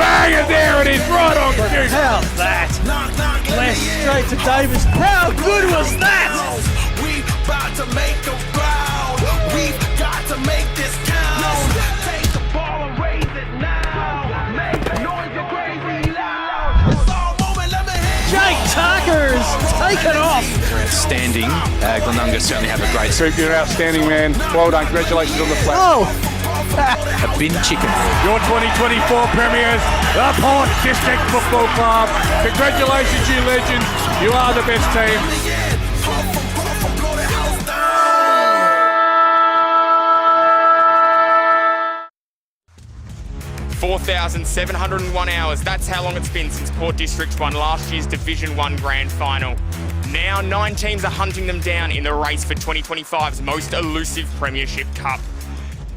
bang, and there it is, right on cue. How's that? Left straight to Davis. How good was that? We about to make a ground. We've got to make this count. Take the ball and raise it now. Make noise, you're crazy loud. It's all moment, let me hear. Jake Tucker's taken off. Outstanding. Glenunga certainly have a great Troop, you're outstanding, man. Well done. Congratulations on the flag. Oh, a bin chicken. Your 2024 premiers, the Port District Football Club. Congratulations, you legends. You are the best team. 4,701 hours. That's how long it's been since Port District won last year's Division 1 Grand Final. Now 9 teams are hunting them down in the race for 2025's most elusive Premiership Cup.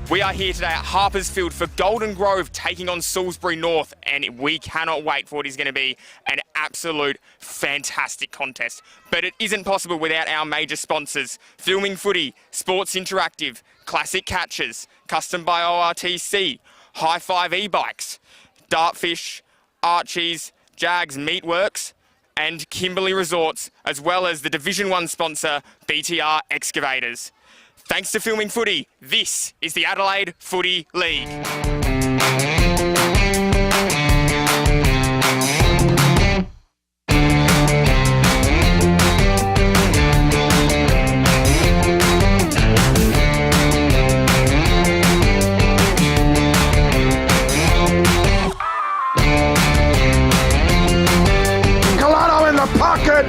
We are here today at Harpersfield for Golden Grove taking on Salisbury North, and we cannot wait for what is going to be an absolute fantastic contest. But it isn't possible without our major sponsors: Filming Footy, Sports Interactive, Classic Catches, Custom by ORTC, High Five e-bikes, Dartfish, Archie's, Jags Meatworks, and Kimberley Resorts, as well as the Division 1 sponsor, BTR Excavators. Thanks to Filming Footy, this is the Adelaide Footy League. Colado in the pocket.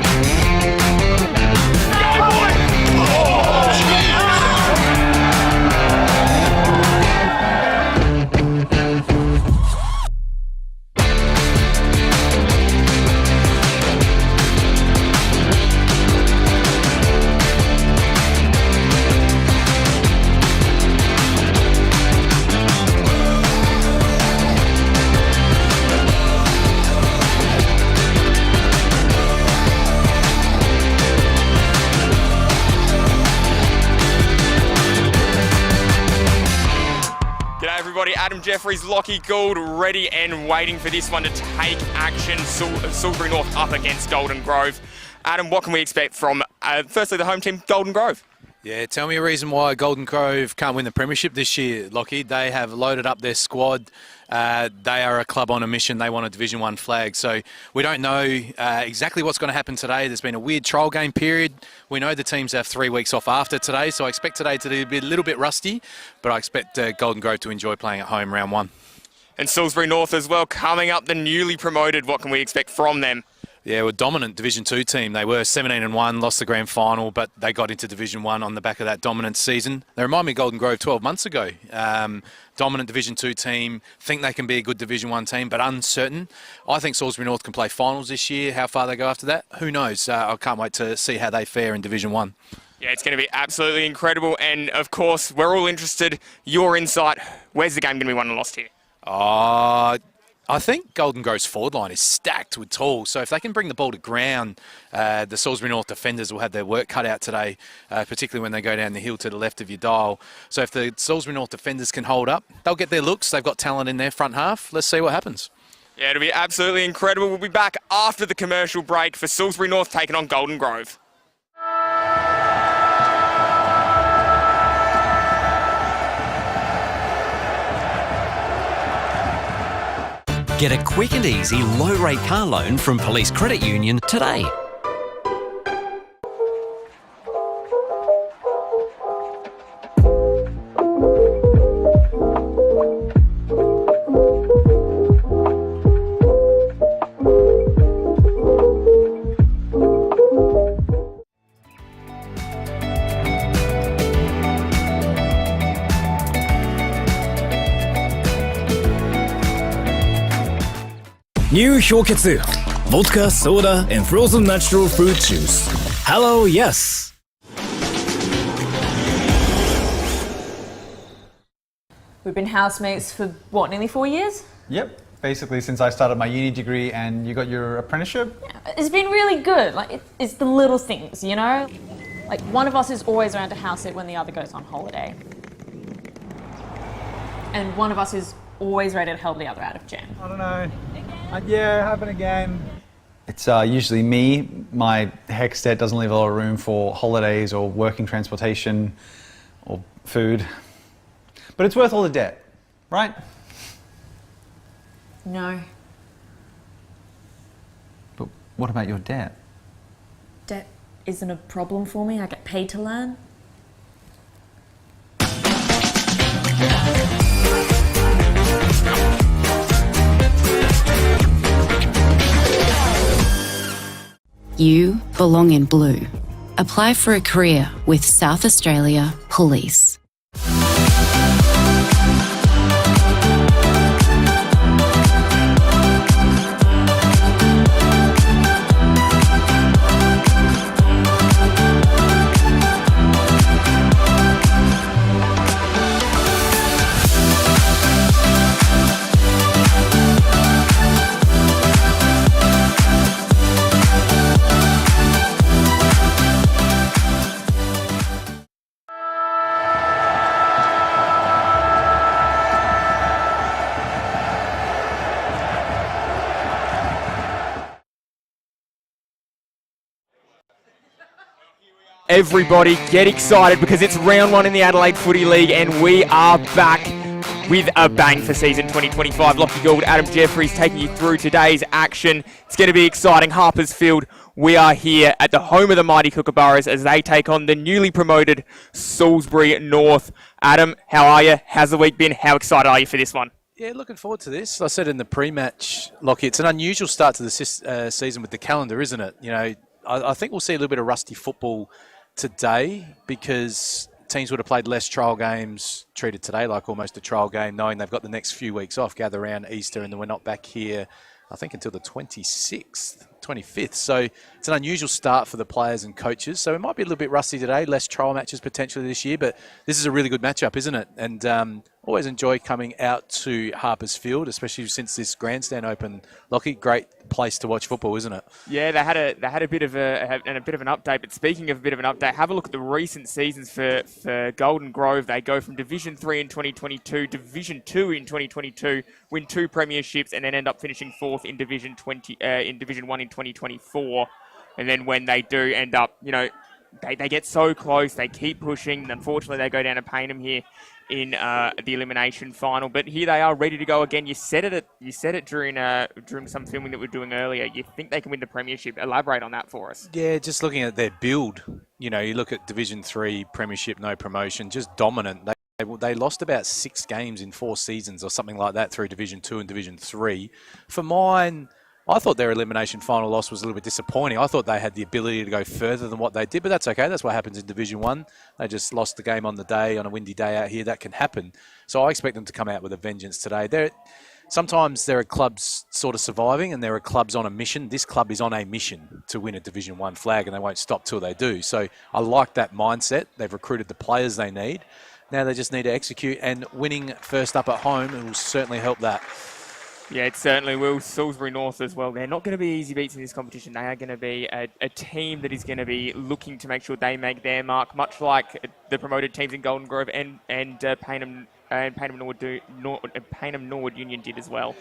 Adam Jeffries, Lockie Gould, ready and waiting for this one to take action. Salisbury North up against Golden Grove. Adam, what can we expect from, firstly, the home team, Golden Grove? Yeah, tell me a reason why Golden Grove can't win the premiership this year, Lockie. They have loaded up their squad. They are a club on a mission. They want a Division 1 flag. So we don't know exactly what's going to happen today. There's been a weird trial game period. We know the teams have 3 weeks off after today, so I expect today to be a little bit rusty, but I expect Golden Grove to enjoy playing at home round 1. And Salisbury North as well, coming up, the newly promoted. What can we expect from them? Yeah, we're a dominant Division 2 team. They were 17-1, lost the grand final, but they got into Division 1 on the back of that dominant season. They remind me of Golden Grove 12 months ago. Dominant Division 2 team, think they can be a good Division 1 team, but uncertain. I think Salisbury North can play finals this year. How far they go after that, who knows? I can't wait to see how they fare in Division 1. Yeah, it's going to be absolutely incredible. And, of course, we're all interested. Your insight, where's the game going to be won and lost here? I think Golden Grove's forward line is stacked with tools, so if they can bring the ball to ground, the Salisbury North defenders will have their work cut out today, particularly when they go down the hill to the left of your dial. So if the Salisbury North defenders can hold up, they'll get their looks. They've got talent in their front half. Let's see what happens. Yeah, it'll be absolutely incredible. We'll be back after the commercial break for Salisbury North taking on Golden Grove. Get a quick and easy low-rate car loan from Police Credit Union today. New Hyoketsu, vodka, soda, and frozen natural fruit juice. Hello, yes. We've been housemates for, what, nearly 4 years? Yep, basically since I started my uni degree and you got your apprenticeship. Yeah, it's been really good. Like, it's the little things, you know? Like, one of us is always around to house it when the other goes on holiday. And one of us is always ready to help the other out of jam. I don't know. Yeah, happen again. It's usually me. My HECS debt doesn't leave a lot of room for holidays or working transportation or food. But it's worth all the debt, right? No. But what about your debt? Debt isn't a problem for me. I get paid to learn. You belong in blue. Apply for a career with South Australia Police. Everybody get excited because it's round 1 in the Adelaide Footy League and we are back with a bang for season 2025. Lockie Gould, Adam Jeffries taking you through today's action. It's going to be exciting. Harpers Field, we are here at the home of the mighty Kookaburras as they take on the newly promoted Salisbury North. Adam, how are you? How's the week been? How excited are you for this one? Yeah, looking forward to this. I said in the pre-match, Lockie, it's an unusual start to the season with the calendar, isn't it? You know, I think we'll see a little bit of rusty football today because teams would have played less trial games, treated today like almost a trial game, knowing they've got the next few weeks off, gather around Easter, and then we're not back here, I think, until the 26th, 25th. So it's an unusual start for the players and coaches. So it might be a little bit rusty today, less trial matches potentially this year, but this is a really good matchup, isn't it? And always enjoy coming out to Harpers Field, especially since this grandstand open. Lockie, great place to watch football, isn't it? Yeah, they had a bit of an update. But speaking of a bit of an update, have a look at the recent seasons for Golden Grove. They go from Division 3 in 2022, Division 2 in 2022, win 2 premierships, and then end up finishing 4th in Division 1 in 2024. And then when they do end up, you know, they get so close, they keep pushing. Unfortunately, they go down to Payneham here in the elimination final, but here they are ready to go again. You said it during some filming that we were doing earlier. You think they can win the premiership? Elaborate on that for us. Yeah, just looking at their build, you know, you look at Division 3 premiership, no promotion, just dominant. They lost about 6 games in 4 seasons or something like that through Division 2 and Division 3. For mine, I thought their elimination final loss was a little bit disappointing. I thought they had the ability to go further than what they did, but that's okay. That's what happens in Division 1. They just lost the game on the day, on a windy day out here. That can happen. So I expect them to come out with a vengeance today. Sometimes there are clubs sort of surviving and there are clubs on a mission. This club is on a mission to win a Division 1 flag and they won't stop till they do. So I like that mindset. They've recruited the players they need. Now they just need to execute, and winning first up at home will certainly help that. Yeah, it certainly will. Salisbury North as well. They're not going to be easy beats in this competition. They are going to be a team that is going to be looking to make sure they make their mark, much like the promoted teams in Golden Grove and Payneham Norwood Union did as well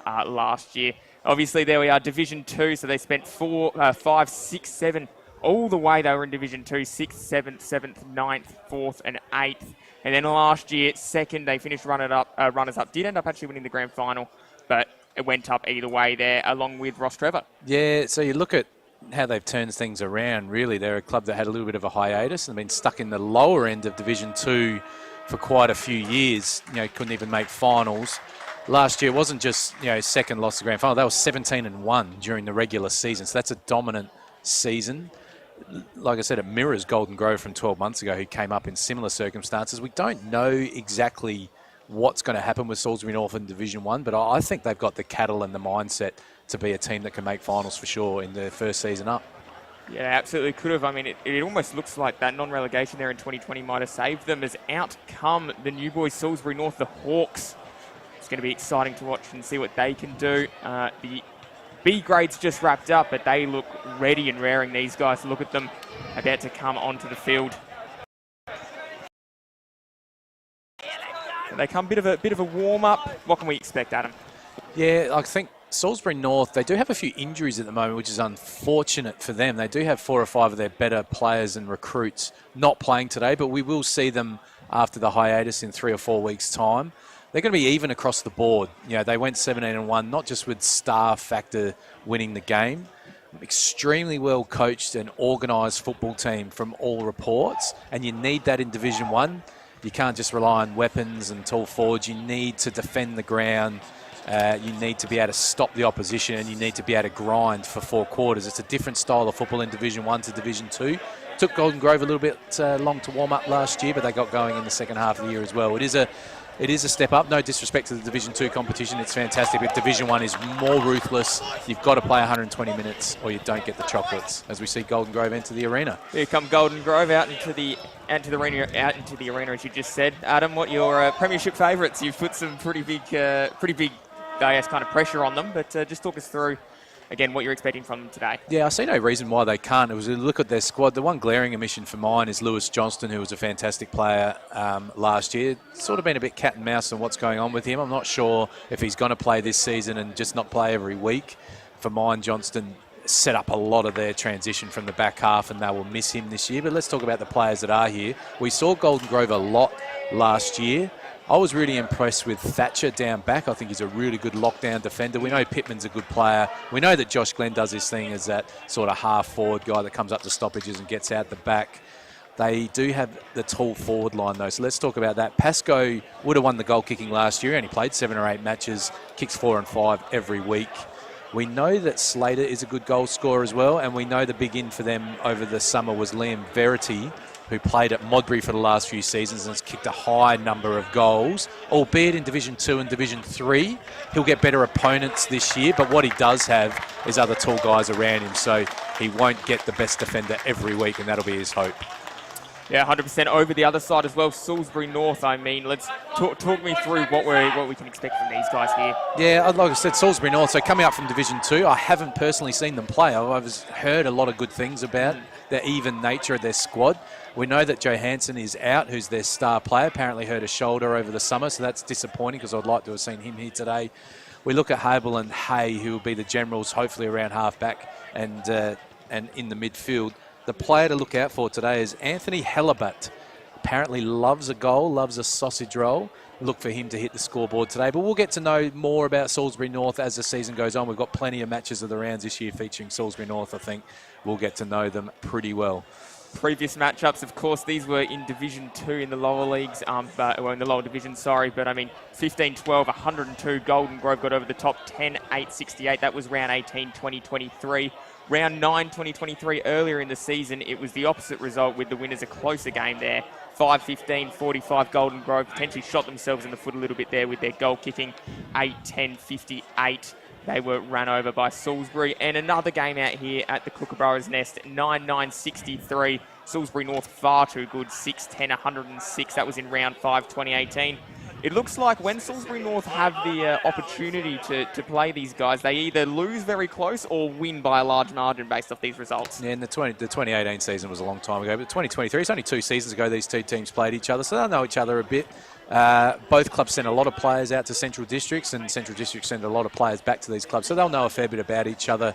last year. Obviously, there we are, Division 2. So they spent 4, 5, 6, 7 all the way. They were in Division 2, 6th, 7th, 7th, 9th, 4th, and 8th. And then last year, 2nd, they finished runners-up. Did end up actually winning the grand final, but it went up either way there, along with Ross Trevor. Yeah, so you look at how they've turned things around, really. They're a club that had a little bit of a hiatus and been stuck in the lower end of Division 2 for quite a few years. You know, couldn't even make finals. Last year, it wasn't just, you know, second lost the grand final. They were 17-1 during the regular season, so that's a dominant season. Like I said, it mirrors Golden Grove from 12 months ago, who came up in similar circumstances. We don't know exactly what's going to happen with Salisbury North in Division 1, but I think they've got the cattle and the mindset to be a team that can make finals for sure in their first season up. Yeah, absolutely could have. I mean, it almost looks like that non-relegation there in 2020 might have saved them, as out come the new boys, Salisbury North, the Hawks. It's going to be exciting to watch and see what they can do. The B grades just wrapped up, but they look ready and raring, these guys. Look at them about to come onto the field. They come a bit of a warm-up. What can we expect, Adam? Yeah, I think Salisbury North, they do have a few injuries at the moment, which is unfortunate for them. They do have 4 or 5 of their better players and recruits not playing today, but we will see them after the hiatus in 3 or 4 weeks' time. They're going to be even across the board. You know, they went 17-1, not just with star factor winning the game. Extremely well coached and organised football team from all reports, and you need that in Division 1. You can't just rely on weapons and tall forwards. You need to defend the ground. You need to be able to stop the opposition, and you need to be able to grind for 4 quarters. It's a different style of football in Division 1 to Division 2. Took Golden Grove a little bit long to warm up last year, but they got going in the second half of the year as well. It is a step up. No disrespect to the Division 2 competition. It's fantastic, but Division 1 is more ruthless. You've got to play 120 minutes or you don't get the chocolates, as we see Golden Grove enter the arena. Here come Golden Grove out into the arena, as you just said. Adam, what your premiership favourites? You've put some pretty big, I guess, kind of pressure on them, but just talk us through, again, what you're expecting from them today. Yeah, I see no reason why they can't. It was a look at their squad. The one glaring omission for mine is Lewis Johnston, who was a fantastic player last year. Sort of been a bit cat and mouse on what's going on with him. I'm not sure if he's going to play this season and just not play every week. For mine, Johnston set up a lot of their transition from the back half, and they will miss him this year. But let's talk about the players that are here. We saw Golden Grove a lot last year. I was really impressed with Thatcher down back. I think he's a really good lockdown defender. We know Pittman's a good player. We know that Josh Glenn does his thing as that sort of half-forward guy that comes up to stoppages and gets out the back. They do have the tall forward line, though, so let's talk about that. Pascoe would have won the goal kicking last year. He only played 7 or 8 matches, kicks 4 and 5 every week. We know that Slater is a good goal scorer as well, and we know the big in for them over the summer was Liam Verity, who played at Modbury for the last few seasons and has kicked a high number of goals, albeit in Division 2 and Division 3. He'll get better opponents this year, but what he does have is other tall guys around him, so he won't get the best defender every week, and that'll be his hope. Yeah, 100% over the other side as well. Salisbury North, I mean, let's talk me through what we can expect from these guys here. Yeah, like I said, Salisbury North, so coming up from Division 2, I haven't personally seen them play. I've heard a lot of good things about the even nature of their squad. We know that Johansson is out, who's their star player, apparently hurt a shoulder over the summer, so that's disappointing because I'd like to have seen him here today. We look at Hable and Hay, who will be the generals, hopefully around half-back and in the midfield. The player to look out for today is Anthony Hellebutt. Apparently loves a goal, loves a sausage roll. Look for him to hit the scoreboard today. But we'll get to know more about Salisbury North as the season goes on. We've got plenty of matches of the rounds this year featuring Salisbury North. I think we'll get to know them pretty well. Previous matchups, of course, these were in Division 2 in the lower leagues, in the lower division, sorry. But, I mean, 15-12, 102. Golden Grove got over the top, 10-8-68. That was round 18, 2023. Round 9, 2023, earlier in the season, it was the opposite result with the winners a closer game there. 5-15-45, Golden Grove potentially shot themselves in the foot a little bit there with their goal kicking. 8-10-58. They were run over by Salisbury. And another game out here at the Kookaburra's Nest, 9-9-63. Salisbury North far too good, 6-10-106. That was in round 5, 2018. It looks like when Salisbury North have the opportunity to play these guys, they either lose very close or win by a large margin based off these results. Yeah, and the 2018 season was a long time ago, but 2023, it's only 2 seasons ago these two teams played each other, so they'll know each other a bit. Both clubs send a lot of players out to Central Districts, and Central Districts send a lot of players back to these clubs, so they'll know a fair bit about each other.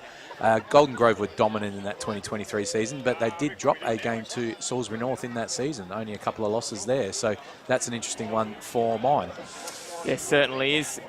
Golden Grove were dominant in that 2023 season, but they did drop a game to Salisbury North in that season, only a couple of losses there, so that's an interesting one for mine. There certainly is.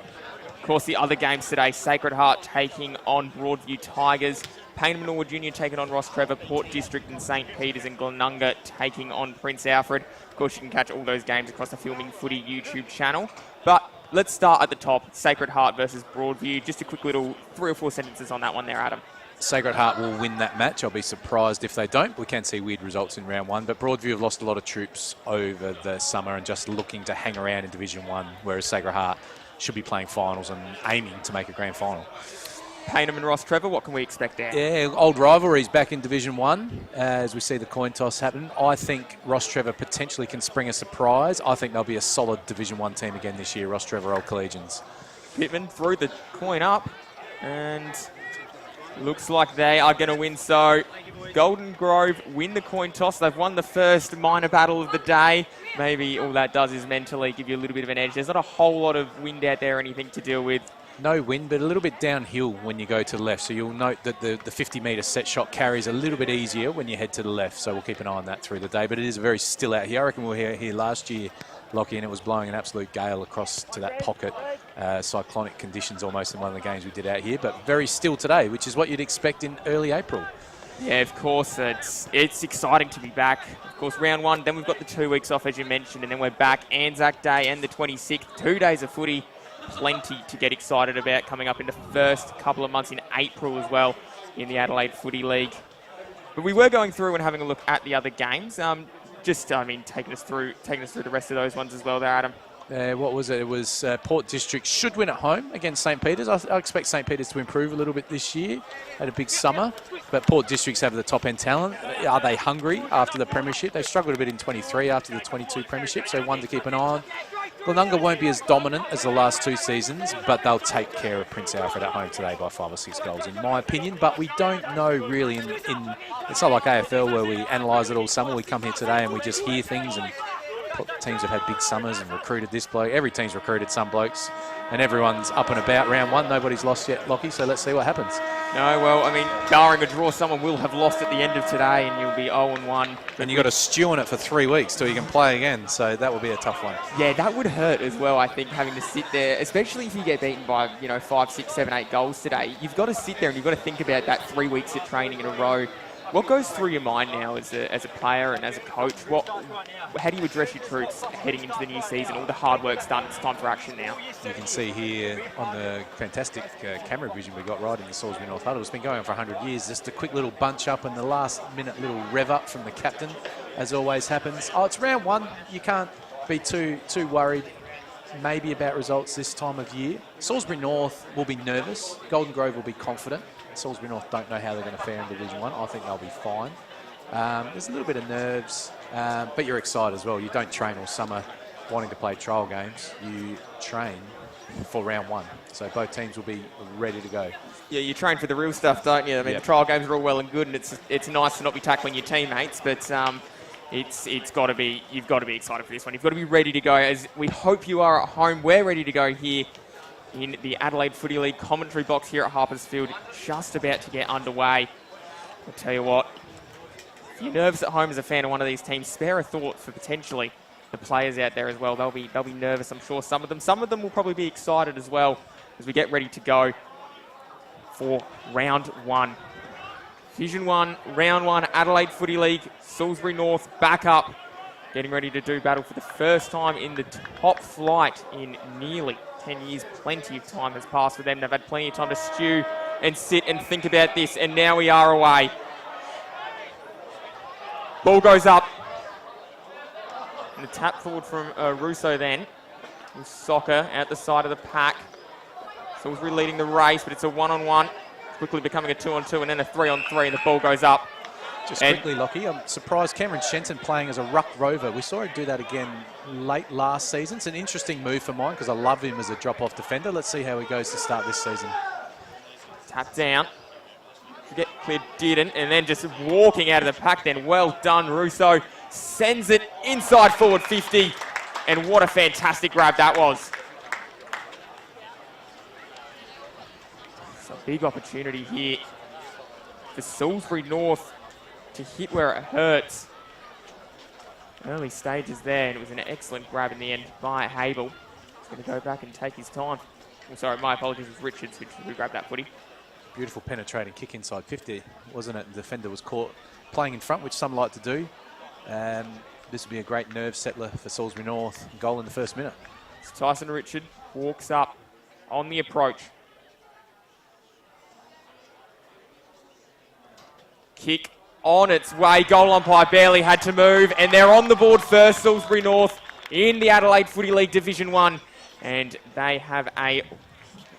Of course, the other games today, Sacred Heart taking on Broadview Tigers, Payne Norwood Junior taking on Ross Trevor, Port District and St. Peters, and Glenunga taking on Prince Alfred. Of course, you can catch all those games across the Filming Footy YouTube channel. But let's start at the top, Sacred Heart versus Broadview. Just a quick little 3 or 4 sentences on that one there, Adam. Sacred Heart will win that match. I'll be surprised if they don't. We can see weird results in round 1, but Broadview have lost a lot of troops over the summer and just looking to hang around in Division 1, whereas Sacred Heart should be playing finals and aiming to make a grand final. Payneham and Ross Trevor, what can we expect there? Yeah, old rivalries back in Division 1 as we see the coin toss happen. I think Ross Trevor potentially can spring a surprise. I think they'll be a solid Division 1 team again this year, Ross Trevor Old Collegians. Pittman threw the coin up and Looks like they are going to win. So Golden Grove win the coin toss. They've won the first minor battle of the day. Maybe all that does is mentally give you a little bit of an edge. There's not a whole lot of wind out there or anything to deal with. No wind, but a little bit downhill when you go to the left. So you'll note that the 50-metre set shot carries a little bit easier when you head to the left. So we'll keep an eye on that through the day. But it is very still out here. I reckon we were here last year, Lockie, and it was blowing an absolute gale across to that pocket. Cyclonic conditions almost in one of the games we did out here. But very still today, which is what you'd expect in early April. Yeah, of course. It's exciting to be back. Of course, round one, then we've got the 2 weeks off, as you mentioned, and then we're back Anzac Day and the 26th. 2 days of footy. Plenty to get excited about coming up in the first couple of months in April as well in the Adelaide Footy League. But we were going through and having a look at the other games. Taking us through the rest of those ones as well there, Adam. What was it? It was Port District should win at home against St. Peter's. I expect St. Peter's to improve a little bit this year. Had a big summer, but Port Districts have the top-end talent. Are they hungry after the premiership? They struggled a bit in 23 after the 22 premiership, so one to keep an eye on. Glenunga won't be as dominant as the last 2 seasons, but they'll take care of Prince Alfred at home today by 5 or 6 goals, in my opinion. But we don't know really. It's not like AFL where we analyse it all summer. We come here today and we just hear things, and teams have had big summers and recruited this bloke. Every team's recruited some blokes, and everyone's up and about round one. Nobody's lost yet, Lockie, so let's see what happens. No, well, barring a draw, someone will have lost at the end of today, and you'll be 0-1. And you've got to stew on it for 3 weeks till you can play again, so that will be a tough one. Yeah, that would hurt as well, I think, having to sit there, especially if you get beaten by, 5, 6, 7, 8 goals today. You've got to sit there and you've got to think about that 3 weeks of training in a row. What goes through your mind now as a player and as a coach? How do you address your troops heading into the new season? All the hard work's done. It's time for action now. You can see here on the fantastic camera vision we got right in the Salisbury North Huddle. It's been going on for 100 years. Just a quick little bunch up and the last minute little rev up from the captain, as always happens. Oh, it's round one. You can't be too worried maybe about results this time of year. Salisbury North will be nervous. Golden Grove will be confident. Salisbury North don't know how they're going to fare in Division 1. I think they'll be fine. There's a little bit of nerves, but you're excited as well. You don't train all summer wanting to play trial games. You train for round one. So both teams will be ready to go. Yeah, you train for the real stuff, don't you? The trial games are all well and good, and it's nice to not be tackling your teammates, but you've got to be excited for this one. You've got to be ready to go, as we hope you are at home. We're ready to go here in the Adelaide Footy League commentary box here at Harpers Field, just about to get underway. I'll tell you what, if you're nervous at home as a fan of one of these teams, spare a thought for potentially the players out there as well. They'll be nervous, I'm sure. Some of them will probably be excited as well as we get ready to go for round one. Division 1, round 1, Adelaide Footy League, Salisbury North back up, getting ready to do battle for the first time in the top flight in nearly 10 years. Plenty of time has passed for them. They've had plenty of time to stew and sit and think about this, and now we are away. Ball goes up. And the tap forward from Russo then. With Soccer out the side of the pack. Salisbury leading the race, but it's a 1-on-1. Quickly becoming a 2-on-2 and then a 3-on-3, and the ball goes up. Just quickly, Lockie, I'm surprised Cameron Shenton playing as a ruck rover. We saw him do that again late last season. It's an interesting move for mine because I love him as a drop-off defender. Let's see how he goes to start this season. Tap down. To get cleared, didn't, and then just walking out of the pack then. Well done, Russo. Sends it inside forward 50, and what a fantastic grab that was. It's a big opportunity here for Salisbury North to hit where it hurts. Early stages there, and it was an excellent grab in the end by Habel. He's going to go back and take his time. Oh, sorry, my apologies, it was Richards who grabbed that footy. Beautiful penetrating kick inside 50, wasn't it? The defender was caught playing in front, which some like to do. This would be a great nerve settler for Salisbury North. Goal in the first minute. So Tyson Richard walks up on the approach. Kick on its way. Goal umpire barely had to move, and they're on the board first, Salisbury North, in the Adelaide Footy League Division 1. And they have a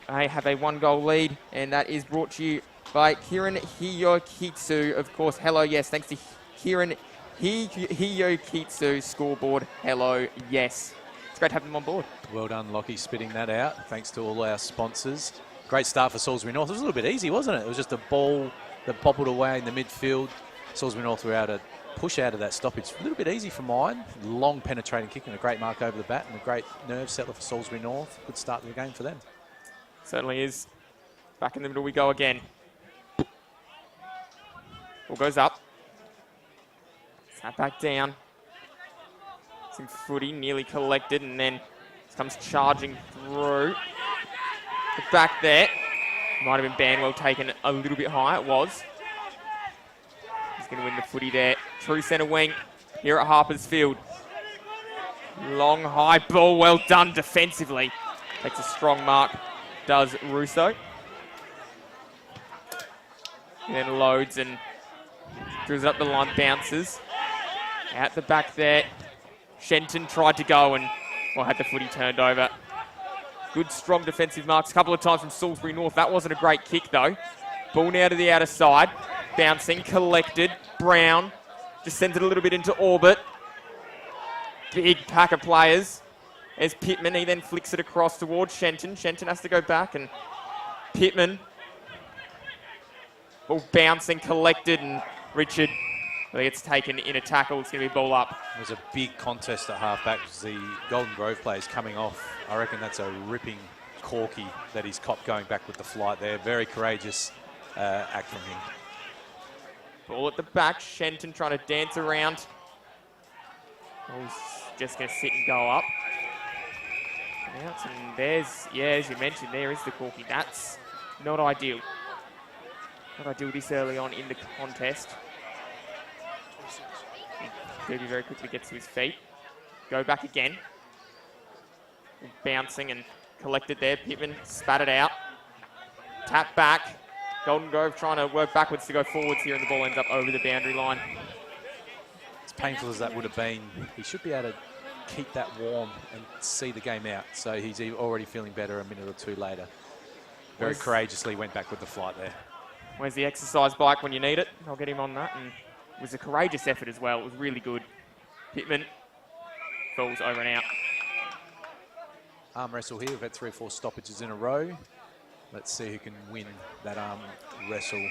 1-goal lead, and that is brought to you by Kieran Hiyokitsu. Of course, hello, yes. Thanks to Kieran Hiyokitsu scoreboard. Hello, yes. It's great to have them on board. Well done, Lockie, spitting that out. Thanks to all our sponsors. Great start for Salisbury North. It was a little bit easy, wasn't it? It was just a ball that bobbled away in the midfield. Salisbury North were able to push out of that stoppage. A little bit easy for mine. Long penetrating kick and a great mark over the bat and a great nerve settler for Salisbury North. Good start to the game for them. Certainly is. Back in the middle we go again. Ball goes up. Snap back down. Some Footy nearly collected and then comes charging through. The back there. Might have been Banwell taken a little bit high. It was. He's going to win the Footy there. True centre wing here at Harper's Field. Long high ball. Well done defensively. Takes a strong mark. Does Russo. And then loads and drills it up the line. Bounces. Out the back there. Shenton tried to go and had the Footy turned over. Good, strong defensive marks a couple of times from Salisbury North. That wasn't a great kick, though. Ball now to the outer side. Bouncing, collected. Brown just sends it a little bit into orbit. Big pack of players. There's Pittman. He then flicks it across towards Shenton. Shenton has to go back, and Pittman. Ball bouncing, collected, and Richard, I think it's taken in a tackle. It's going to be ball up. It was a big contest at half-back. The Golden Grove players coming off. I reckon that's a ripping corky that he's copped going back with the flight there. Very courageous act from him. Ball at the back. Shenton trying to dance around. Ball's just going to sit and go up. And there's, as you mentioned, there is the corky. That's not ideal. Not ideal this early on in the contest. Derby very quickly gets to his feet. Go back again. Bouncing and collected there. Pittman spat it out. Tap back. Golden Grove trying to work backwards to go forwards here, and the ball ends up over the boundary line. As painful as that would have been, he should be able to keep that warm and see the game out. So he's already feeling better a minute or two later. Very courageously went back with the flight there. Where's the exercise bike when you need it? I'll get him on that. And it was a courageous effort as well. It was really good. Pittman falls over and out. Arm wrestle here. We've had 3 or 4 stoppages in a row. Let's see who can win that arm wrestle.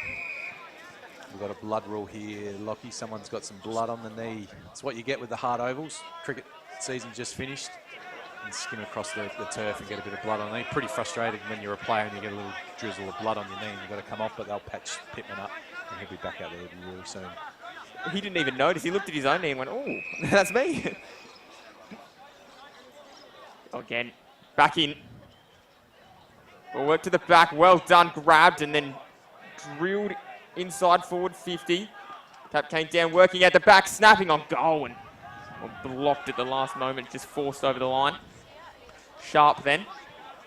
We've got a blood rule here. Lockie, someone's got some blood on the knee. It's what you get with the hard ovals. Cricket season just finished. And skim across the turf and get a bit of blood on the knee. Pretty frustrating when you're a player and you get a little drizzle of blood on your knee and you've got to come off, but they'll patch Pittman up and he'll be back out there really soon. He didn't even notice. He looked at his own knee and went, oh, that's me. Again, back in. We'll work to the back. Well done. Grabbed and then drilled inside forward 50. Tap came down, working at the back, snapping on goal and blocked at the last moment, just forced over the line. Sharp then.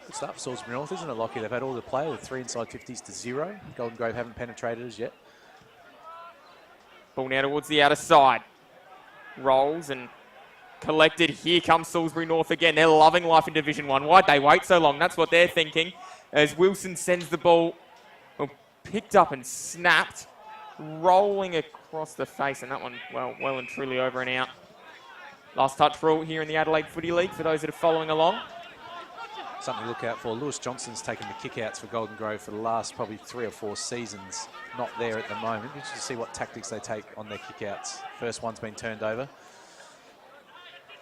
Good start for Salisbury North, isn't it, Lockie? They've had all the play with 3 inside 50s to 0. Golden Grove haven't penetrated as yet. Ball now towards the outer side. Rolls and collected. Here comes Salisbury North again. They're loving life in Division 1. Why'd they wait so long? That's what they're thinking. As Wilson sends the ball, picked up and snapped, rolling across the face. And that one, well and truly over and out. Last touch rule here in the Adelaide Footy League for those that are following along. Something to look out for. Lewis Johnson's taken the kickouts for Golden Grove for the last probably 3 or 4 seasons. Not there at the moment. Interesting to see what tactics they take on their kickouts. First one's been turned over.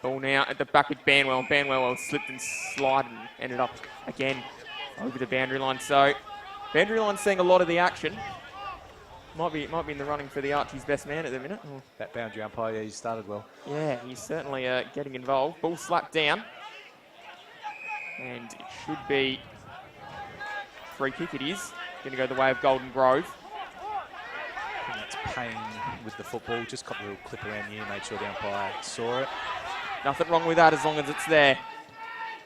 Ball now at the back with Banwell. Banwell slipped and slid and ended up again over the boundary line. So boundary line seeing a lot of the action. Might be in the running for the Archie's best man at the minute. That boundary umpire, yeah, he started well. Yeah, he's certainly getting involved. Ball slapped down. And it should be free kick. It is. Going to go the way of Golden Grove. And that's Payne with the football. Just caught a little clip around here, made sure the umpire saw it. Nothing wrong with that as long as it's there.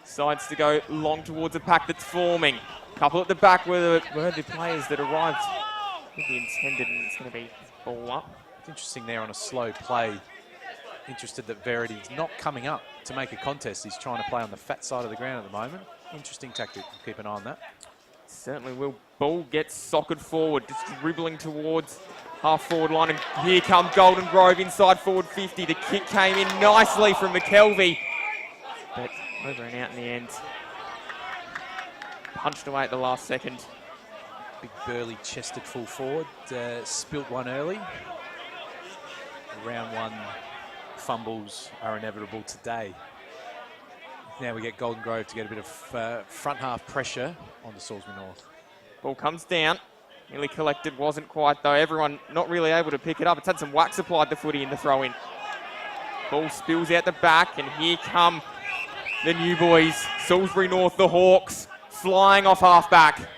Decides to go long towards a pack that's forming. Couple at the back were the players that arrived with the intended, and it's going to be ball up. It's interesting there on a slow play. Interested that Verity's not coming up to make a contest. He's trying to play on the fat side of the ground at the moment. Interesting tactic. We'll keep an eye on that. Certainly will. Ball gets socked forward, just dribbling towards half-forward line. And here come Golden Grove inside forward 50. The kick came in nicely from McKelvey. But over and out in the end. punched away at the last second. Big burly chested full forward, spilt one early. Round one fumbles are inevitable today. Now we get Golden Grove to get a bit of front half pressure on the Salisbury North. Ball comes down. Nearly collected, wasn't quite though. Everyone not really able to pick it up. It's had some wax applied to Footy in the throw in. Ball spills out the back, and here come the new boys. Salisbury North, the Hawks, flying off half back.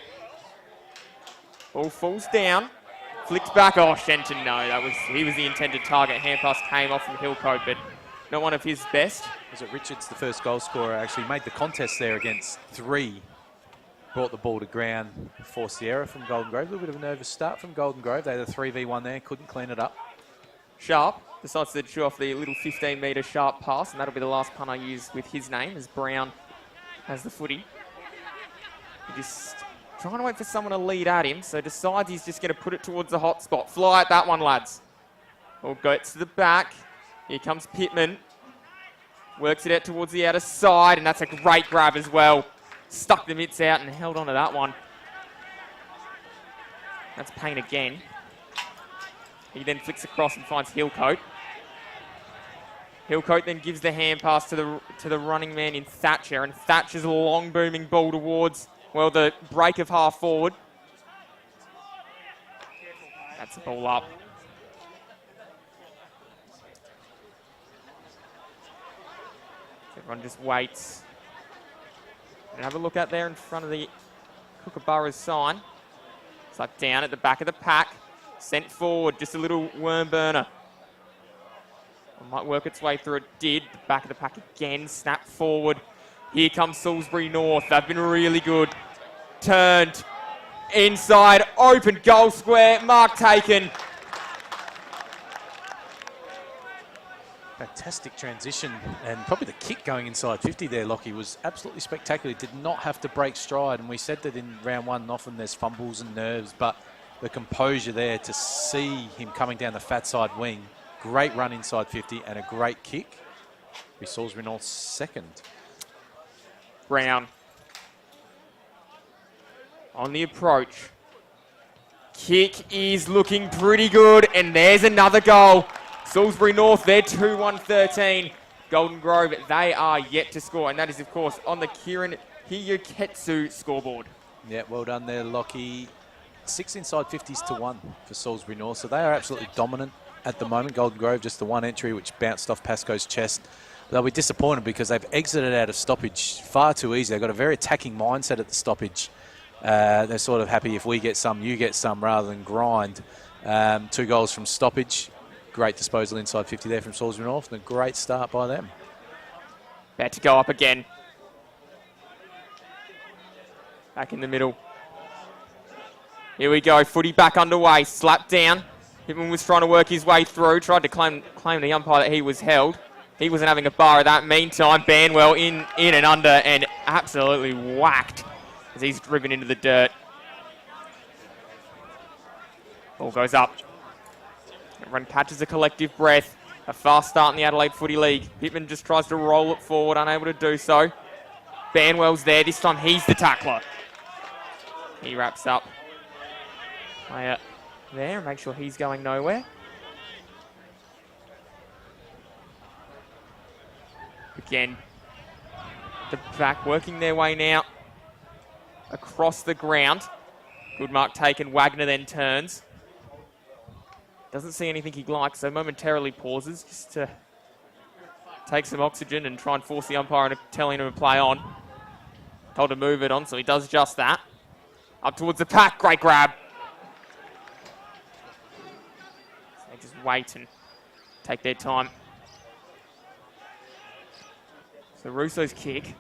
Ball falls down, flicks back. Oh, Shenton, no, he was the intended target. Hand pass came off from Hillcoat, but not one of his best. Was it Richards, the first goal scorer, actually made the contest there against 3. Brought the ball to ground, forced the error from Golden Grove. A little bit of a nervous start from Golden Grove. They had a 3v1 there, couldn't clean it up. Sharp decides to chew off the little 15-metre sharp pass, and that'll be the last punt I use with his name, as Brown has the footy. He just trying to wait for someone to lead at him, so decides he's just going to put it towards the hot spot. Fly at that one, lads. Ball goes to the back. Here comes Pittman. Works it out towards the outer side, and that's a great grab as well. Stuck the mitts out and held on to that one. That's Payne again. He then flicks across and finds Hillcoat. Hillcoat then gives the hand pass to the running man in Thatcher, and Thatcher's a long booming ball towards, well, the break of half forward. That's the ball up. Everyone just waits. And have a look out there in front of the Kookaburras sign. It's like down at the back of the pack. Sent forward, just a little worm burner. It might work its way through. It did. The back of the pack again. Snap forward. Here comes Salisbury North. They've been really good. Turned. Inside. Open goal square. Mark taken. Fantastic transition, and probably the kick going inside 50 there, Lockie, was absolutely spectacular. Did not have to break stride, and we said that in round one often there's fumbles and nerves, but the composure there to see him coming down the fat side wing, great run inside 50 and a great kick. We Salisbury North's second. Brown on the approach. Kick is looking pretty good, and there's another goal. Salisbury North, they're 2-1-13. Golden Grove, they are yet to score, and that is, of course, on the Kieran Hiyuketsu scoreboard. Yeah, well done there, Lockie. 6 inside 50s to 1 for Salisbury North, so they are absolutely dominant at the moment. Golden Grove, just the one entry which bounced off Pascoe's chest. They'll be disappointed because they've exited out of stoppage far too easy. They've got a very attacking mindset at the stoppage. They're sort of happy if we get some, you get some, rather than grind. 2 goals from stoppage. Great disposal inside 50 there from Salisbury North, and a great start by them. About to go up again. Back in the middle. Here we go, footy back underway, slapped down. Pittman was trying to work his way through, tried to claim the umpire that he was held. He wasn't having a bar at that. Meantime, Banwell in and under, and absolutely whacked as he's driven into the dirt. Ball goes up. Everyone catches a collective breath. A fast start in the Adelaide Footy League. Pittman just tries to roll it forward, unable to do so. Banwell's there. This time he's the tackler. He wraps up. Player there. Make sure he's going nowhere. Again, the back working their way now across the ground. Good mark taken. Wagner then turns. Doesn't see anything he likes, so momentarily pauses just to take some oxygen and try and force the umpire into telling him to play on. Told to move it on, so he does just that. Up towards the pack, great grab. So they just wait and take their time. So Russo's kick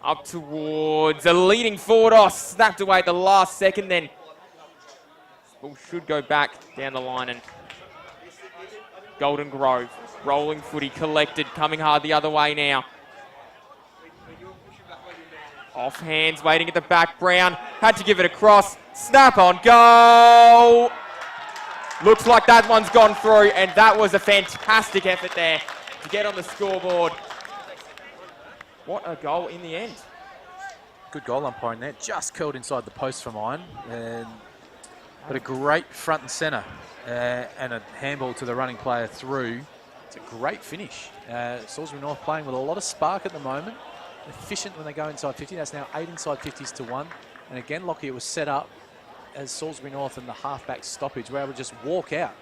up towards a leading forward. Oh, snapped away at the last second then. Ball should go back down the line, and Golden Grove, rolling footy, collected, coming hard the other way now. Off hands, waiting at the back. Brown had to give it across. Snap on goal. Looks like that one's gone through, and that was a fantastic effort there to get on the scoreboard. What a goal in the end. Good goal umpiring there. Just curled inside the post for mine. But a great front and centre and a handball to the running player through. It's a great finish. Salisbury North playing with a lot of spark at the moment. Efficient when they go inside 50. That's now 8 inside 50s to 1. And again, Lockie, it was set up as Salisbury North and the halfback stoppage were able to just walk out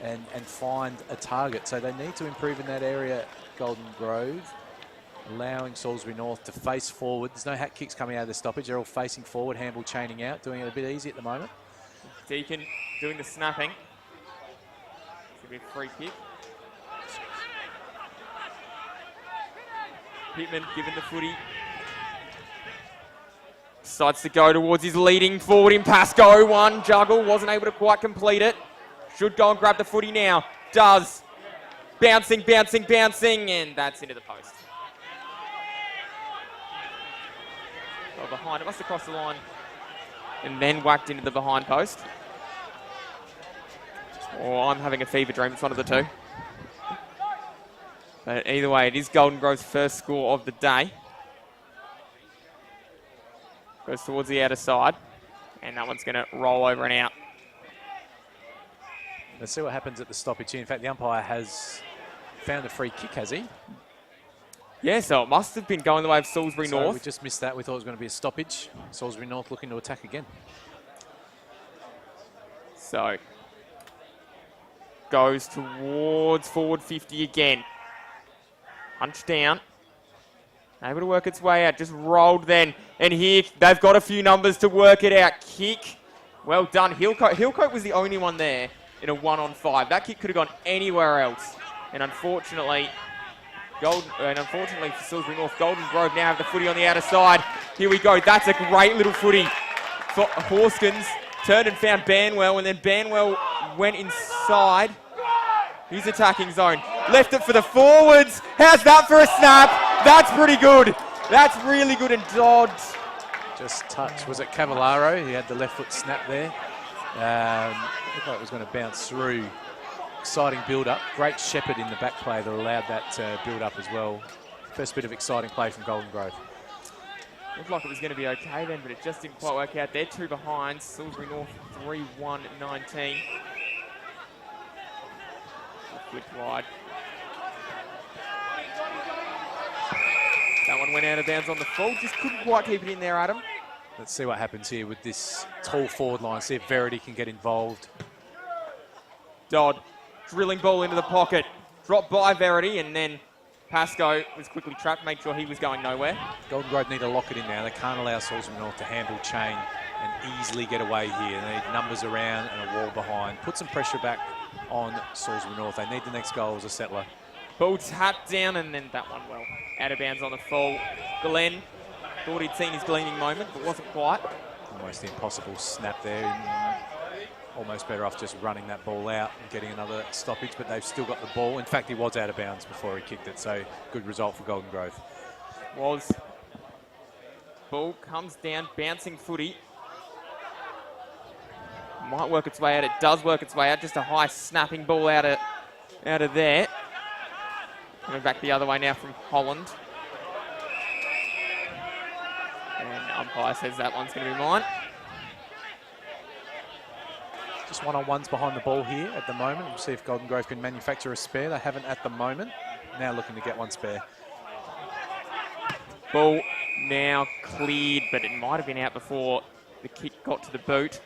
and find a target. So they need to improve in that area, Golden Grove, allowing Salisbury North to face forward. There's no hat kicks coming out of the stoppage. They're all facing forward, handball chaining out, doing it a bit easy at the moment. Deacon doing the snapping. It's going to be a free kick. Pittman giving the footy. Decides to go towards his leading forward in Pascoe. One juggle, wasn't able to quite complete it. Should go and grab the footy now. Does. Bouncing, bouncing, bouncing, and that's into the post. Well, behind, it must have crossed the line and then whacked into the behind post. Or I'm having a fever dream. It's one of the two. But either way, it is Golden Grove's first score of the day. Goes towards the outer side, and that one's going to roll over and out. Let's see what happens at the stoppage here. In fact, the umpire has found a free kick, has he? Yeah, so it must have been going the way of Salisbury North. We just missed that. We thought it was going to be a stoppage. Salisbury North looking to attack again. So, goes towards forward 50 again. Punch down. Able to work its way out. Just rolled then. And here, they've got a few numbers to work it out. Kick. Well done. Hillcoat was the only one there in a 1-on-5. That kick could have gone anywhere else. And unfortunately for Salisbury North, Golden Grove now have the footy on the outer side. Here we go. That's a great little footy for Horskins. Turned and found Banwell, and then Banwell went inside his attacking zone. Left it for the forwards. How's that for a snap? That's pretty good. That's really good, and Dodd just touch. Was it Cavallaro? He had the left foot snap there. Looked like it was going to bounce through. Exciting build-up. Great shepherd in the back play that allowed that build-up as well. First bit of exciting play from Golden Grove. Looked like it was going to be okay then, but it just didn't quite work out. They're 2 behind. Salisbury North 3-1-19. Flipped wide. That one went out of bounds on the full. Just couldn't quite keep it in there, Adam. Let's see what happens here with this tall forward line. See if Verity can get involved. Dodd, drilling ball into the pocket. Dropped by Verity, and then Pascoe was quickly trapped, made sure he was going nowhere. Golden Grove need to lock it in now. They can't allow Salisbury North to handle chain and easily get away here. They need numbers around and a wall behind. Put some pressure back on Salisbury North. They need the next goal as a settler. Ball tapped down, and then that one, well, out of bounds on the full. Glenn thought he'd seen his gleaming moment, but wasn't quite. Almost impossible snap there. Almost better off just running that ball out and getting another stoppage, but they've still got the ball. In fact, he was out of bounds before he kicked it, so good result for Golden Grove. Ball comes down, bouncing footy. Might work its way out. It does work its way out. Just a high snapping ball out of there. Coming back the other way now from Holland. And umpire says that one's going to be mine. Just one-on-ones behind the ball here at the moment. We'll see if Golden Grove can manufacture a spare. They haven't at the moment. Now looking to get one spare. Ball now cleared, but it might have been out before the kick got to the boot.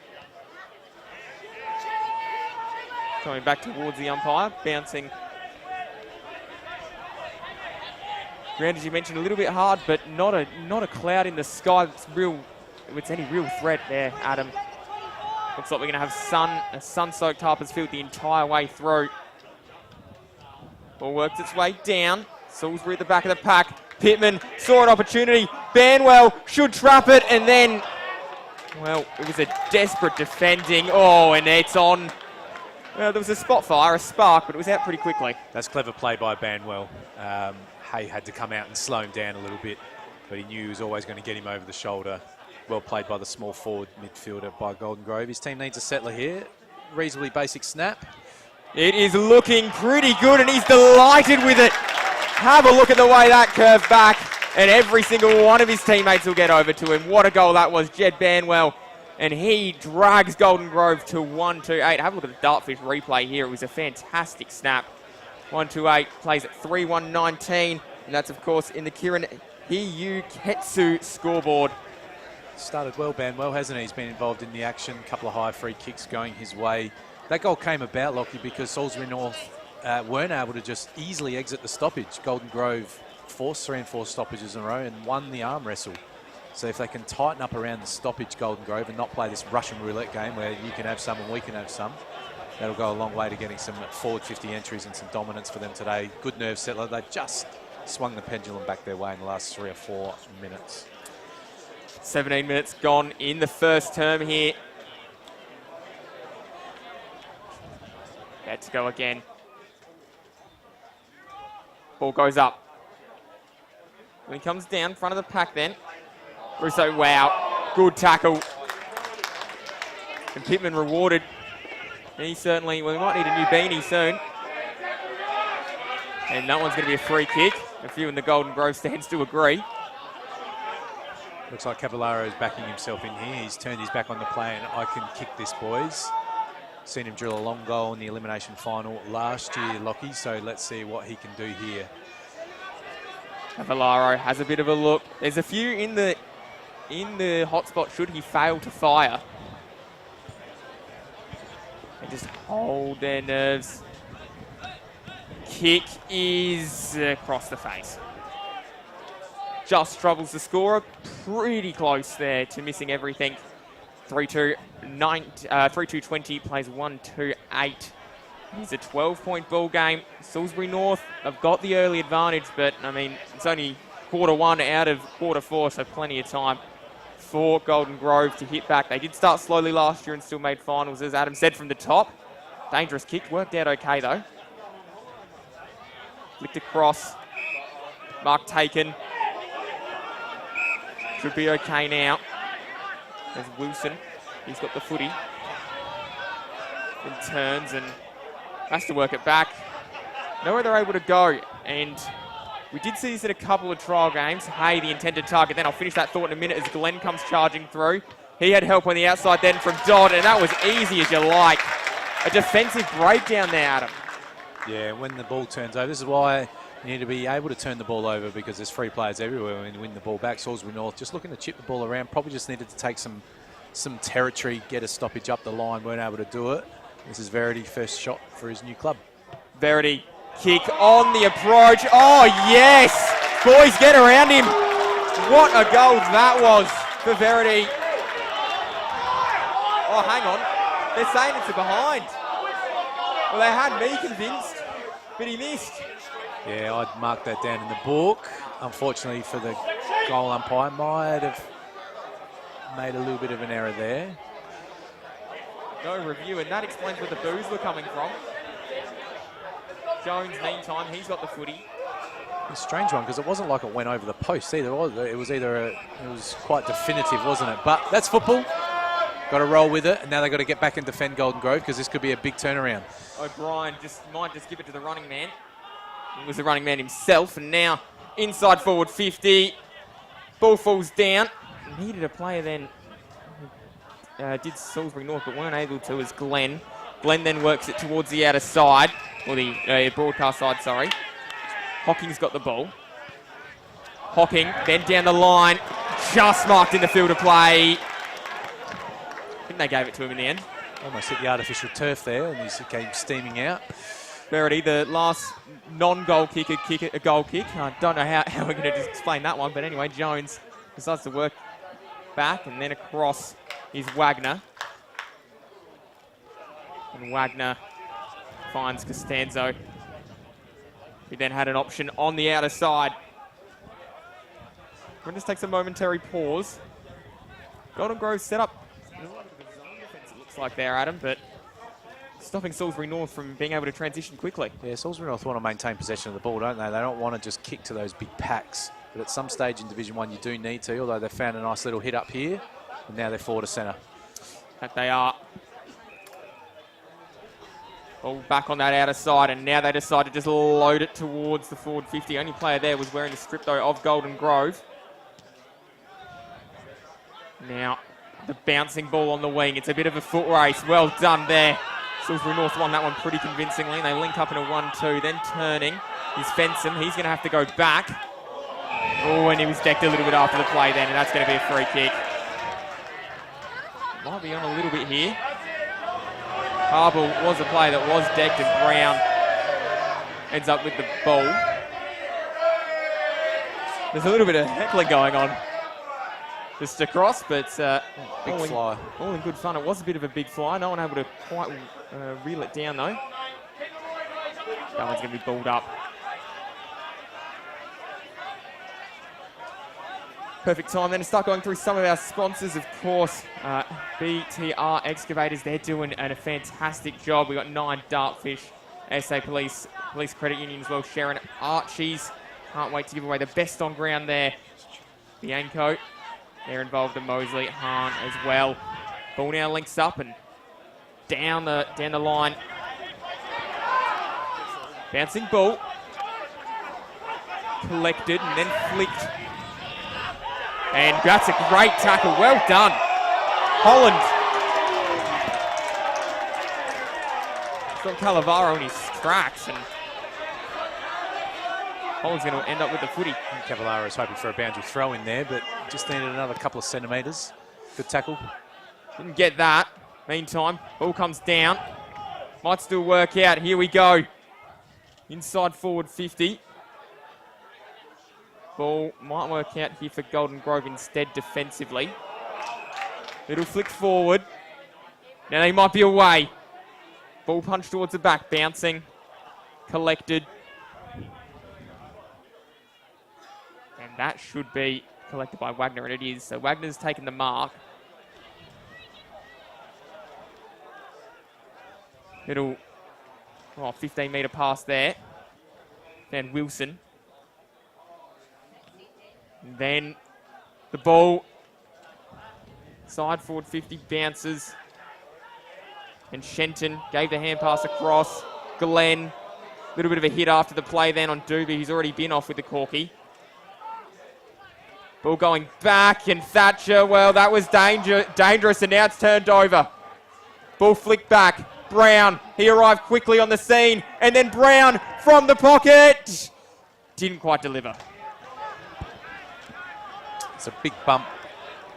Coming back towards the umpire, bouncing. Ground, as you mentioned, a little bit hard, but not a cloud in the sky. It's any real threat there, Adam. Looks like we're going to have a sun-soaked Harpers Field the entire way through. Ball works its way down. Salisbury at the back of the pack. Pittman saw an opportunity. Banwell should trap it, and then, well, it was a desperate defending. Oh, and it's on. Well, there was a spot fire, a spark, but it was out pretty quickly. That's clever play by Banwell. Hay had to come out and slow him down a little bit, but he knew he was always going to get him over the shoulder. Well played by the small forward midfielder by Golden Grove. His team needs a settler here. Reasonably basic snap. It is looking pretty good, and he's delighted with it. Have a look at the way that curved back. and every single one of his teammates will get over to him. What a goal that was, Jed Banwell. And he drags Golden Grove to 1-2-8. Have a look at the Dartfish replay here. It was a fantastic snap. 1-2-8 plays at 3-1-19. And that's, of course, in the Kieran Hiyuketsu scoreboard. Started well, Banwell, hasn't he? He's been involved in the action. A couple of high free kicks going his way. That goal came about, Lockie, because Salisbury North weren't able to just easily exit the stoppage. Golden Grove forced 3 and 4 stoppages in a row and won the arm wrestle. So if they can tighten up around the stoppage, Golden Grove, and not play this Russian roulette game where you can have some and we can have some, that'll go a long way to getting some forward 50 entries and some dominance for them today. Good nerve settler. They just swung the pendulum back their way in the last 3 or 4 minutes. 17 minutes gone in the first term here. Let's go again. Ball goes up. When he comes down, front of the pack then. Russo, wow, good tackle. And Pittman rewarded. He certainly, well, we might need a new beanie soon. And that one's going to be a free kick. A few in the Golden Grove stands to agree. Looks like Cavallaro is backing himself in here. He's turned his back on the play and I can kick this, boys. Seen him drill a long goal in the elimination final last year, Lockie, so let's see what he can do here. Cavallaro has a bit of a look. There's a few in the hotspot should he fail to fire. And just hold their nerves. Kick is across the face. Just troubles the scorer. Pretty close there to missing everything. 3-2-20 plays 1-2-8. It's a 12-point ball game. Salisbury North have got the early advantage, but I mean, it's only quarter 1 out of quarter 4, so plenty of time for Golden Grove to hit back. They did start slowly last year and still made finals, as Adam said, from the top. Dangerous kick, worked out okay though. Flicked across. Mark taken. Should be okay now. There's Wilson. He's got the footy. And turns and has to work it back. Know where they're able to go. And we did see this in a couple of trial games. Hay, the intended target. Then I'll finish that thought in a minute as Glenn comes charging through. He had help on the outside then from Dodd, and that was easy as you like. A defensive breakdown there, Adam. Yeah, when the ball turns over, this is why you need to be able to turn the ball over, because there's free players everywhere when you win the ball back. Salisbury North just looking to chip the ball around, probably just needed to take some territory, get a stoppage up the line, weren't able to do it. This is Verity, first shot for his new club. Verity, kick on the approach. Oh, yes! Boys, get around him. What a goal that was for Verity. Oh, hang on. They're saying it's a behind. Well, they had me convinced, but he missed. Yeah, I'd mark that down in the book. Unfortunately for the goal umpire, might have made a little bit of an error there. No review, and that explains where the boos were coming from. Jones, meantime, he's got the footy. A strange one, because it wasn't like it went over the post either. It was quite definitive, wasn't it? But that's football. Got to roll with it, and now they've got to get back and defend Golden Grove, because this could be a big turnaround. O'Brien might just give it to the running man. He was the running man himself, and now inside forward 50. Ball falls down. Needed a player then. Did Salisbury North, but weren't able to, as Glenn. Glenn then works it towards the outer side, or the broadcast side, sorry. Hocking's got the ball. Hocking, then down the line, just marked in the field of play. I think they gave it to him in the end. Almost hit the artificial turf there, and he came steaming out. Verity, the last non-goal kick, a goal kick. I don't know how we're going to just explain that one, but anyway, Jones decides to work back, and then across is Wagner. And Wagner finds Costanzo. He then had an option on the outer side. We'll just take a momentary pause. Golden Grove set up a little bit of a zone defense, it looks like there, Adam, but stopping Salisbury North from being able to transition quickly. Yeah, Salisbury North want to maintain possession of the ball, don't they? They don't want to just kick to those big packs. But at some stage in Division 1, you do need to, although they've found a nice little hit up here. And now they're forward to centre. That they are. Ball back on that outer side, and now they decide to just load it towards the forward 50. Only player there was wearing the strip, though, of Golden Grove. Now, the bouncing ball on the wing. It's a bit of a foot race. Well done there. Salisbury North won that one pretty convincingly, and they link up in a 1-2. Then turning is Fensom. He's going to have to go back. Oh, and he was decked a little bit after the play then, and that's going to be a free kick. Might be on a little bit here. Harbour was a play that was decked, and Brown ends up with the ball. There's a little bit of heckling going on just across, but Big fly. All in good fun. It was a bit of a big fly. No one able to quite reel it down, though. That one's going to be balled up. Perfect time then to start going through some of our sponsors, of course. BTR Excavators, they're doing a fantastic job. We've got 9 Dartfish, SA Police Credit Union as well, Sharon Archies. Can't wait to give away the best on ground there. The Anco, they're involved in Moseley, Hahn as well. Ball now links up and down the line. Bouncing ball. Collected and then flicked. And that's a great tackle. Well done. Holland. He's got Calavaro in his tracks, and Holland's going to end up with the footy. Cavallaro is hoping for a boundary throw in there, but just needed another couple of centimetres. Good tackle. Didn't get that. Meantime, ball comes down. Might still work out. Here we go. Inside forward 50. Ball might work out here for Golden Grove instead defensively. Little flick forward. Now they might be away. Ball punch towards the back, bouncing. Collected. And that should be collected by Wagner, and it is. So Wagner's taken the mark. Little 15-metre pass there. Then Wilson. And then the ball, side forward 50, bounces. And Shenton gave the hand pass across. Glenn, a little bit of a hit after the play then on Doobie. He's already been off with the corky. Ball going back, and Thatcher, well, that was dangerous, and now it's turned over. Ball flicked back. Brown, he arrived quickly on the scene, and then Brown from the pocket. Didn't quite deliver. It's a big bump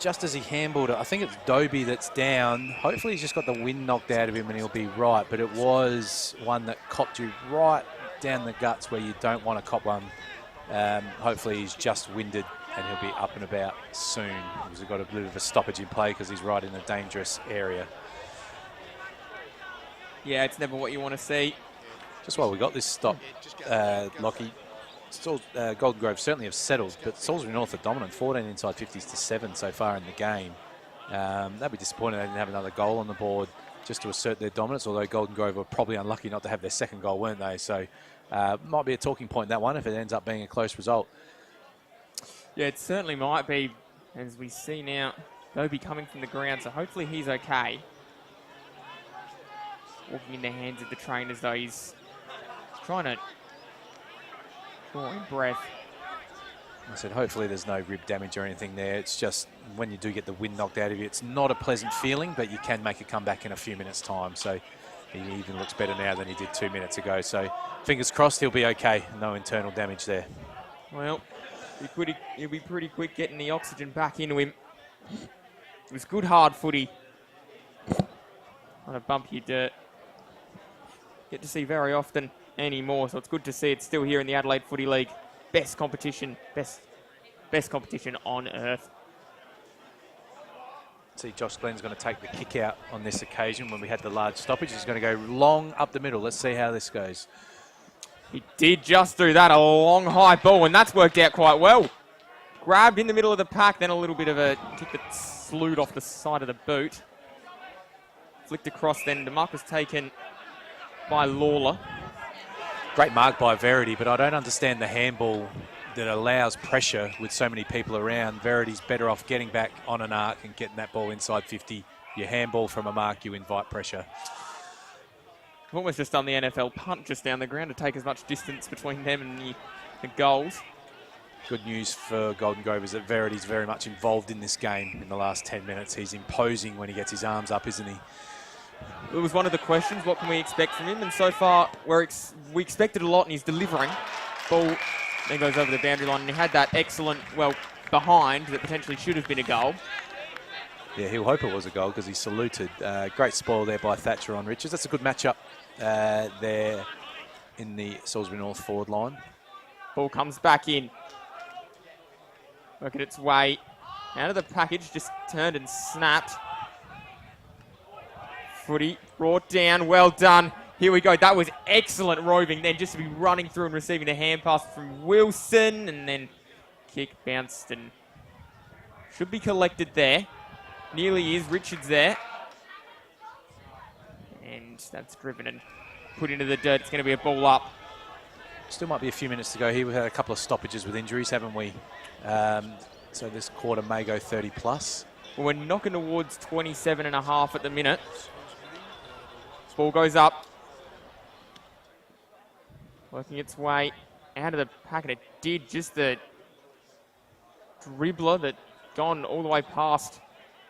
just as he handballed it. I think it's Doby that's down. Hopefully he's just got the wind knocked out of him and he'll be right, but it was one that copped you right down the guts where you don't want to cop one. Hopefully he's just winded and he'll be up and about soon, because we've got a bit of a stoppage in play because he's right in a dangerous area. Yeah, it's never what you want to see. Just while we got this stop, Lockie, Golden Grove certainly have settled, but Salisbury North are dominant, 14 inside 50s to 7 so far in the game. They'll be disappointed they didn't have another goal on the board just to assert their dominance, although Golden Grove were probably unlucky not to have their second goal, weren't they? So might be a talking point, that one, if it ends up being a close result. Yeah, it certainly might be, as we see now, Doby coming from the ground, so hopefully he's okay. Walking in the hands of the trainers, though, he's trying to draw in breath. I said hopefully there's no rib damage or anything there. It's just when you do get the wind knocked out of you, it's not a pleasant feeling, but you can make a comeback in a few minutes' time. So he even looks better now than he did 2 minutes ago. So fingers crossed he'll be okay. No internal damage there. Well, he'll be pretty quick getting the oxygen back into him. It was good hard footy. Not a bumpy dirt. Get to see very often anymore, so it's good to see it's still here in the Adelaide Footy League. Best competition, best competition on earth. See, Josh Glenn's going to take the kick out on this occasion when we had the large stoppage. He's going to go long up the middle. Let's see how this goes. He did just do that, a long high ball, and that's worked out quite well. Grabbed in the middle of the pack, then a little bit of a kick that slewed off the side of the boot. Flicked across then. The mark was taken by Lawler. Great mark by Verity, but I don't understand the handball that allows pressure with so many people around. Verity's better off getting back on an arc and getting that ball inside 50. You handball from a mark, you invite pressure. I've almost just done the NFL punt just down the ground to take as much distance between them and the goals. Good news for Golden Grove is that Verity's very much involved in this game in the last 10 minutes. He's imposing when he gets his arms up, isn't he? It was one of the questions, what can we expect from him? And so far, we expected a lot, and he's delivering. Ball then goes over the boundary line, and he had that excellent, behind that potentially should have been a goal. Yeah, he'll hope it was a goal because he saluted. Great spoil there by Thatcher on Richards. That's a good matchup there in the Salisbury North forward line. Ball comes back in. Working its way out of the package, just turned and snapped. Footy brought down, well done. Here we go, that was excellent roving. Then just to be running through and receiving a hand pass from Wilson, and then kick bounced and should be collected there. Nearly is, Richards there. And that's driven and put into the dirt. It's going to be a ball up. Still might be a few minutes to go here. We've had a couple of stoppages with injuries, haven't we? So this quarter may go 30 plus. Well, we're knocking towards 27.5 at the minute. Ball goes up. Working its way out of the packet. It did, just the dribbler that gone all the way past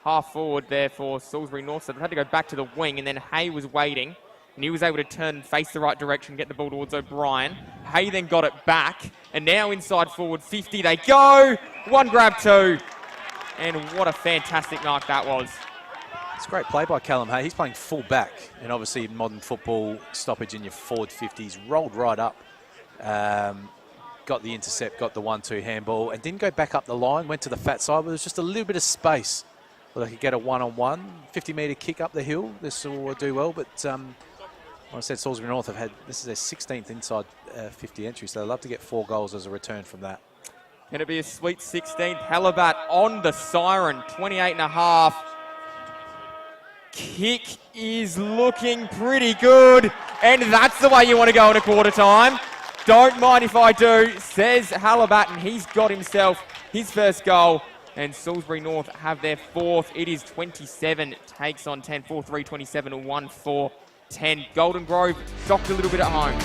half forward there for Salisbury North. So they've had to go back to the wing, and then Hay was waiting. And he was able to turn and face the right direction, get the ball towards O'Brien. Hay then got it back, and now inside forward 50 they go. One grab, two. And what a fantastic mark that was. It's great play by Callum Hay. He's playing full back, and obviously in modern football, stoppage in your forward 50s, rolled right up, got the intercept, got the 1-2 handball, and didn't go back up the line, went to the fat side, but there was just a little bit of space where they could get a one-on-one, 50-metre kick up the hill. This will do well, but like I said, Salisbury North have had, this is their 16th inside 50 entry, so they'd love to get 4 goals as a return from that. Going to be a sweet 16th. Halabat on the siren, 28.5. Kick is looking pretty good, and that's the way you want to go in a quarter time. Don't mind if I do, says Halabat, and he's got himself his first goal. And Salisbury North have their 4th. It is 27 takes on 10, 4-3, 27, 1-4, 10. Golden Grove shocked a little bit at home.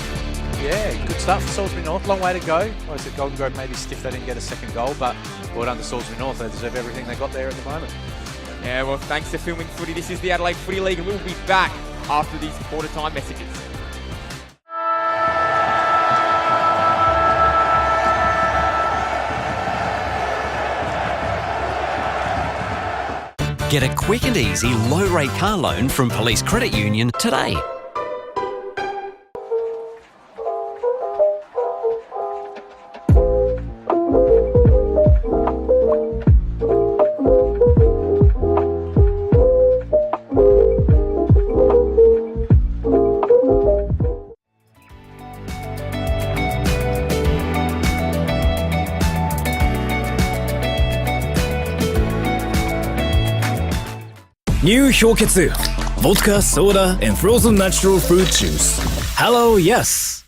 Yeah, good start for Salisbury North. Long way to go. Like I said, Golden Grove maybe stiff they didn't get a second goal, but well done to Salisbury North. They deserve everything they got there at the moment. Yeah, well, thanks to Filming Footy. This is the Adelaide Footy League, and we'll be back after these quarter time messages. Get a quick and easy low-rate car loan from Police Credit Union today. New 氷結 Vodka, soda, and frozen natural fruit juice. Hello, yes.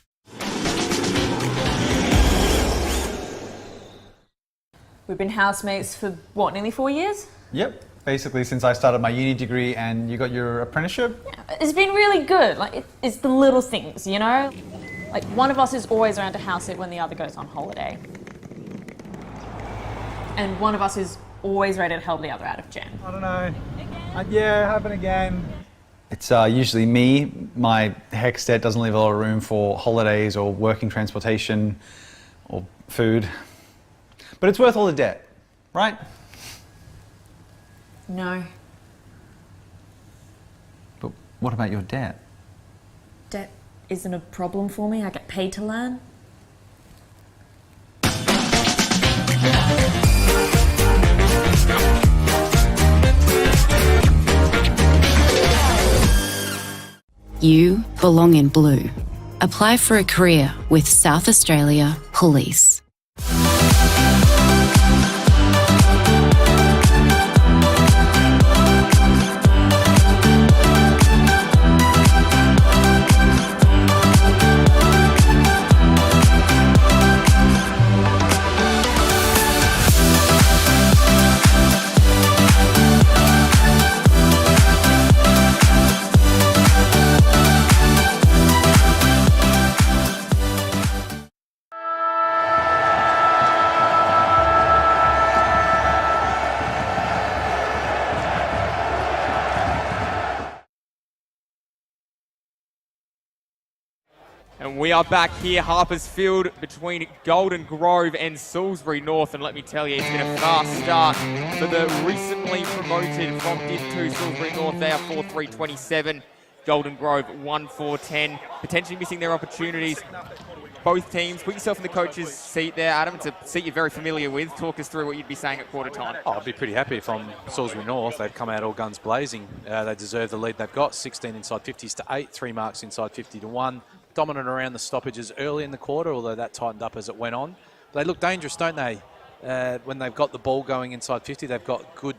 We've been housemates for, what, nearly 4 years? Yep, basically since I started my uni degree and you got your apprenticeship. Yeah, it's been really good. Like, it's the little things, you know? Like, one of us is always around to house it when the other goes on holiday. And one of us is always ready to help the other out of jam. I don't know. Yeah, happen again. It's usually me. My HECS debt doesn't leave a lot of room for holidays or working transportation or food. But it's worth all the debt, right? No. But what about your debt? Debt isn't a problem for me. I get paid to learn. You belong in blue. Apply for a career with South Australia Police. And we are back here, Harper's Field, between Golden Grove and Salisbury North. And let me tell you, it's been a fast start for the recently promoted from Div 2 Salisbury North. They are 4-3-27. Golden Grove 1-4-10. Potentially missing their opportunities. Both teams. Put yourself in the coach's seat there, Adam. It's a seat you're very familiar with. Talk us through what you'd be saying at quarter time. Oh, I'd be pretty happy if I'm Salisbury North. They've come out all guns blazing. They deserve the lead they've got. 16 inside 50s to 8. 3 marks inside 50 to 1. Dominant around the stoppages early in the quarter, although that tightened up as it went on. They look dangerous, don't they? When they've got the ball going inside 50, they've got good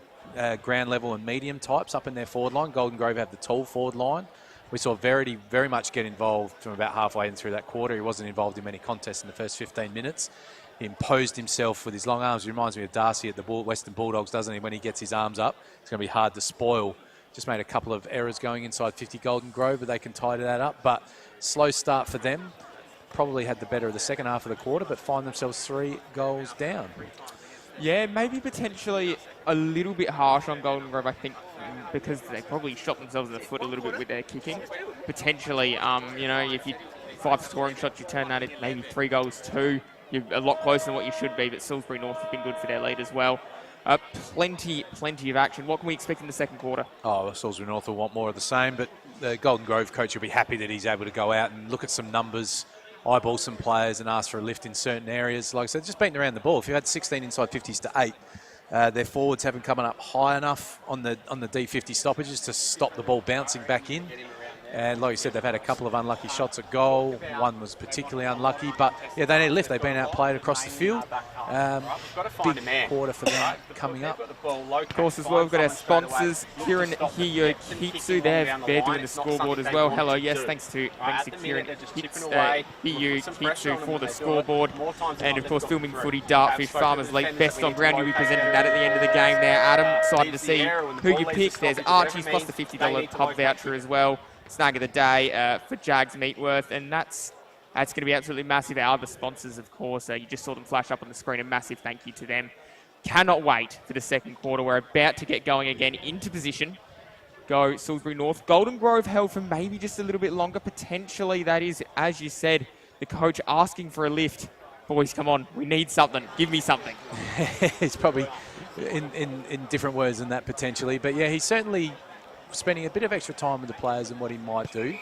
ground level and medium types up in their forward line. Golden Grove have the tall forward line. We saw Verity very much get involved from about halfway in through that quarter. He wasn't involved in many contests in the first 15 minutes. He imposed himself with his long arms. He reminds me of Darcy at the Western Bulldogs, doesn't he? When he gets his arms up, it's going to be hard to spoil. Just made a couple of errors going inside 50 Golden Grove, but they can tidy that up. But slow start for them. Probably had the better of the second half of the quarter, but find themselves 3 goals down. Yeah, maybe potentially a little bit harsh on Golden Grove, I think, because they probably shot themselves in the foot a little bit with their kicking. Potentially, you know, if you 5 scoring shots, you turn that into maybe 3 goals, 2. You're a lot closer than what you should be, but Salisbury North have been good for their lead as well. Plenty of action. What can we expect in the second quarter? Oh, Salisbury North will want more of the same, but the Golden Grove coach will be happy that he's able to go out and look at some numbers, eyeball some players and ask for a lift in certain areas. Like I said, just beating around the ball. If you had 16 inside 50s to 8, their forwards haven't come up high enough on the D50 stoppages to stop the ball bouncing back in. And like you said, they've had a couple of unlucky shots at goal. One was particularly unlucky, but yeah, they need a lift. They've been outplayed across the field. Big quarter for them coming up. Of course, as well, we've got our sponsors, Kieran Hiyo-Kitsu. They're doing the scoreboard as well. Hello, yes, thanks to Kieran Hiyo-Kitsu for the scoreboard. And of course, filming footy, Dartfish, Farmers League, best on ground. You'll be presenting that at the end of the game there. Adam, excited to see who you pick. There's Archie's plus the $50 pub voucher as well. Snag of the day for Jags Meatworth, and that's going to be absolutely massive. Our other sponsors, of course, you just saw them flash up on the screen. A massive thank you to them. Cannot wait for the second quarter. We're about to get going again. Into position. Go Salisbury North. Golden Grove held for maybe just a little bit longer. Potentially, that is, as you said, the coach asking for a lift. Boys, come on. We need something. Give me something. He's probably in different words than that, potentially. But yeah, he's certainly spending a bit of extra time with the players and what he might do.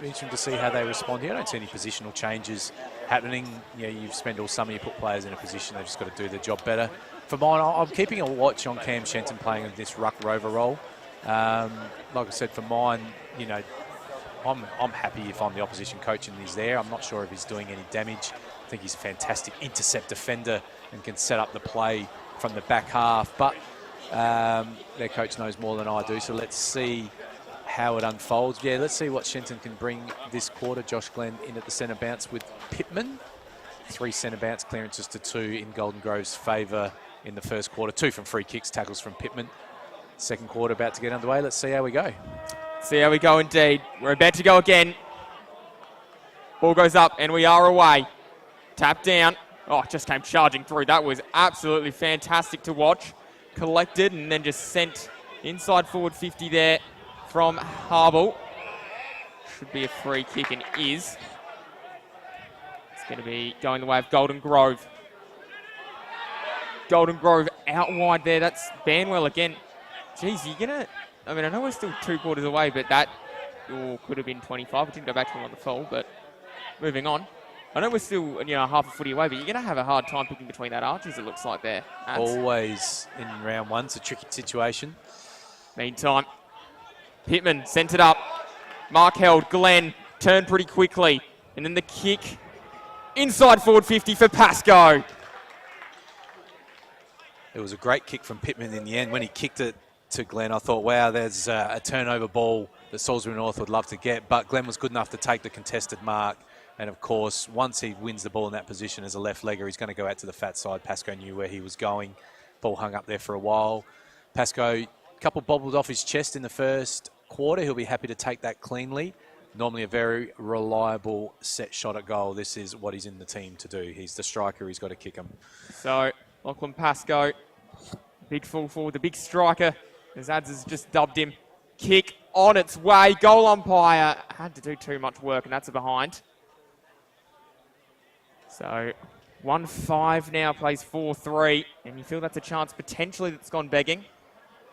Interesting to see how they respond here. I don't see any positional changes happening. You know, you've spent all summer, you put players in a position, they've just got to do their job better. For mine, I'm keeping a watch on Cam Shenton playing in this ruck rover role. Like I said, for mine, you know, I'm happy if I'm the opposition coach and he's there. I'm not sure if he's doing any damage. I think he's a fantastic intercept defender and can set up the play from the back half. But their coach knows more than I do, so let's see how it unfolds. Yeah, let's see what Shenton can bring this quarter. Josh Glenn in at the centre bounce with Pittman. 3 centre bounce clearances to 2 in Golden Grove's favour in the first quarter. 2 from free kicks, tackles from Pittman. Second quarter about to get underway. Let's see how we go. See how we go indeed. We're about to go again. Ball goes up and we are away. Tap down. Oh, just came charging through. That was absolutely fantastic to watch. Collected and then just sent inside forward 50 there from Harble. Should be a free kick and is. It's going to be going the way of Golden Grove. Golden Grove out wide there. That's Banwell again. Geez, you're going to... I mean, I know we're still 2 quarters away, but that could have been 25. We didn't go back to him on the full, but moving on. I know we're still, you know, half a footy away, but you're going to have a hard time picking between that Archers, it looks like there. Always in round 1. It's a tricky situation. Meantime, Pittman sent it up. Mark held. Glenn turned pretty quickly. And then the kick inside forward 50 for Pascoe. It was a great kick from Pittman in the end. When he kicked it to Glenn, I thought, wow, there's a turnover ball that Salisbury North would love to get. But Glenn was good enough to take the contested mark. And of course, once he wins the ball in that position as a left legger, he's going to go out to the fat side. Pascoe knew where he was going. Ball hung up there for a while. Pascoe, a couple bobbled off his chest in the first quarter. He'll be happy to take that cleanly. Normally a very reliable set shot at goal. This is what he's in the team to do. He's the striker. He's got to kick him. So, Lachlan Pascoe, big full forward, the big striker, as Ads has just dubbed him. Kick on its way. Goal umpire had to do too much work, and that's a behind. So 1-5 now, plays 4-3, and you feel that's a chance potentially that's gone begging.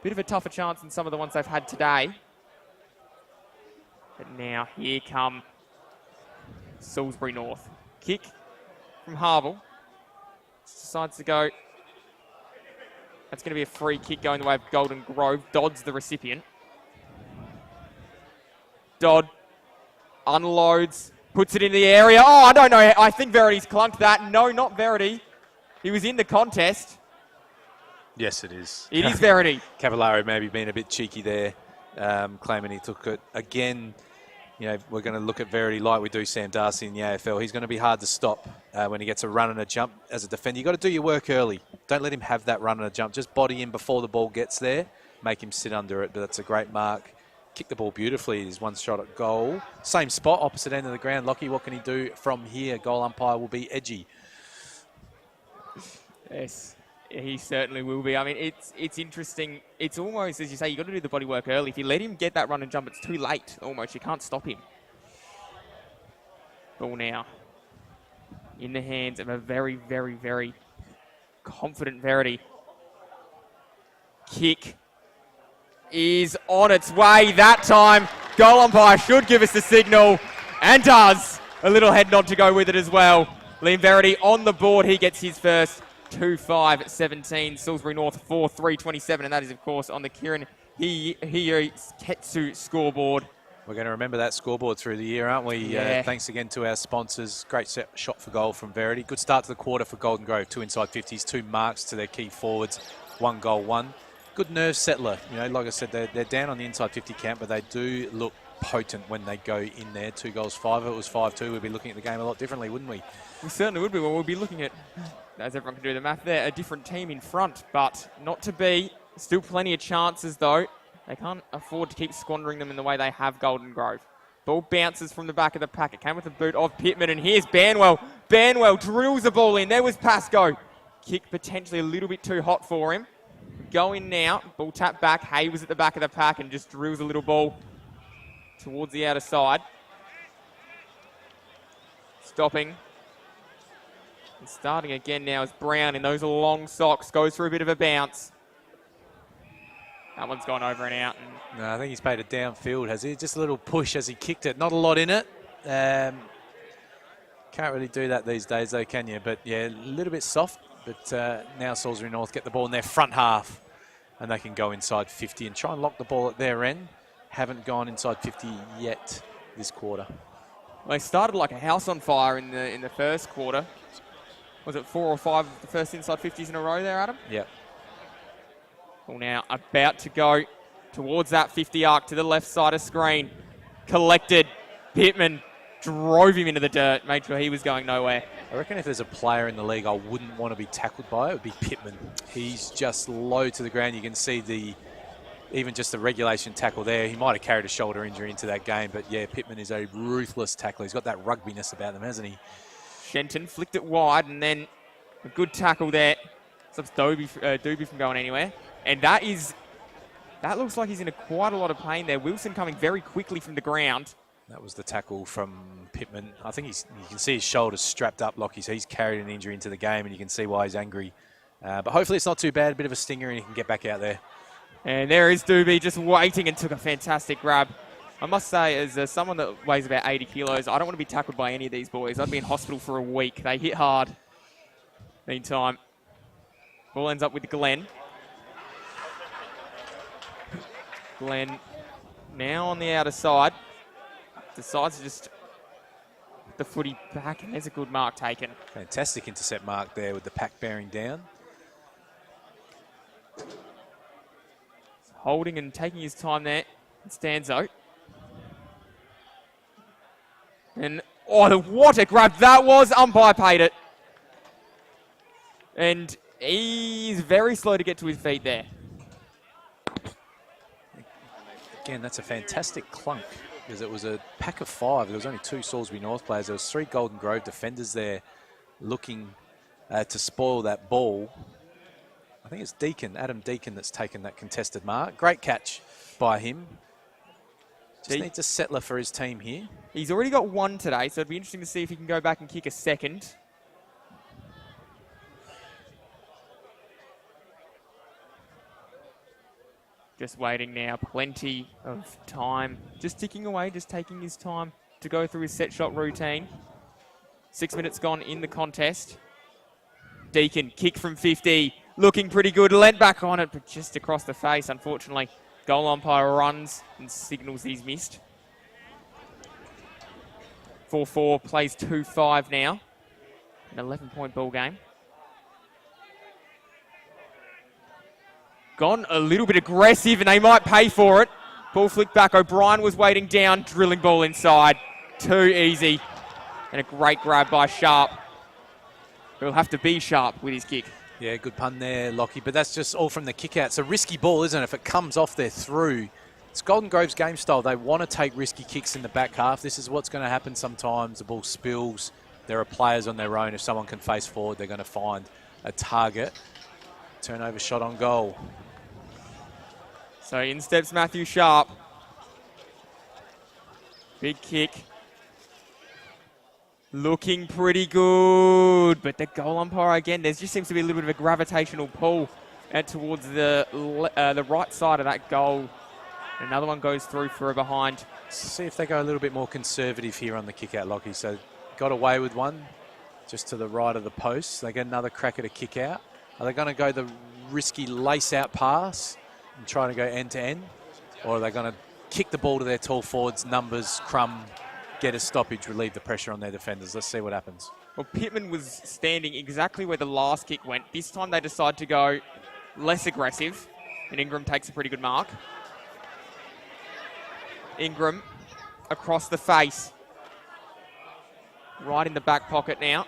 Bit of a tougher chance than some of the ones they've had today. But now here come Salisbury North. Kick from Harville. Decides to go. That's going to be a free kick going the way of Golden Grove. Dodd's the recipient. Dodd unloads, puts it in the area. Oh, I don't know. I think Verity's clunked that. No, not Verity. He was in the contest. Yes, it is. It is Verity. Cavallari maybe being a bit cheeky there, claiming he took it. Again, you know, we're going to look at Verity like we do Sam Darcy in the AFL. He's going to be hard to stop when he gets a run and a jump as a defender. You've got to do your work early. Don't let him have that run and a jump. Just body him before the ball gets there. Make him sit under it, but that's a great mark. Kick the ball beautifully. He's one shot at goal. Same spot, opposite end of the ground. Lockie, what can he do from here? Goal umpire will be edgy. Yes, he certainly will be. I mean, it's interesting. It's almost, as you say, you've got to do the body work early. If you let him get that run and jump, it's too late almost. You can't stop him. Ball now in the hands of a very, very, very confident Verity. Kick is on its way that time. Goal umpire should give us the signal, and does. A little head nod to go with it as well. Liam Verity on the board. He gets his first. 2-5-17. Salisbury North 4-3-27, and that is, of course, on the Kieran Ketsu scoreboard. We're going to remember that scoreboard through the year, aren't we? Yeah. Thanks again to our sponsors. Great shot for goal from Verity. Good start to the quarter for Golden Grove. 2 inside 50s, 2 marks to their key forwards. 1 goal, 1. Good nerve settler. You know, like I said, they're down on the inside 50 camp, but they do look potent when they go in there. 2 goals, 5. If it was 5-2, we'd be looking at the game a lot differently, wouldn't we? We certainly would be. Well, we'll be looking at, as everyone can do the math there, a different team in front, but not to be. Still plenty of chances, though. They can't afford to keep squandering them in the way they have Golden Grove. Ball bounces from the back of the pack. It came with the boot of Pittman, and here's Banwell. Banwell drills the ball in. There was Pascoe. Kick potentially a little bit too hot for him. Going now. Ball tapped back. Hay was at the back of the pack and just drills a little ball towards the outer side. Stopping. And starting again now is Brown in those long socks. Goes for a bit of a bounce. That one's gone over and out. No, I think he's paid it downfield, has he? Just a little push as he kicked it. Not a lot in it. Can't really do that these days, though, can you? But, yeah, a little bit soft. But now Salisbury North get the ball in their front half, and they can go inside 50 and try and lock the ball at their end. Haven't gone inside 50 yet this quarter. Well, they started like a house on fire in the first quarter. Was it 4 or 5 of the first inside 50s in a row there, Adam? Yeah. Well, now about to go towards that 50 arc to the left side of screen. Collected. Pittman drove him into the dirt, made sure he was going nowhere. I reckon if there's a player in the league I wouldn't want to be tackled by, it would be Pittman. He's just low to the ground. You can see even just the regulation tackle there. He might have carried a shoulder injury into that game, but yeah, Pittman is a ruthless tackler. He's got that rugbiness about him, hasn't he? Shenton flicked it wide, and then a good tackle there. Stops Doobie from going anywhere. And that looks like he's in quite a lot of pain there. Wilson coming very quickly from the ground. That was the tackle from Pittman. I think you can see his shoulders strapped up, Lockie, so he's carried an injury into the game, and you can see why he's angry. But hopefully it's not too bad. A bit of a stinger, and he can get back out there. And there is Doobie just waiting and took a fantastic grab. I must say, as someone that weighs about 80 kilos, I don't want to be tackled by any of these boys. I'd be in hospital for a week. They hit hard. Meantime, ball ends up with Glenn. Glenn now on the outer side. Decides to just put the footy back, and there's a good mark taken. Fantastic intercept mark there with the pack bearing down. Holding and taking his time there. Stanzo. And, what a grab that was. Umpire paid it. And he's very slow to get to his feet there. Again, that's a fantastic clunk, because it was a pack of 5. There was only 2 Salisbury North players. There was 3 Golden Grove defenders there looking to spoil that ball. I think it's Adam Deacon that's taken that contested mark. Great catch by him. Just needs a settler for his team here. He's already got one today, so it'd be interesting to see if he can go back and kick a second. Just waiting now, plenty of time. Just ticking away, just taking his time to go through his set shot routine. 6 minutes gone in the contest. Deacon, kick from 50, looking pretty good. Lent back on it, but just across the face, unfortunately. Goal umpire runs and signals he's missed. 4-4, plays 2-5 now. An 11-point ball game. Gone a little bit aggressive, and they might pay for it. Ball flicked back. O'Brien was waiting down. Drilling ball inside. Too easy. And a great grab by Sharp. He'll have to be sharp with his kick. Yeah, good pun there, Lockie. But that's just all from the kick out. It's a risky ball, isn't it? If it comes off there through. It's Golden Grove's game style. They want to take risky kicks in the back half. This is what's going to happen sometimes. The ball spills. There are players on their own. If someone can face forward, they're going to find a target. Turnover shot on goal. So in steps Matthew Sharp. Big kick. Looking pretty good. But the goal umpire again, there just seems to be a little bit of a gravitational pull out towards the right side of that goal. Another one goes through for a behind. See if they go a little bit more conservative here on the kick out, Lockie. So got away with one just to the right of the post. They get another crack at a kick out. Are they going to go the risky lace out pass and try to go end to end? Or are they going to kick the ball to their tall forwards, numbers, crumb, get a stoppage, relieve the pressure on their defenders? Let's see what happens. Well, Pittman was standing exactly where the last kick went. This time they decide to go less aggressive, and Ingram takes a pretty good mark. Ingram across the face. Right in the back pocket now.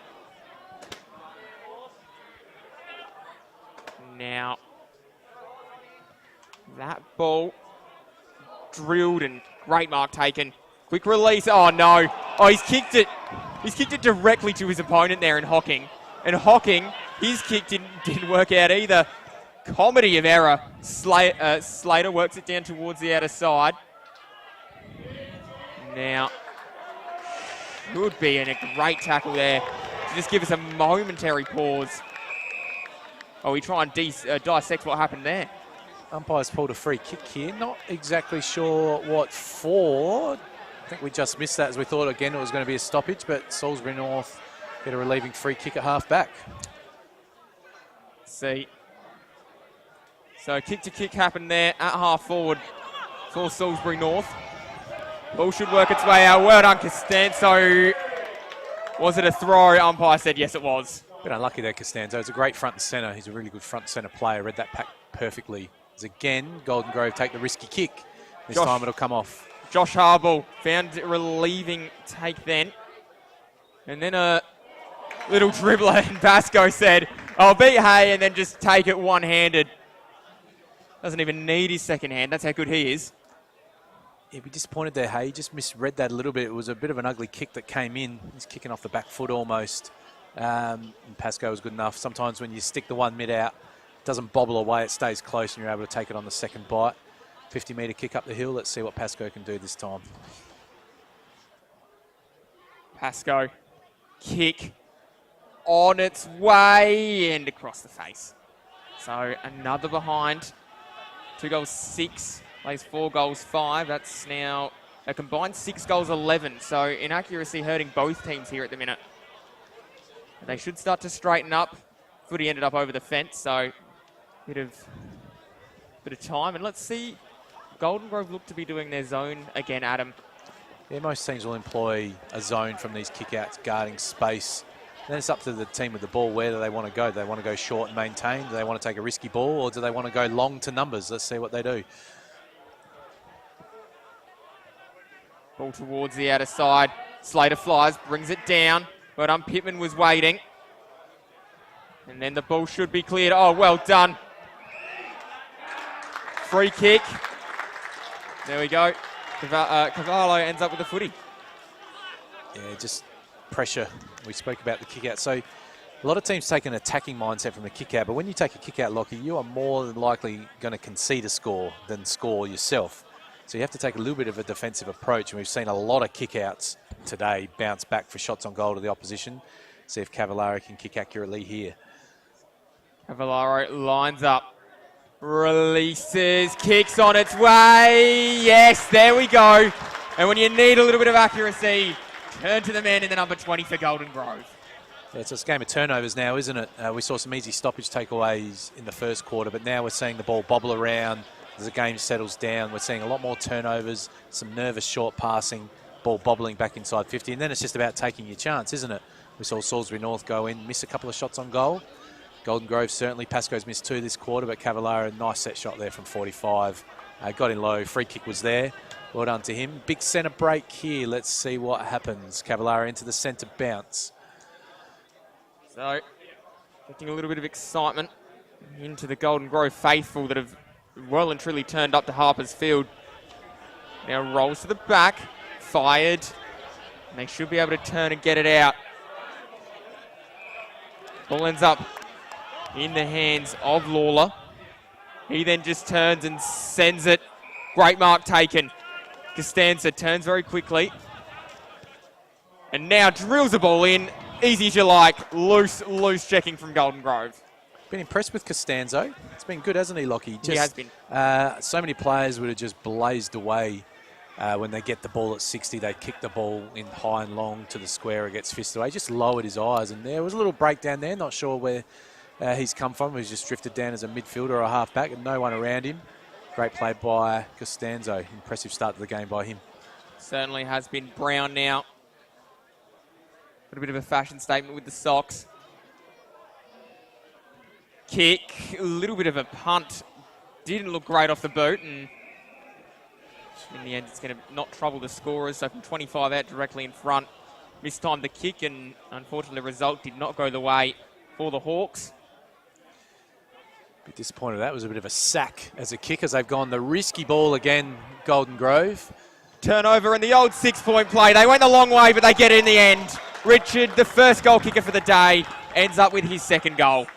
Now, that ball drilled and great mark taken. Quick release. Oh, no. Oh, he's kicked it. He's kicked it directly to his opponent there in Hocking. And Hocking, his kick didn't work out either. Comedy of error. Slater works it down towards the outer side. Now, would be in a great tackle there to just give us a momentary pause. Oh, we try and dissect what happened there. Umpire's pulled a free kick here. Not exactly sure what for. I think we just missed that as we thought again it was going to be a stoppage, but Salisbury North get a relieving free kick at half back. See. So kick to kick happened there at half forward for Salisbury North. Ball should work its way out. Well done, Costanzo. Was it a throw? Umpire said yes, it was. Bit unlucky there, Costanzo. It's a great front and centre. He's a really good front centre player. Read that pack perfectly. As again, Golden Grove take the risky kick. This time it'll come off. Josh Harble found a relieving take then. And then a little dribbler, and Basco said, I'll beat Hay and then just take it one-handed. Doesn't even need his second hand. That's how good he is. Yeah, be disappointed there, Hay. He just misread that a little bit. It was a bit of an ugly kick that came in. He's kicking off the back foot almost. And Pascoe was good enough. Sometimes when you stick the one mid out, it doesn't bobble away, it stays close and you're able to take it on the second bite. 50-metre kick up the hill. Let's see what Pascoe can do this time. Pascoe, kick on its way and across the face. So another behind. 2 goals 6, plays 4 goals 5. That's now a combined 6 goals 11. So inaccuracy hurting both teams here at the minute. They should start to straighten up. Footy ended up over the fence, so bit of time. And let's see, Golden Grove look to be doing their zone again, Adam. Yeah, most teams will employ a zone from these kickouts, guarding space. Then it's up to the team with the ball. Where do they want to go? Do they want to go short and maintain? Do they want to take a risky ball? Or do they want to go long to numbers? Let's see what they do. Ball towards the outer side. Slater flies, brings it down. But Pittman was waiting. And then the ball should be cleared. Oh, well done. Free kick. There we go. Cavallo ends up with the footy. Yeah, just pressure. We spoke about the kick out. So a lot of teams take an attacking mindset from the kick out, but when you take a kick out, Lockie, you are more than likely going to concede a score than score yourself. So you have to take a little bit of a defensive approach, and we've seen a lot of kick-outs today bounce back for shots on goal to the opposition. See if Cavallaro can kick accurately here. Cavallaro lines up, releases, kicks on its way. Yes, there we go. And when you need a little bit of accuracy, turn to the man in the number 20 for Golden Grove. Yeah, it's a game of turnovers now, isn't it? We saw some easy stoppage takeaways in the first quarter, but now we're seeing the ball bobble around as the game settles down. We're seeing a lot more turnovers, some nervous short passing, ball bobbling back inside 50, and then it's just about taking your chance, isn't it? We saw Salisbury North go in, miss a couple of shots on goal. Golden Grove certainly. Pascoe's missed 2 this quarter, but Cavallaro, nice set shot there from 45. Got in low, free kick was there. Well done to him. Big centre break here. Let's see what happens. Cavallaro into the centre bounce. So, getting a little bit of excitement into the Golden Grove faithful that have well and truly turned up to Harper's Field. Now rolls to the back, fired, and they should be able to turn and get it out. Ball ends up in the hands of Lawler. He then just turns and sends it. Great mark taken. Costanza turns very quickly. And now drills the ball in. Easy as you like. Loose checking from Golden Grove. Been impressed with Costanzo. It's been good, hasn't he, Lockie? He has been. So many players would have just blazed away when they get the ball at 60. They kick the ball in high and long to the square. It gets fisted away. Just lowered his eyes. And there was a little breakdown there. Not sure where he's come from. He's just drifted down as a midfielder or a half-back and no one around him. Great play by Costanzo. Impressive start to the game by him. Certainly has been. Brown now. Got a bit of a fashion statement with the socks. Kick, a little bit of a punt. Didn't look great off the boot, and in the end it's going to not trouble the scorers. So from 25 out directly in front. Mistimed the kick, and unfortunately the result did not go the way for the Hawks. Bit disappointed that was a bit of a sack as a kick as they've gone the risky ball again, Golden Grove. Turnover and the old 6-point play. They went the long way, but they get it in the end. Richard, the first goal kicker for the day, ends up with his second goal.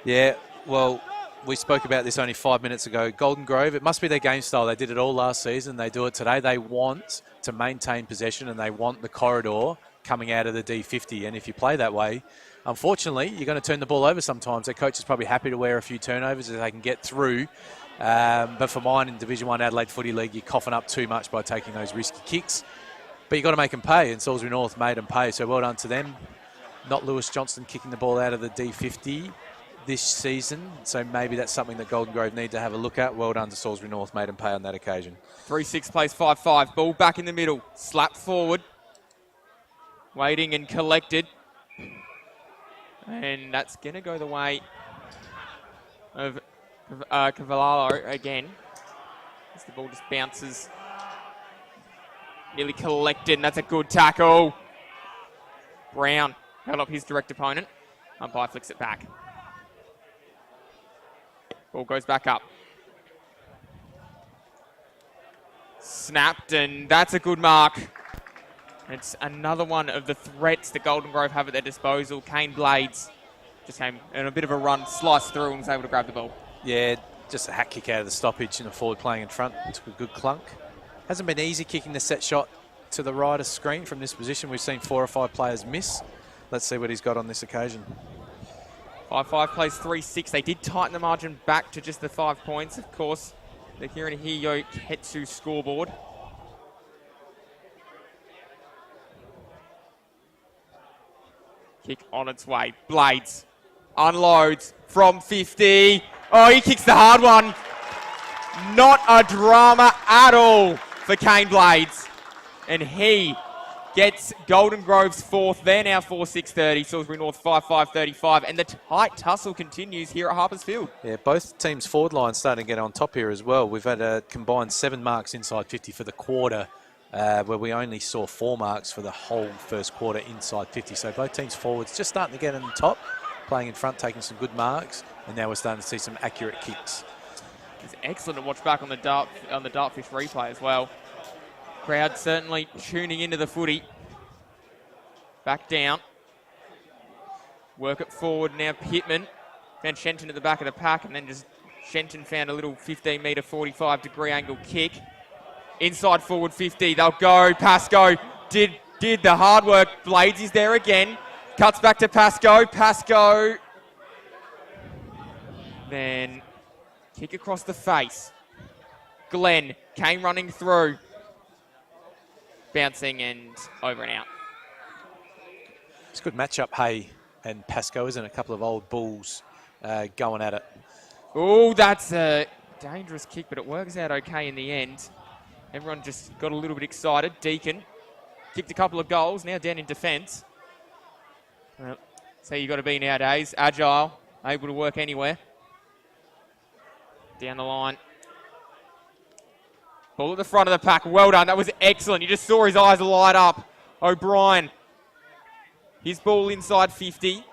Yeah, well, we spoke about this only 5 minutes ago. Golden Grove, it must be their game style. They did it all last season. They do it today. They want to maintain possession and they want the corridor coming out of the D50. And if you play that way, unfortunately, you're going to turn the ball over sometimes. Their coach is probably happy to wear a few turnovers if they can get through. But for mine in Division 1 Adelaide Footy League, you're coughing up too much by taking those risky kicks. But you've got to make them pay, and Salisbury North made them pay, so well done to them. Not Lewis Johnston kicking the ball out of the D50 this season, so maybe that's something that Golden Grove need to have a look at. Well done to Salisbury North, made them pay on that occasion. 3-6 plays 5-5. Ball back in the middle. Slapped forward. Waiting and collected. And that's going to go the way of Cavallaro again. As the ball just bounces. Nearly collected, and that's a good tackle. Brown held up his direct opponent. Umpire flicks it back. Ball goes back up. Snapped, and that's a good mark. It's another one of the threats that Golden Grove have at their disposal. Kane Blades just came in a bit of a run, sliced through, and was able to grab the ball. Yeah, just a hack kick out of the stoppage and a forward playing in front. Took a good clunk. Hasn't been easy kicking the set shot to the right of screen from this position. We've seen 4 or 5 players miss. Let's see what he's got on this occasion. 5-5 plays 3-6. They did tighten the margin back to just the 5 points. Of course, the Hiyo Ketsu scoreboard. Kick on its way. Blades unloads from 50. Oh, he kicks the hard one. Not a drama at all for Kane Blades. And he gets Golden Grove's 4th. They're now 4-6-30. Salisbury North 5-5-35. And the tight tussle continues here at Harper's Field. Yeah, both teams' forward lines starting to get on top here as well. We've had a combined 7 marks inside 50 for the quarter, where we only saw 4 marks for the whole first quarter inside 50. So both teams' forwards just starting to get on the top, playing in front, taking some good marks. And now we're starting to see some accurate kicks. It's excellent to watch back on the Dartfish replay as well. Crowd certainly tuning into the footy. Back down. Work it forward now. Pittman found Shenton at the back of the pack, and then just Shenton found a little 15-metre 45-degree angle kick. Inside forward 50. They'll go. Pascoe did the hard work. Blades is there again. Cuts back to Pascoe. Pascoe. Then kick across the face. Glenn came running through. Bouncing and over and out. It's a good matchup, Hay and Pascoe, isn't it? A couple of old bulls going at it. Oh, that's a dangerous kick, but it works out okay in the end. Everyone just got a little bit excited. Deacon kicked a couple of goals, now down in defence. Well, so you got to be nowadays. Agile, able to work anywhere. Down the line. Ball at the front of the pack. Well done. That was excellent. You just saw his eyes light up. O'Brien. His ball inside 50.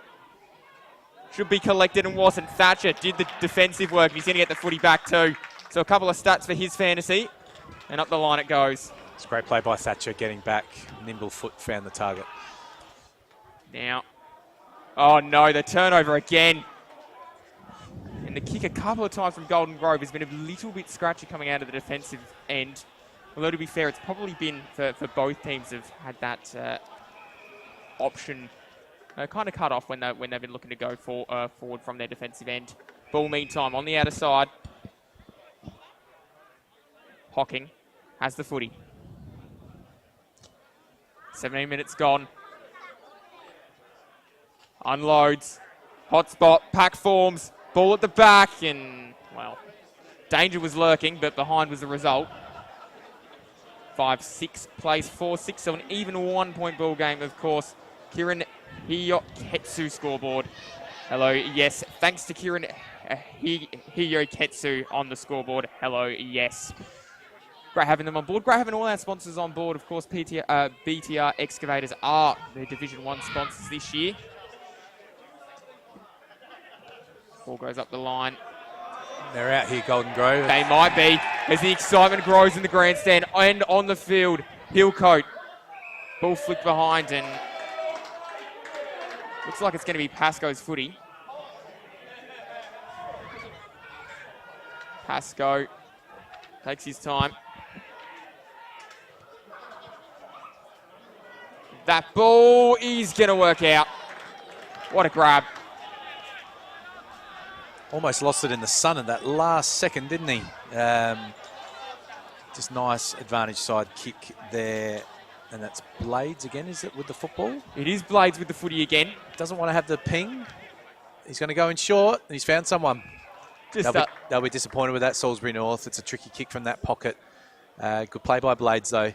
Should be collected and wasn't. Thatcher did the defensive work. He's going to get the footy back too. So a couple of stats for his fantasy. And up the line it goes. It's a great play by Thatcher, getting back. Nimble foot found the target. Now. Oh no, the turnover again. And the kick a couple of times from Golden Grove has been a little bit scratchy coming out of the defensive end. Although to be fair, it's probably been for both teams have had that option kind of cut off when they've been looking to go forward from their defensive end. Ball meantime on the outer side. Hocking has the footy. 17 minutes gone. Unloads. Hot spot. Pack forms. Ball at the back. And, well, danger was lurking, but behind was the result. 5-6 plays 4-6. So an even 1 point ball game, of course. Kieran Hiyoketsu scoreboard. Hello, yes. Thanks to Kieran Hiyoketsu on the scoreboard. Hello, yes. Great having them on board. Great having all our sponsors on board. Of course, BTR Excavators are the Division 1 sponsors this year. Ball goes up the line. They're out here, Golden Grove. They might be, as the excitement grows in the grandstand and on the field. Hillcoat. Ball flicked behind and looks like it's going to be Pascoe's footy. Pascoe takes his time. That ball is going to work out. What a grab. Almost lost it in the sun in that last second, didn't he? Just nice advantage side kick there. And that's Blades again, is it, with the football? It is Blades with the footy again. Doesn't want to have the ping. He's going to go in short, and he's found someone. They'll be disappointed with that, Salisbury North. It's a tricky kick from that pocket. Good play by Blades, though.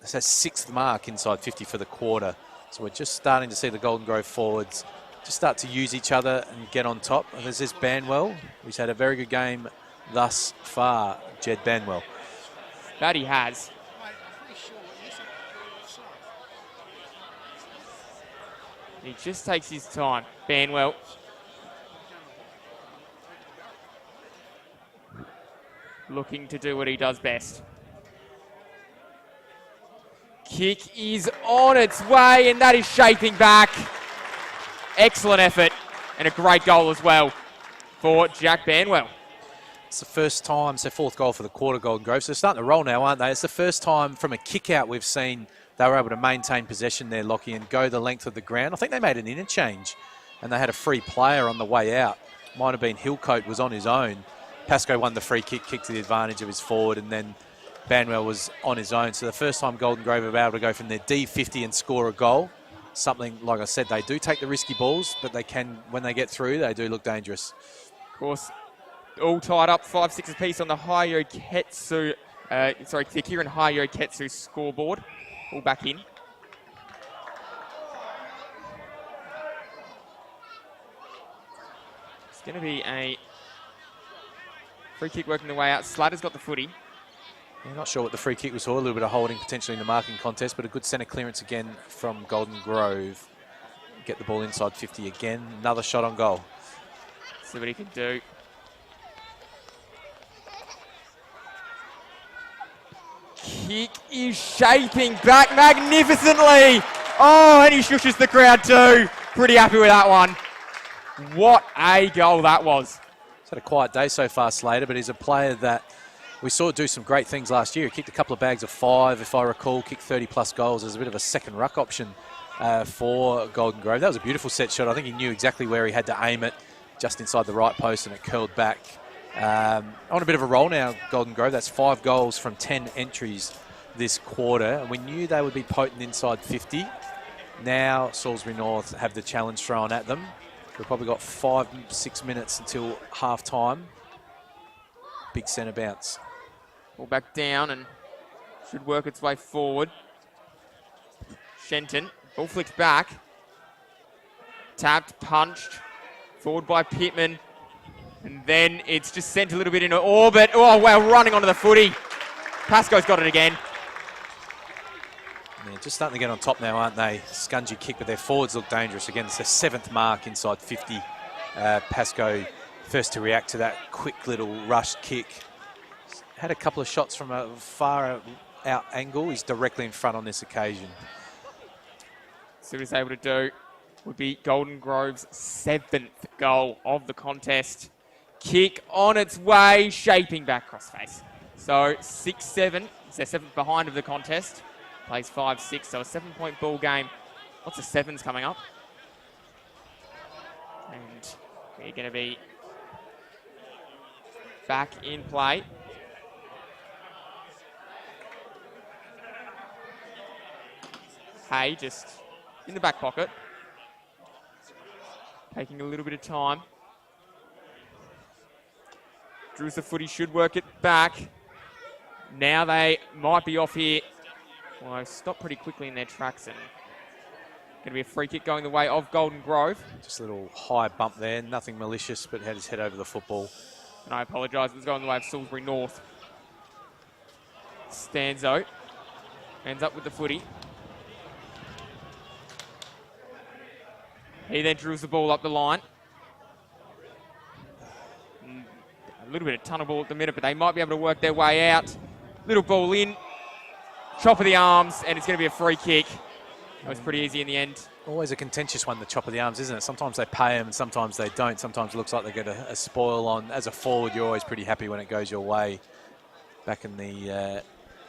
It's a 6th mark inside 50 for the quarter. So we're just starting to see the Golden Grove forwards just start to use each other and get on top. And there's this Banwell, who's had a very good game thus far, Jed Banwell. That he has. He just takes his time. Banwell. Looking to do what he does best. Kick is on its way, and that is shaping back. Excellent effort, and a great goal as well for Jack Banwell. It's the first time, so 4th goal for the quarter, Golden Grove. So they're starting to roll now, aren't they? It's the first time from a kick out we've seen they were able to maintain possession there, Lockie, and go the length of the ground. I think they made an interchange, and they had a free player on the way out. Might have been Hillcoat was on his own. Pascoe won the free kick, kicked to the advantage of his forward, and then Banwell was on his own. So the first time Golden Grove have been able to go from their D50 and score a goal. Something, like I said, they do take the risky balls, but they can, when they get through, they do look dangerous. Of course, all tied up, 5-6 apiece on the Hiyoketsu, the Kieran Hiyoketsu scoreboard. All back in. It's going to be a free kick working the way out. Slatter's got the footy. Yeah, not sure what the free kick was for. A little bit of holding potentially in the marking contest, but a good centre clearance again from Golden Grove. Get the ball inside 50 again. Another shot on goal. See what he can do. Kick is shaping back magnificently. Oh, and he shushes the crowd too. Pretty happy with that one. What a goal that was. He's had a quiet day so far, Slater, but he's a player that we saw it do some great things last year. He kicked a couple of bags of 5, if I recall, kicked 30-plus goals as a bit of a second ruck option for Golden Grove. That was a beautiful set shot. I think he knew exactly where he had to aim it, just inside the right post, and it curled back. On a bit of a roll now, Golden Grove. That's 5 goals from 10 entries this quarter, and we knew they would be potent inside 50. Now Salisbury North have the challenge thrown at them. We've probably got 5-6 minutes until half time. Big centre bounce. Ball back down and should work its way forward. Shenton, ball flicks back. Tapped, punched, forward by Pittman. And then it's just sent a little bit into orbit. Oh, wow, running onto the footy. Pascoe's got it again. Yeah, just starting to get on top now, aren't they? Scungy kick, but their forwards look dangerous. Again, it's their 7th mark inside 50. Pascoe first to react to that quick little rush kick. Had a couple of shots from a far out angle. He's directly in front on this occasion. So what he's able to do would be Golden Grove's 7th goal of the contest. Kick on its way, shaping back crossface. So 6-7, it's their 7th behind of the contest. Plays 5-6, so a 7-point ball game. Lots of 7s coming up. And we're going to be back in play. Hay just in the back pocket. Taking a little bit of time. Drews the footy, should work it back. Now they might be off here. Well, they stopped pretty quickly in their tracks, and going to be a free kick going the way of Golden Grove. Just a little high bump there, nothing malicious, but had his head over the football. And I apologise, it was going the way of Salisbury North. Stanzo ends up with the footy. He then drills the ball up the line. A little bit of tunnel ball at the minute, but they might be able to work their way out. Little ball in. Chop of the arms, and it's going to be a free kick. That was pretty easy in the end. Always a contentious one, the chop of the arms, isn't it? Sometimes they pay them and sometimes they don't. Sometimes it looks like they get a spoil on. As a forward, you're always pretty happy when it goes your way. Back in the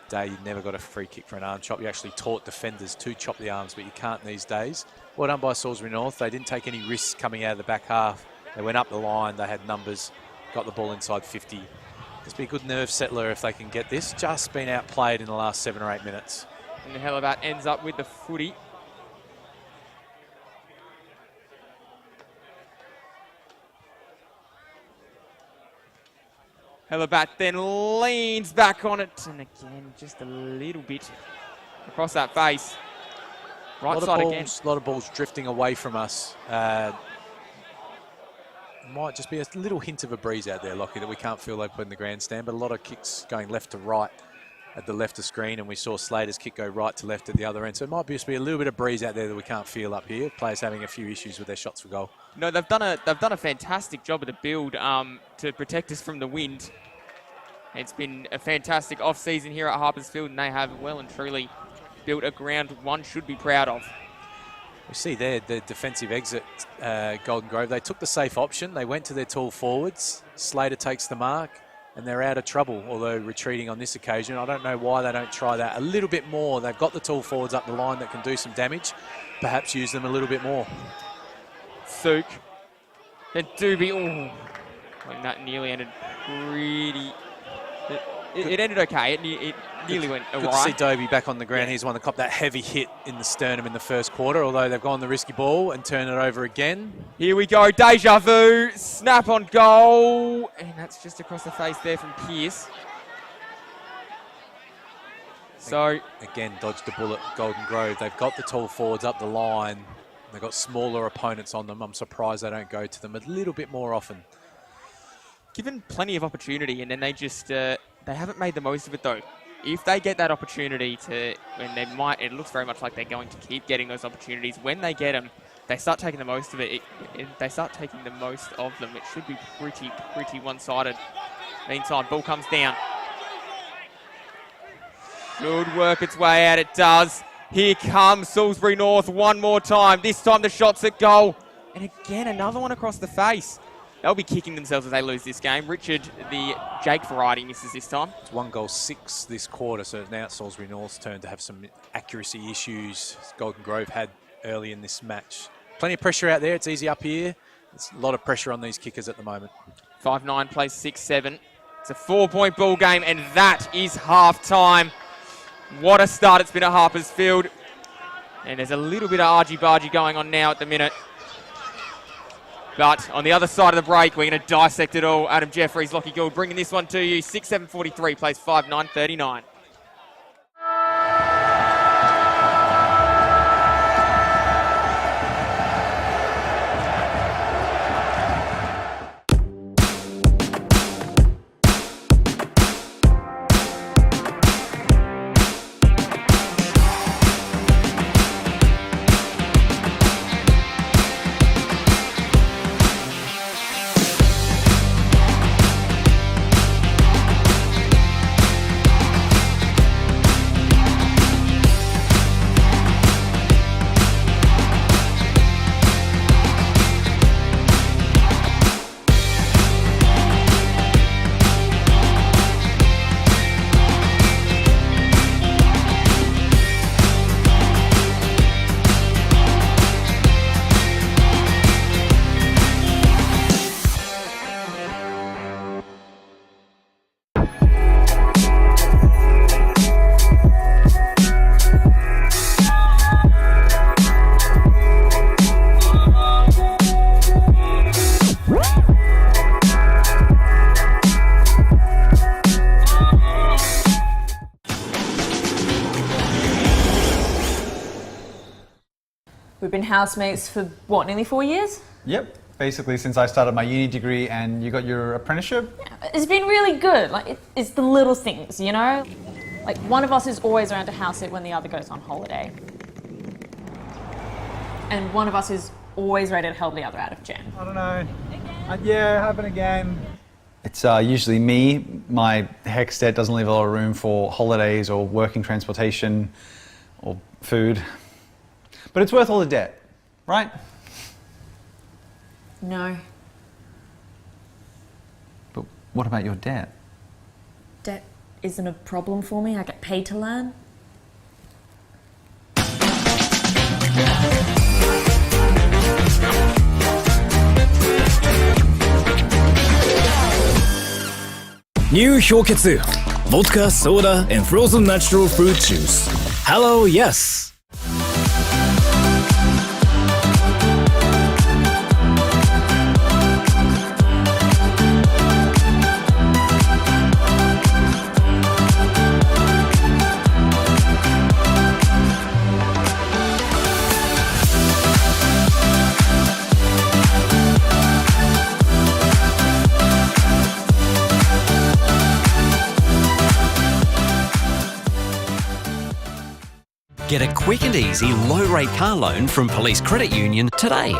day, you never got a free kick for an arm chop. You actually taught defenders to chop the arms, but you can't these days. Well done by Salisbury North. They didn't take any risks coming out of the back half. They went up the line. They had numbers, got the ball inside 50. Just be a good nerve settler if they can get this. Just been outplayed in the last 7 or 8 minutes. And the Hellebat ends up with the footy. Hellebat then leans back on it. And again, just a little bit across that face. Right side again. A lot of balls drifting away from us. Might just be a little hint of a breeze out there, Lockie, that we can't feel like putting the grandstand, but a lot of kicks going left to right at the left of screen, and we saw Slater's kick go right to left at the other end. So it might just be a little bit of breeze out there that we can't feel up here. Players having a few issues with their shots for goal. No, they've done a fantastic job of the build to protect us from the wind. It's been a fantastic off-season here at Harpers Field, and they have well and truly built a ground one should be proud of. We see there the defensive exit, Golden Grove. They took the safe option. They went to their tall forwards. Slater takes the mark, and they're out of trouble, although retreating on this occasion. I don't know why they don't try that a little bit more. They've got the tall forwards up the line that can do some damage. Perhaps use them a little bit more. Sook. Then Doobie. Oh, well, that nearly ended pretty... It ended okay. It nearly went all right. Good to see Dobie back on the ground. Yeah. He's the one that copped that heavy hit in the sternum in the first quarter, although they've gone the risky ball and turned it over again. Here we go. Deja vu. Snap on goal. And that's just across the face there from Pearce. So again, dodged the bullet, Golden Grove. They've got the tall forwards up the line. They've got smaller opponents on them. I'm surprised they don't go to them a little bit more often. Given plenty of opportunity, and then they just... they haven't made the most of it, though. If they get that opportunity when they might, it looks very much like they're going to keep getting those opportunities. When they get them, they start taking the most of it. They start taking the most of them. It should be pretty one-sided. Meantime, ball comes down. Should work its way out. It does. Here comes Salisbury North one more time. This time the shot's at goal. And again, another one across the face. they'll be kicking themselves if they lose this game. Richard, the Jake variety, misses this time. It's 1 goal 6 this quarter, so now it's Salisbury North's turn to have some accuracy issues Golden Grove had early in this match. Plenty of pressure out there. It's easy up here. There's a lot of pressure on these kickers at the moment. 5-9 plays 6-7. It's a 4-point ball game, and that is half-time. What a start it's been at Harper's Field. And there's a little bit of argy-bargy going on now at the minute. But on the other side of the break, we're going to dissect it all. Adam Jeffries, Lockie Gould bringing this one to you. 6-7-43 plays 5-9-39. We've been housemates for, what, nearly 4 years? Yep. Basically, since I started my uni degree and you got your apprenticeship. Yeah, it's been really good. Like, it's the little things, you know? Like, one of us is always around to house it when the other goes on holiday. And one of us is always ready to help the other out of jam. I don't know. Yeah, happen again. It's usually me. My HECS debt doesn't leave a lot of room for holidays or working transportation or food. But it's worth all the debt, right? No. But what about your debt? Debt isn't a problem for me. I get paid to learn. New 氷結 Vodka, soda, and frozen natural fruit juice. Hello, yes. Get a quick and easy low-rate car loan from Police Credit Union today.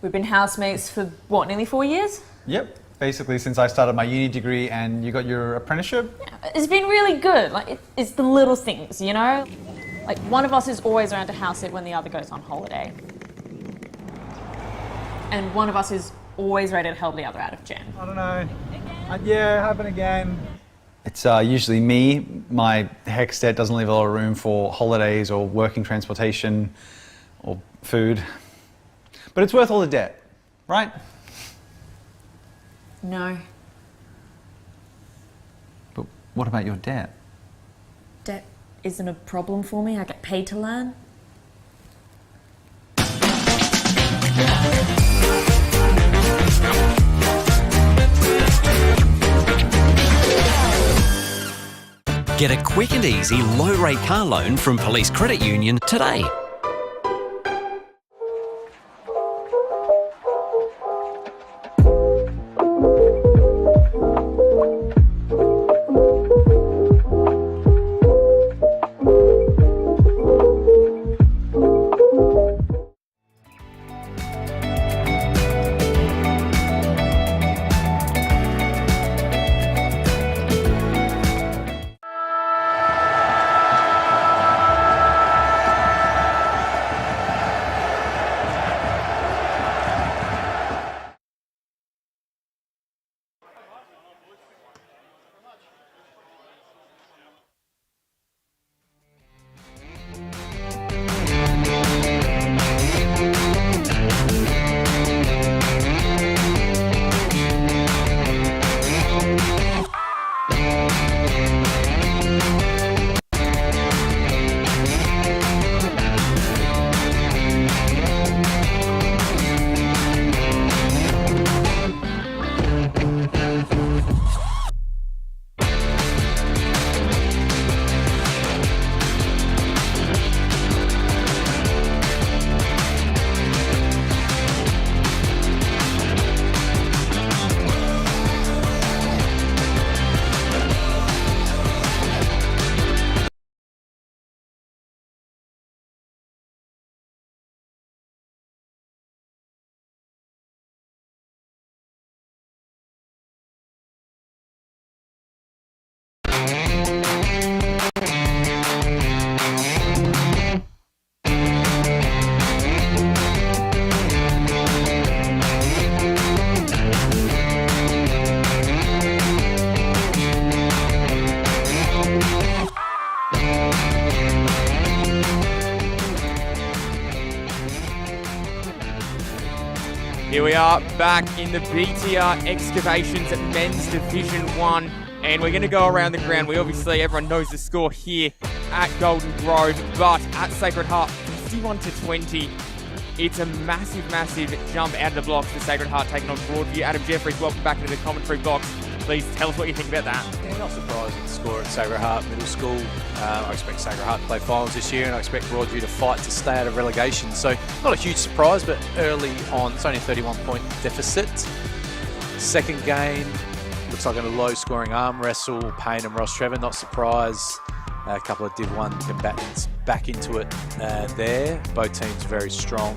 We've been housemates for, what, nearly 4 years? Yep. Basically, since I started my uni degree and you got your apprenticeship. Yeah, it's been really good. Like, it's the little things, you know? Like, one of us is always around to house it when the other goes on holiday. And one of us is always ready to help the other out of jam. I don't know. Yeah, happen again. It's usually me. My HECS debt doesn't leave a lot of room for holidays or working transportation or food. But it's worth all the debt, right? No. But what about your debt? Debt isn't a problem for me. I get paid to learn. Get a quick and easy low-rate car loan from Police Credit Union today. Here we are back in the BTR Excavations Men's Division 1, and we're going to go around the ground. Everyone knows the score here at Golden Grove, but at Sacred Heart, 51-20. It's a massive, massive jump out of the blocks for Sacred Heart taking on Broadview. Adam Jeffries, welcome back into the commentary box. Please tell us what you think about that. Yeah, not surprised with the score at Sacred Heart Middle School. I expect Sacred Heart to play finals this year, and I expect Broadview to fight to stay out of relegation. So not a huge surprise, but early on, it's only a 31-point deficit. Second game, looks like a low-scoring arm wrestle. Payne and Ross Trevor, not surprised. A couple of Div 1 combatants back into it there. Both teams very strong,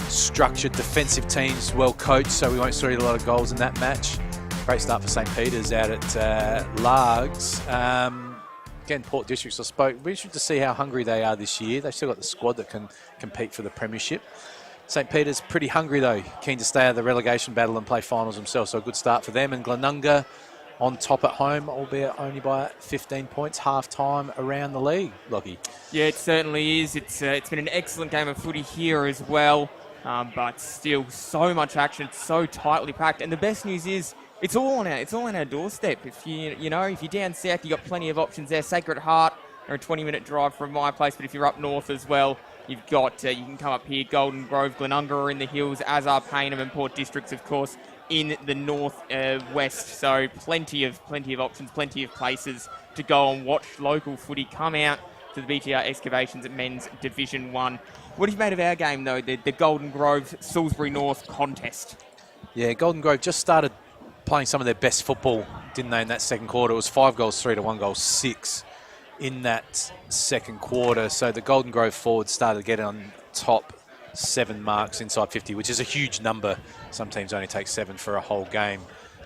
structured defensive teams, well coached, so we won't see a lot of goals in that match. Great start for St Peter's out at Largs. Again, Port Districts, I spoke. We're interested to see how hungry they are this year. They've still got the squad that can compete for the premiership. St Peter's pretty hungry though, keen to stay out of the relegation battle and play finals themselves, so a good start for them. And Glenunga on top at home, albeit only by 15 points, half-time around the league, Lockie. Yeah, it certainly is. It's been an excellent game of footy here as well, but still so much action, it's so tightly packed. And the best news is, it's all on our doorstep. If if you're down south, you got plenty of options there. Sacred Heart are a 20-minute drive from my place, but if you're up north as well, you've got you can come up here. Golden Grove, Glenunga are in the hills, as are Payneham and Port Districts, of course, in the north west. So plenty of options, plenty of places to go and watch local footy come out to the BTR Excavations Men's Division 1. What have you made of our game though? The Golden Grove Salisbury North contest. Yeah, Golden Grove just started playing some of their best football, didn't they, in that second quarter? It was 5 goals 3 to 1 goal 6 in that second quarter. So the Golden Grove forwards started to get on top 7 marks inside 50, which is a huge number. Some teams only take 7 for a whole game.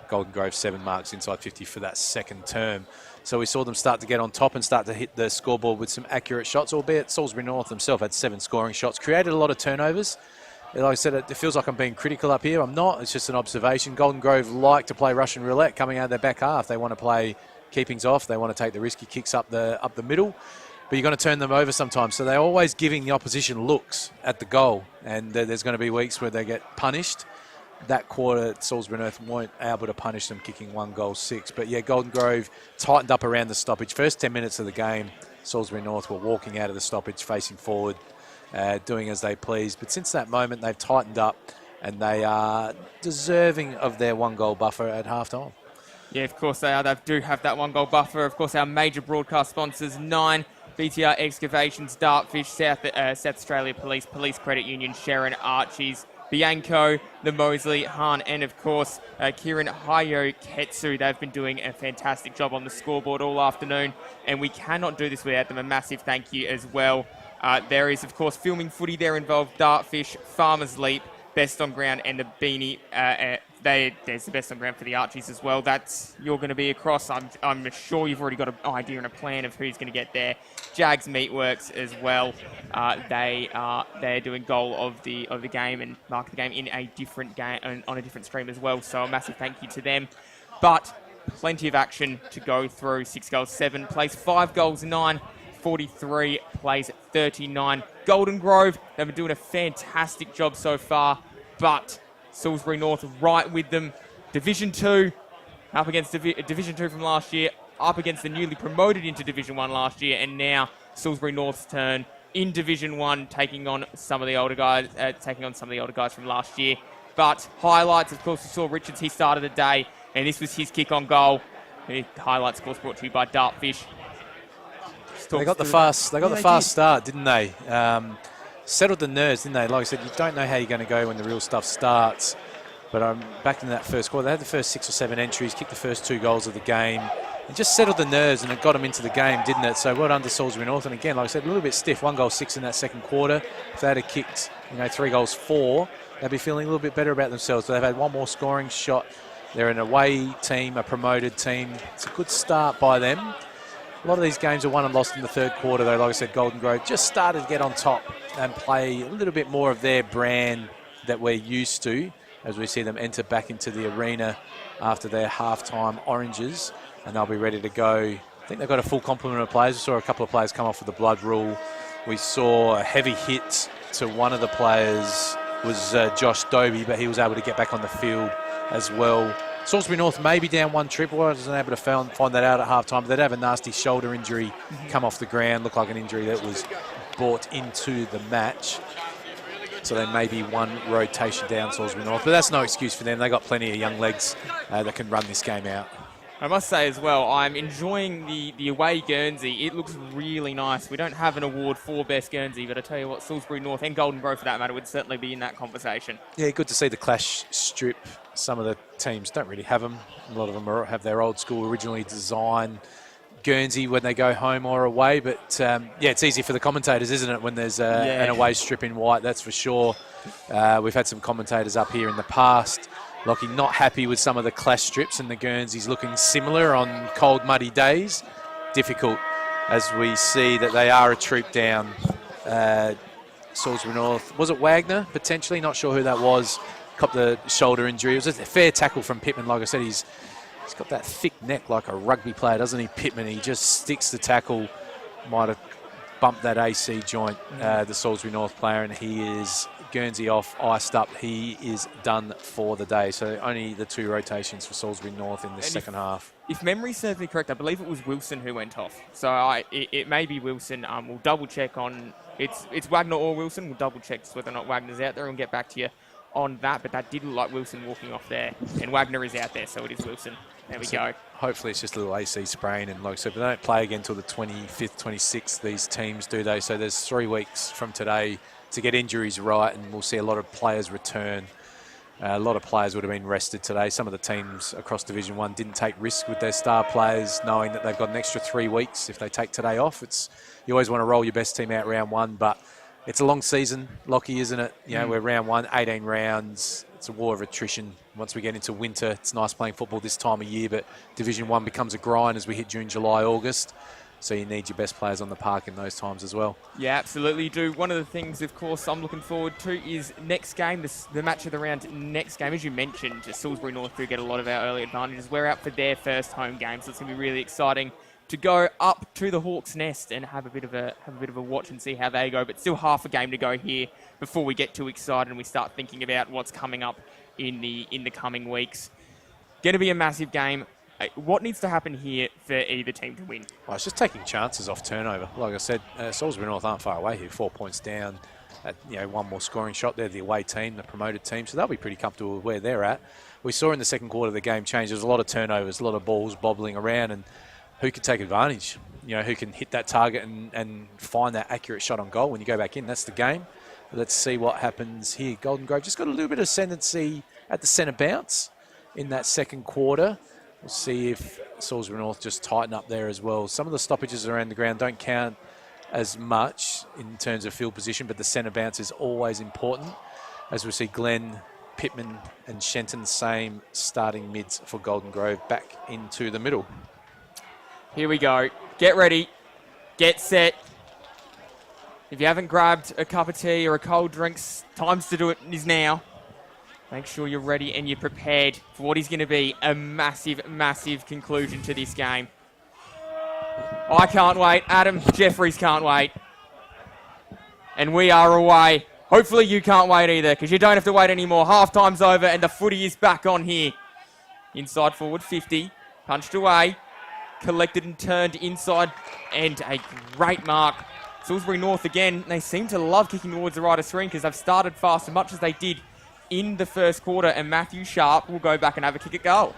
Golden Grove 7 marks inside 50 for that second term. So we saw them start to get on top and start to hit the scoreboard with some accurate shots, albeit Salisbury North themselves had 7 scoring shots, created a lot of turnovers. Like I said, it feels like I'm being critical up here. I'm not. It's just an observation. Golden Grove like to play Russian roulette coming out of their back half. They want to play keepings off. They want to take the risky kicks up the middle. But you're going to turn them over sometimes. So they're always giving the opposition looks at the goal. And there's going to be weeks where they get punished. That quarter, Salisbury North won't able to punish them, kicking 1 goal 6. But yeah, Golden Grove tightened up around the stoppage. First 10 minutes of the game, Salisbury North were walking out of the stoppage, facing forward, doing as they please. But since that moment, they've tightened up and they are deserving of their 1 goal buffer at half-time. Yeah, of course they are. They do have that 1 goal buffer. Of course, our major broadcast sponsors, 9, BTR Excavations, Dartfish, South Australia Police, Police Credit Union, Sharon, Archies, Bianco, the Mosley, Han, and of course, Kieran Hayo Ketsu. They've been doing a fantastic job on the scoreboard all afternoon, and we cannot do this without them. A massive thank you as well. There is, of course, Filming Footy. They're involved. Dartfish, Farmers Leap, Best on Ground, and the Beanie. There's the Best on Ground for the Archies as well. You're going to be across. I'm sure you've already got an idea and a plan of who's going to get there. Jags Meatworks as well. They're doing goal of the game and mark the game in a different game on a different stream as well. So a massive thank you to them. But plenty of action to go through. 6 goals, 7 plays, 5 goals, 9. 43 plays 39. Golden Grove, they've been doing a fantastic job so far, but Salisbury North right with them. Division 2, up against Division 2 from last year, up against the newly promoted into Division 1 last year, and now Salisbury North's turn in Division 1, taking on some of the older guys from last year. But highlights, of course, we saw Richards, he started the day, and this was his kick on goal. The highlights, of course, brought to you by Dartfish. They got the fast start, didn't they? Settled the nerves, didn't they? Like I said, you don't know how you're going to go when the real stuff starts. But back in that first quarter, they had the first 6 or 7 entries, kicked the first 2 goals of the game. It just settled the nerves and it got them into the game, didn't it? So well done to Salisbury North. And again, like I said, a little bit stiff. 1 goal 6 in that second quarter. If they had kicked, 3 goals 4, they'd be feeling a little bit better about themselves. So they've had 1 more scoring shot. They're an away team, a promoted team. It's a good start by them. A lot of these games are won and lost in the third quarter, though. Like I said, Golden Grove just started to get on top and play a little bit more of their brand that we're used to as we see them enter back into the arena after their halftime oranges, and they'll be ready to go. I think they've got a full complement of players. We saw a couple of players come off with the blood rule. We saw a heavy hit to one of the players was Josh Dobie, but he was able to get back on the field as well. Salisbury North may be down 1 triple. I wasn't able to find that out at halftime. But they'd have a nasty shoulder injury come off the ground. Looked like an injury that was brought into the match. So they may be 1 rotation down Salisbury North. But that's no excuse for them. They've got plenty of young legs that can run this game out. I must say as well, I'm enjoying the away Guernsey. It looks really nice. We don't have an award for Best Guernsey, but I tell you what, Salisbury North and Golden Grove, for that matter, would certainly be in that conversation. Yeah, good to see the clash strip. Some of the teams don't really have them. A lot of them have their old school, originally designed Guernsey when they go home or away. But, yeah, it's easy for the commentators, isn't it, when there's an away strip in white, that's for sure. We've had some commentators up here in the past. Lockie not happy with some of the clash strips and the Guernseys looking similar on cold, muddy days. Difficult as we see that they are a troop down. Salisbury North. Was it Wagner, potentially? Not sure who that was. Copped the shoulder injury. It was a fair tackle from Pittman. Like I said, he's got that thick neck like a rugby player, doesn't he, Pittman? He just sticks the tackle. Might have bumped that AC joint, the Salisbury North player, and he is Guernsey off, iced up. He is done for the day. So only the 2 rotations for Salisbury North in the second half. If memory serves me correct, I believe it was Wilson who went off. So it may be Wilson. We'll double check on it's Wagner or Wilson. We'll double check whether or not Wagner's out there and get back to you on that. But that did look like Wilson walking off there, and Wagner is out there, so it is Wilson. There we go. Hopefully it's just a little AC sprain, and like I said, they don't play again until the 25th, 26th, these teams, do they? So there's 3 weeks from today to get injuries right, and we'll see a lot of players return. A lot of players would have been rested today. Some of the teams across Division 1 didn't take risk with their star players, knowing that they've got an extra 3 weeks if they take today off. You always want to roll your best team out round 1, but it's a long season, Lockie, isn't it? You know, we're round 1, 18 rounds. It's a war of attrition. Once we get into winter, it's nice playing football this time of year, but Division 1 becomes a grind as we hit June, July, August. So you need your best players on the park in those times as well. Yeah, absolutely you do. One of the things, of course, I'm looking forward to is next game, the match of the round next game. As you mentioned, Salisbury North do get a lot of our early advantages. We're out for their first home game, so it's going to be really exciting to go up to the Hawks' Nest and have a bit of a watch and see how they go. But still half a game to go here before we get too excited and we start thinking about what's coming up in the coming weeks. Going to be a massive game. What needs to happen here for either team to win? Well, it's just taking chances off turnover. Like I said, Salisbury North aren't far away here, 4 points down. One more scoring shot. They're the away team, the promoted team, so they'll be pretty comfortable with where they're at. We saw in the second quarter the game change. There's a lot of turnovers, a lot of balls bobbling around, and who can take advantage? Who can hit that target and find that accurate shot on goal when you go back in? That's the game. Let's see what happens here. Golden Grove just got a little bit of ascendancy at the centre bounce in that second quarter. We'll see if Salisbury North just tighten up there as well. Some of the stoppages around the ground don't count as much in terms of field position, but the centre bounce is always important. As we see Glenn, Pittman and Shenton, same starting mids for Golden Grove, back into the middle. Here we go. Get ready. Get set. If you haven't grabbed a cup of tea or a cold drink, times to do it is now. Make sure you're ready and you're prepared for what is going to be a massive, massive conclusion to this game. I can't wait. Adam Jeffries can't wait. And we are away. Hopefully you can't wait either, because you don't have to wait anymore. Half-time's over and the footy is back on here. Inside forward 50. Punched away. Collected and turned inside. And a great mark. Salisbury North again. They seem to love kicking towards the right of screen because they've started fast as much as they did in the first quarter, and Matthew Sharp will go back and have a kick at goal.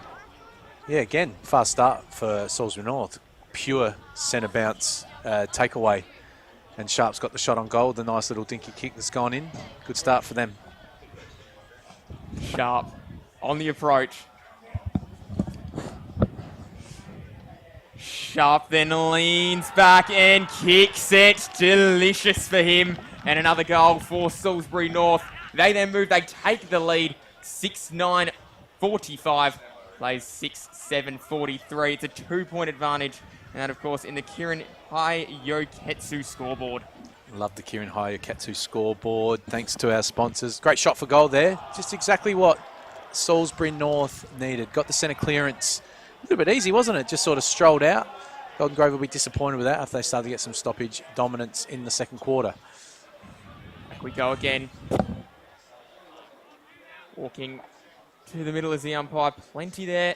Yeah, again, fast start for Salisbury North. Pure centre bounce takeaway. And Sharp's got the shot on goal, the nice little dinky kick that's gone in. Good start for them. Sharp on the approach. Sharp then leans back and kicks it. Delicious for him. And another goal for Salisbury North. They then move, they take the lead, 6-9-45, plays 6-7-43. It's a 2-point advantage, and that, of course, in the Kirin Hayoketsu scoreboard. Love the Kirin Hayoketsu scoreboard, thanks to our sponsors. Great shot for goal there, just exactly what Salisbury North needed. Got the centre clearance, a little bit easy, wasn't it? Just sort of strolled out. Golden Grove will be disappointed with that after they start to get some stoppage dominance in the second quarter. Back we go again. Walking to the middle as the umpire. Plenty there.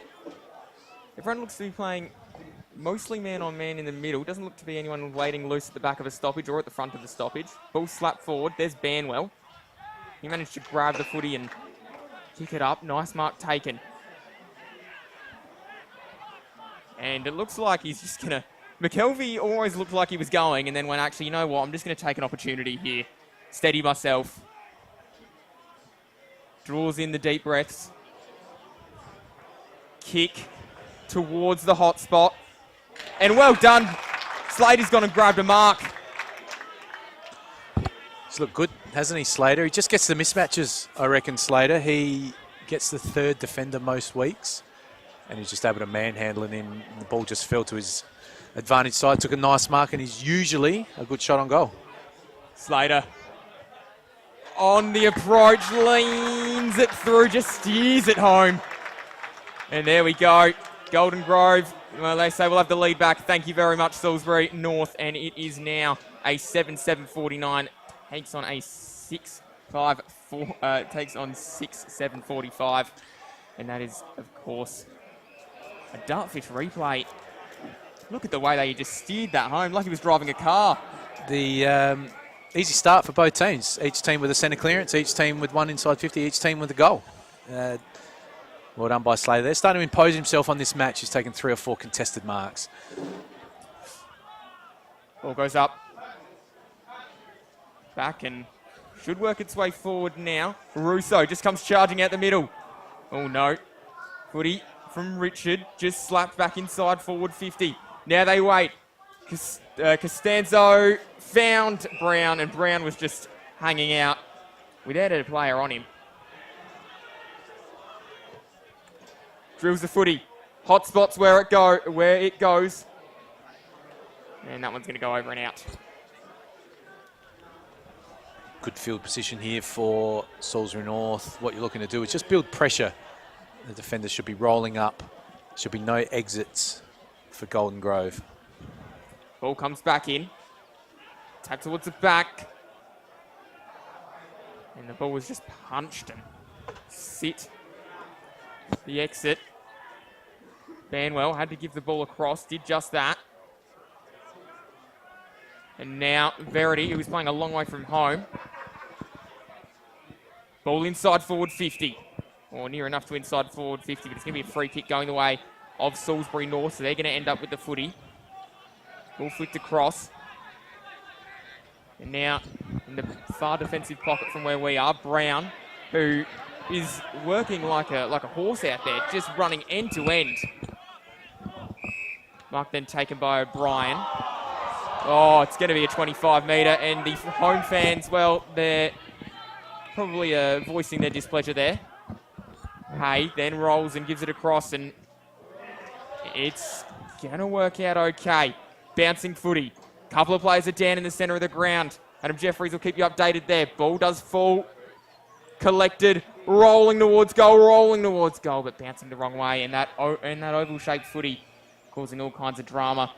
Everyone looks to be playing mostly man-on-man in the middle. Doesn't look to be anyone waiting loose at the back of a stoppage or at the front of the stoppage. Ball slapped forward. There's Banwell. He managed to grab the footy and kick it up. Nice mark taken. And it looks like he's just going to... McKelvey always looked like he was going and then went, actually, you know what? I'm just going to take an opportunity here. Steady myself. Draws in the deep breaths. Kick towards the hot spot. And well done. Slater's gone and grabbed a mark. He's looked good, hasn't he, Slater? He just gets the mismatches, I reckon, Slater. He gets the third defender most weeks. And he's just able to manhandle him. The ball just fell to his advantage side. Took a nice mark, and he's usually a good shot on goal. Slater on the approach, leans it through, just steers it home. And there we go. Golden Grove, well, they say we'll have the lead back. Thank you very much, Salisbury North. And it is now a 7-7-49. Takes on a 6-7-45. And that is, of course, a Dartfish replay. Look at the way they just steered that home like he was driving a car. The easy start for both teams. Each team with a centre clearance, each team with one inside 50, each team with a goal. Well done by Slater. They're starting to impose himself on this match. He's taken 3 or 4 contested marks. Ball goes up. Back and should work its way forward now. Russo just comes charging out the middle. Oh no. Footy from Richard just slapped back inside forward 50. Now they wait. Costanzo found Brown, and Brown was just hanging out without a player on him. Drills the footy. Hot spots where it goes. And that one's going to go over and out. Good field position here for Salisbury North. What you're looking to do is just build pressure. The defenders should be rolling up. Should be no exits for Golden Grove. Ball comes back in. Tap towards the back. And the ball was just punched and sit. The exit. Banwell had to give the ball across, did just that. And now Verity, who was playing a long way from home. Ball inside forward 50. Or near enough to inside forward 50, but it's going to be a free kick going the way of Salisbury North, so they're going to end up with the footy. Ball flicked across. And now in the far defensive pocket from where we are, Brown, who is working like a horse out there, just running end to end. Mark then taken by O'Brien. Oh, it's going to be a 25 metre, and the home fans, well, they're probably voicing their displeasure there. Hay then rolls and gives it across, and it's going to work out okay. Bouncing footy. Couple of players are down in the centre of the ground. Adam Jeffries will keep you updated there. Ball does fall. Collected. Rolling towards goal, but bouncing the wrong way. And that oval-shaped footy causing all kinds of drama.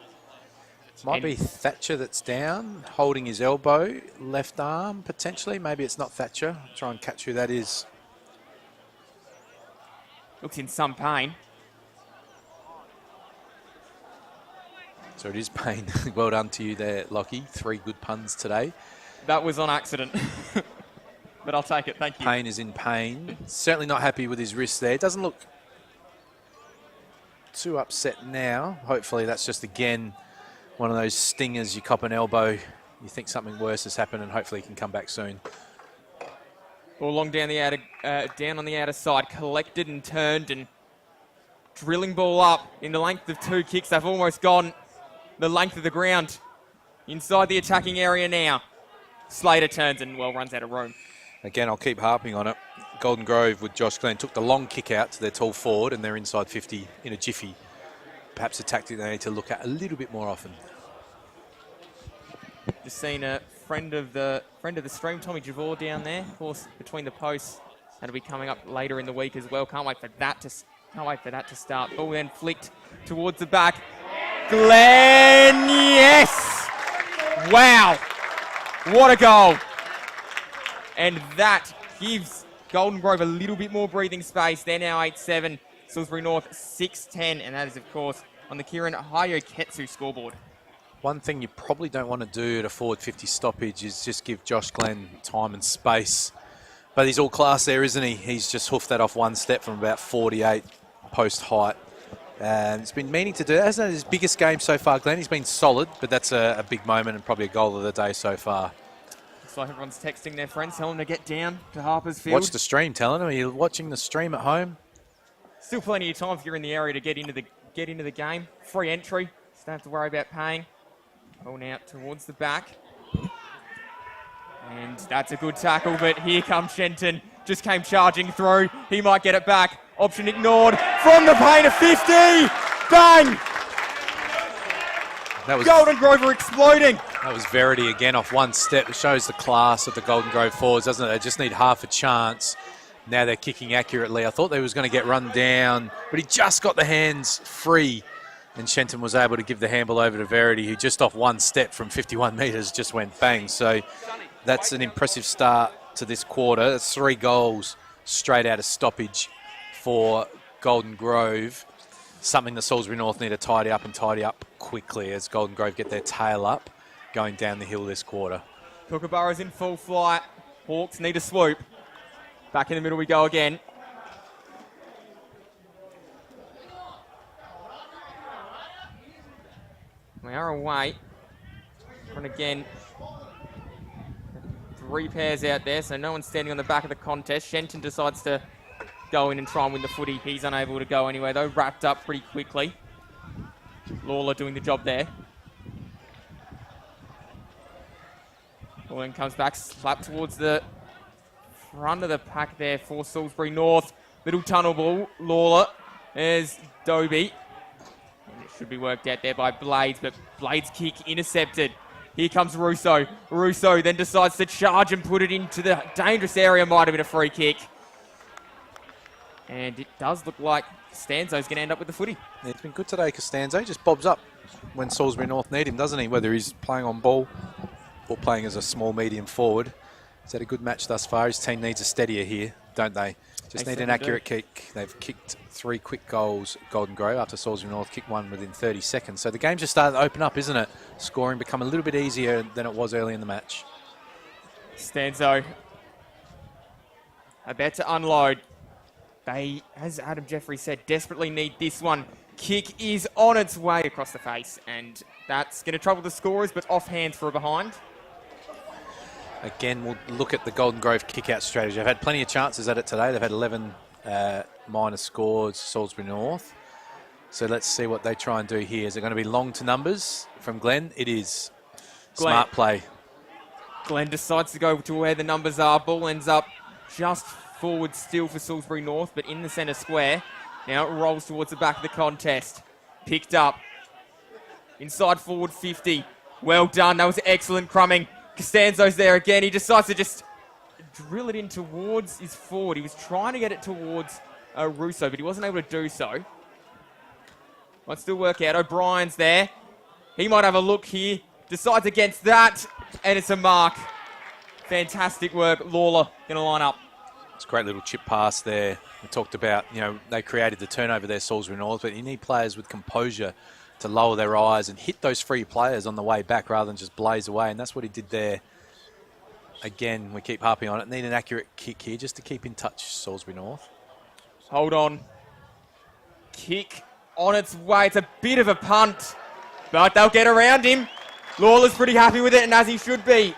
Might be Thatcher that's down, holding his elbow, left arm, potentially. Maybe it's not Thatcher. I'll try and catch who that is. Looks in some pain. So it is pain. Well done to you there, Lockie. 3 good puns today. That was on accident. But I'll take it, thank you. Payne is in pain. Certainly not happy with his wrist there. Doesn't look too upset now. Hopefully that's just, again, one of those stingers. You cop an elbow, you think something worse has happened, and hopefully he can come back soon. Ball long down the outer, down on the outer side, collected and turned, and drilling ball up in the length of 2 kicks. They've almost gone the length of the ground. Inside the attacking area now. Slater turns and, well, runs out of room. Again, I'll keep harping on it. Golden Grove with Josh Glenn took the long kick out to their tall forward, and they're inside 50 in a jiffy. Perhaps a tactic they need to look at a little bit more often. Just seen a friend of the stream, Tommy Javor, down there. Of course, between the posts, that'll be coming up later in the week as well. Can't wait for that to start. Ball then flicked towards the back. Glenn, yes! Wow, what a goal! And that gives Golden Grove a little bit more breathing space. They're now 8-7. Salisbury North 6-10, and that is, of course, on the Kieran Hayoketsu scoreboard. One thing you probably don't want to do at a forward 50 stoppage is just give Josh Glenn time and space. But he's all class there, isn't he? He's just hoofed that off one step from about 48 post height. And he's been meaning to do that. Hasn't his biggest game so far, Glenn? He's been solid, but that's a big moment and probably a goal of the day so far. Looks like everyone's texting their friends, telling them to get down to Harper's Field. Watch the stream, telling them. Are you watching the stream at home? Still plenty of time if you're in the area to get into the game. Free entry, so don't have to worry about paying. Going out towards the back. And that's a good tackle, but here comes Shenton. Just came charging through. He might get it back. Option ignored. From the paint of 50. Bang! That was Golden Grove are exploding. That was Verity again off one step. It shows the class of the Golden Grove forwards, doesn't it? They just need half a chance. Now they're kicking accurately. I thought they was going to get run down, but he just got the hands free. And Shenton was able to give the handball over to Verity, who just off one step from 51 metres just went bang. So that's an impressive start to this quarter. That's 3 goals straight out of stoppage for Golden Grove. Something the Salisbury North need to tidy up quickly as Golden Grove get their tail up going down the hill this quarter. Kookaburra's in full flight. Hawks need a swoop. Back in the middle we go again. We are away. And again, 3 pairs out there, so no one's standing on the back of the contest. Shenton decides to go in and try and win the footy. He's unable to go anyway, though. Wrapped up pretty quickly. Lawler doing the job there. Ball then comes back, slap towards the front of the pack there for Salisbury North. Little tunnel ball, Lawler. There's Dobie. And it should be worked out there by Blades, but Blades' kick intercepted. Here comes Russo. Russo then decides to charge and put it into the dangerous area. Might have been a free kick. And it does look like Costanzo's going to end up with the footy. Yeah, it's been good today, Costanzo. Just bobs up when Salisbury North need him, doesn't he? Whether he's playing on ball or playing as a small medium forward. He's had a good match thus far. His team needs a steadier here, don't they? Just need an accurate kick. They've kicked 3 quick goals, Golden Grove, after Salisbury North kicked one within 30 seconds. So the game's just starting to open up, isn't it? Scoring become a little bit easier than it was early in the match. Stanzo about to unload. They, as Adam Jeffrey said, desperately need this one. Kick is on its way across the face, and that's going to trouble the scorers, but off hands for a behind. Again, we'll look at the Golden Grove kick-out strategy. I've had plenty of chances at it today. They've had 11 minor scores, Salisbury North. So let's see what they try and do here. Is it going to be long to numbers from Glenn? It is. Glenn. Smart play. Glenn decides to go to where the numbers are. Ball ends up just forward still for Salisbury North, but in the centre square. Now it rolls towards the back of the contest. Picked up. Inside forward 50. Well done. That was excellent crumbing. Costanzo's there again. He decides to just drill it in towards his forward. He was trying to get it towards Russo, but he wasn't able to do so. Might still work out. O'Brien's there. He might have a look here. Decides against that, and it's a mark. Fantastic work. Lawler going to line up. It's a great little chip pass there. We talked about, they created the turnover there, Salisbury North, but you need players with composure to lower their eyes and hit those free players on the way back rather than just blaze away, and that's what he did there. Again, we keep harping on it. Need an accurate kick here just to keep in touch, Salisbury North. Hold on. Kick on its way. It's a bit of a punt, but they'll get around him. Lawler's pretty happy with it, and as he should be.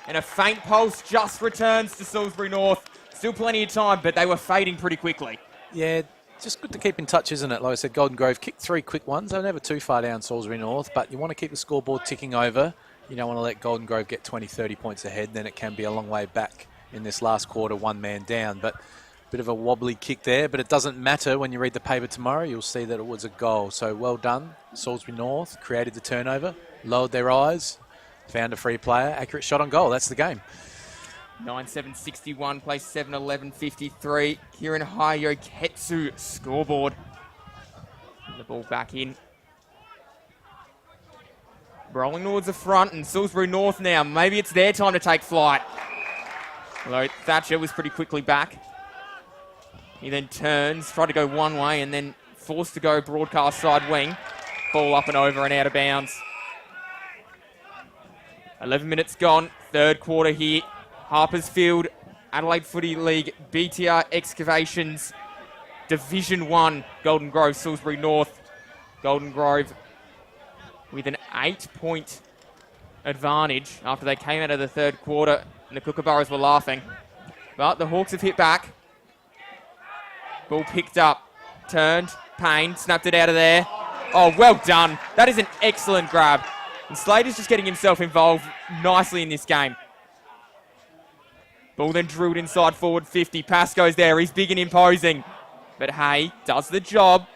And a faint pulse just returns to Salisbury North. Still plenty of time, but they were fading pretty quickly. Yeah, just good to keep in touch, isn't it? Like I said, Golden Grove kicked 3 quick ones. They're never too far down Salisbury North, but you want to keep the scoreboard ticking over. You don't want to let Golden Grove get 20, 30 points ahead. Then it can be a long way back in this last quarter, 1 man down. But a bit of a wobbly kick there, but it doesn't matter. When you read the paper tomorrow, you'll see that it was a goal. So well done, Salisbury North. Created the turnover, lowered their eyes, found a free player, accurate shot on goal. That's the game. 9-7-61, place 7-11-53. Kieran Hayoketsu scoreboard. The ball back in. Rolling towards the front, and Salisbury North now. Maybe it's their time to take flight. Although Thatcher was pretty quickly back. He then turns, tried to go one way, and then forced to go broadcast side wing. Ball up and over and out of bounds. 11 minutes gone, third quarter here. Harpers Field, Adelaide Footy League, BTR Excavations, Division 1, Golden Grove, Salisbury North. Golden Grove with an 8-point advantage after they came out of the third quarter and the Kookaburras were laughing. But the Hawks have hit back. Ball picked up, turned, Payne, snapped it out of there. Oh, well done. That is an excellent grab. And Slater's just getting himself involved nicely in this game. Ball then drilled inside forward 50. Pascoe's there. He's big and imposing. But Hay does the job.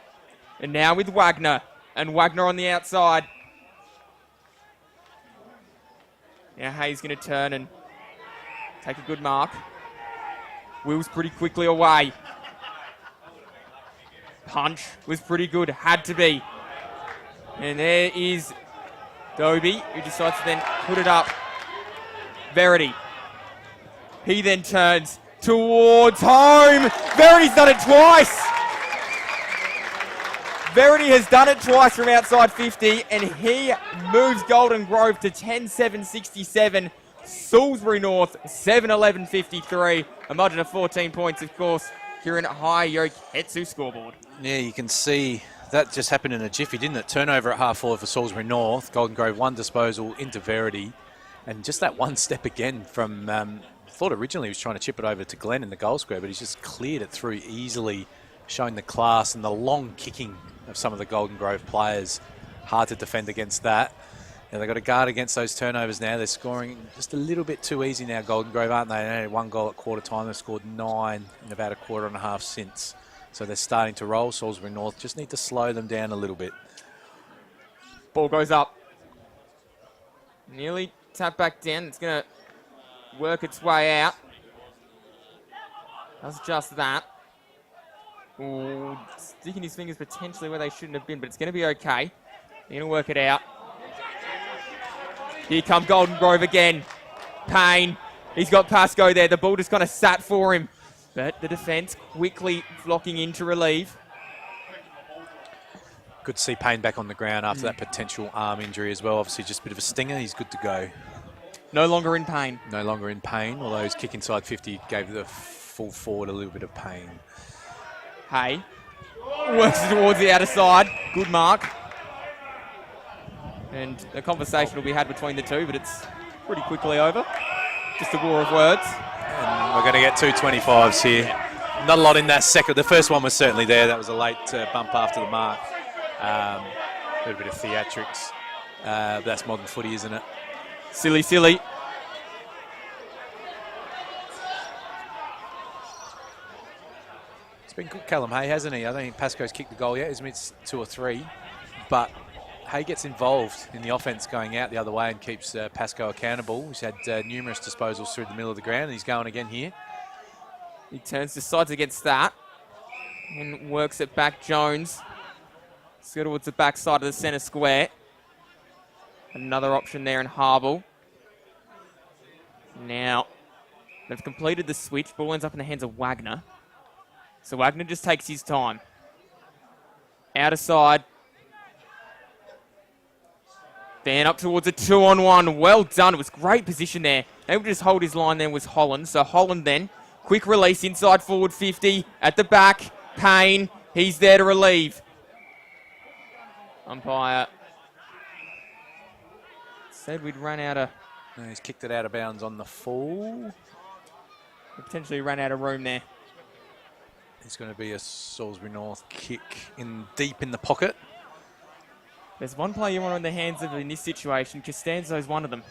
And now with Wagner. And Wagner on the outside. Now Hay's going to turn and take a good mark. Will's pretty quickly away. Punch was pretty good. Had to be. And there is Dobie, who decides to then put it up. Verity. He then turns towards home. Verity's done it twice. Verity has done it twice from outside 50, and he moves Golden Grove to 10-7-67. Salisbury North, 7-11-53. A margin of 14 points, of course. Kieran Hayoketsu scoreboard. Yeah, you can see that just happened in a jiffy, didn't it? Turnover at half forward for Salisbury North. Golden Grove, 1 disposal into Verity. And just that one step again from... I thought originally he was trying to chip it over to Glenn in the goal square, but he's just cleared it through easily, showing the class and the long kicking of some of the Golden Grove players. Hard to defend against that. Yeah, they've got to guard against those turnovers now. They're scoring just a little bit too easy now, Golden Grove, aren't they? They only had 1 goal at quarter time. They've scored 9 in about a quarter and a half since. So they're starting to roll. Salisbury North just need to slow them down a little bit. Ball goes up. Nearly tapped back down. It's going to work its way out. That's just that. Ooh, sticking his fingers potentially where they shouldn't have been, but it's going to be okay. They're going to work it out. Here come Golden Grove again. Payne. He's got Pascoe there. The ball just kind of sat for him. But the defence quickly flocking in to relieve. Good to see Payne back on the ground after that potential arm injury as well. Obviously just a bit of a stinger. He's good to go. No longer in pain. No longer in pain, although his kick inside 50 gave the full forward a little bit of pain. Hay works towards the outer side. Good mark. And a conversation will be had between the two, but it's pretty quickly over. Just a war of words. And we're going to get 2 25s here. Not a lot in that second. The first one was certainly there. That was a late bump after the mark. A little bit of theatrics. But that's modern footy, isn't it? Silly, silly. It's been good, Callum Hay, hasn't he? I don't think Pascoe's kicked the goal yet. He's missed 2 or 3. But Hay gets involved in the offence going out the other way and keeps Pascoe accountable. He's had numerous disposals through the middle of the ground, and he's going again here. He turns, decides against that, and works it back. Jones. Let's go towards the back side of the centre square. Another option there in Harble. Now, they've completed the switch. Ball ends up in the hands of Wagner. So Wagner just takes his time. Outer side. Then up towards a 2-on-1. Well done. It was great position there. Able to just hold his line there was Holland. So Holland then, quick release inside forward 50. At the back, Payne. He's there to relieve. Umpire said we'd run out of... No, he's kicked it out of bounds on the full. Potentially ran out of room there. It's going to be a Salisbury North kick in deep in the pocket. There's one player you want on the hands of in this situation. Costanzo's one of them.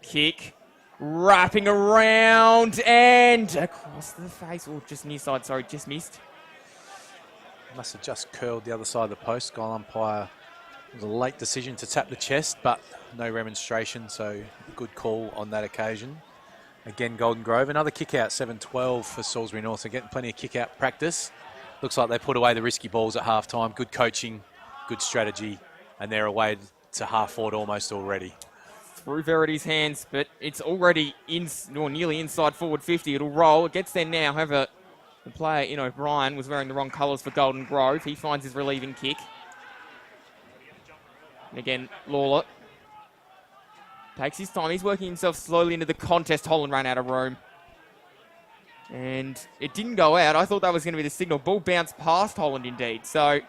Kick. Wrapping around and across the face. Oh, just near side, sorry, just missed. Must have just curled the other side of the post. Goal umpire, it was a late decision to tap the chest, but no remonstration, so good call on that occasion. Again, Golden Grove, another kick out, 7-12 for Salisbury North. They're getting plenty of kick out practice. Looks like they put away the risky balls at half time. Good coaching, good strategy, and they're away to half forward almost already. Through Verity's hands, but it's already in, or nearly inside forward 50. It'll roll. It gets there now. However, the player, O'Brien, was wearing the wrong colours for Golden Grove. He finds his relieving kick. And again, Lawler takes his time. He's working himself slowly into the contest. Holland ran out of room. And it didn't go out. I thought that was going to be the signal. Ball bounced past Holland indeed. So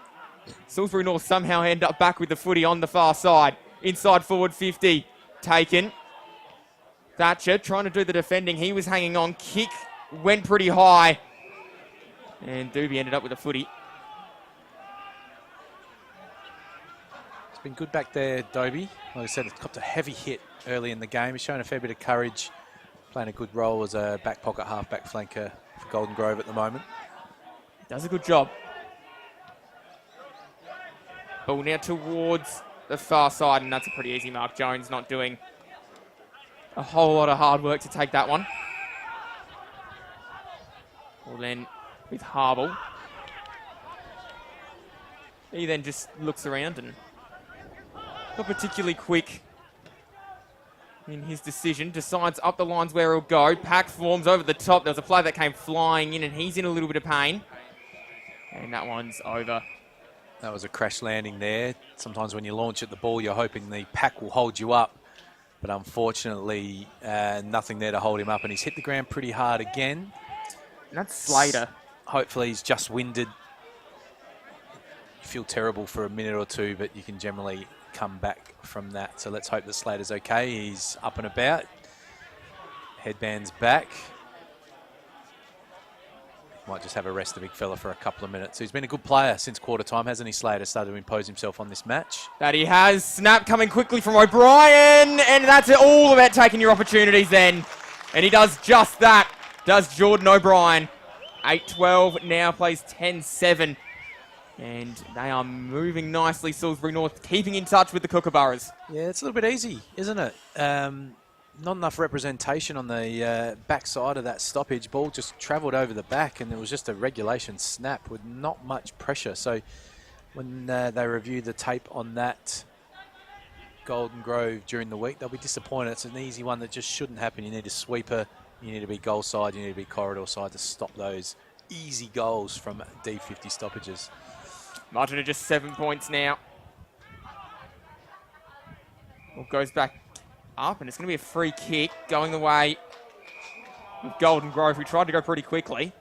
Salisbury North somehow end up back with the footy on the far side. Inside forward 50. Taken. Thatcher trying to do the defending. He was hanging on. Kick went pretty high. And Doobie ended up with a footy. It's been good back there, Dobie. Like I said, it's got a heavy hit early in the game. He's shown a fair bit of courage, playing a good role as a back pocket, half-back flanker for Golden Grove at the moment. Does a good job. Ball now towards the far side, and that's a pretty easy mark. Jones not doing a whole lot of hard work to take that one. Well then, with Harble. He then just looks around and not particularly quick in his decision. Decides up the lines where he'll go. Pack forms over the top. There was a player that came flying in and he's in a little bit of pain. And that one's over. That was a crash landing there. Sometimes when you launch at the ball, you're hoping the pack will hold you up. But unfortunately, nothing there to hold him up. And he's hit the ground pretty hard again. And that's Slater. Hopefully he's just winded. You feel terrible for a minute or two, but you can generally come back from that. So let's hope that Slater's okay. He's up and about. Headband's back. Might just have a rest the big fella for a couple of minutes. He's been a good player since quarter time, hasn't he, Slater? Started to impose himself on this match. That he has. Snap coming quickly from O'Brien, and that's all about taking your opportunities then. And he does just that, does Jordan O'Brien. 8-12, now plays 10-7. And they are moving nicely, Salisbury North, keeping in touch with the Kookaburras. Yeah, it's a little bit easy, isn't it? Not enough representation on the back side of that stoppage. Ball just travelled over the back, and it was just a regulation snap with not much pressure. So when they review the tape on that Golden Grove during the week, they'll be disappointed. It's an easy one that just shouldn't happen. You need a sweeper, you need to be goal side, you need to be corridor side to stop those easy goals from D50 stoppages. Margin of just 7 points now. Well, goes back up, and it's going to be a free kick going the way of Golden Grove, who tried to go pretty quickly.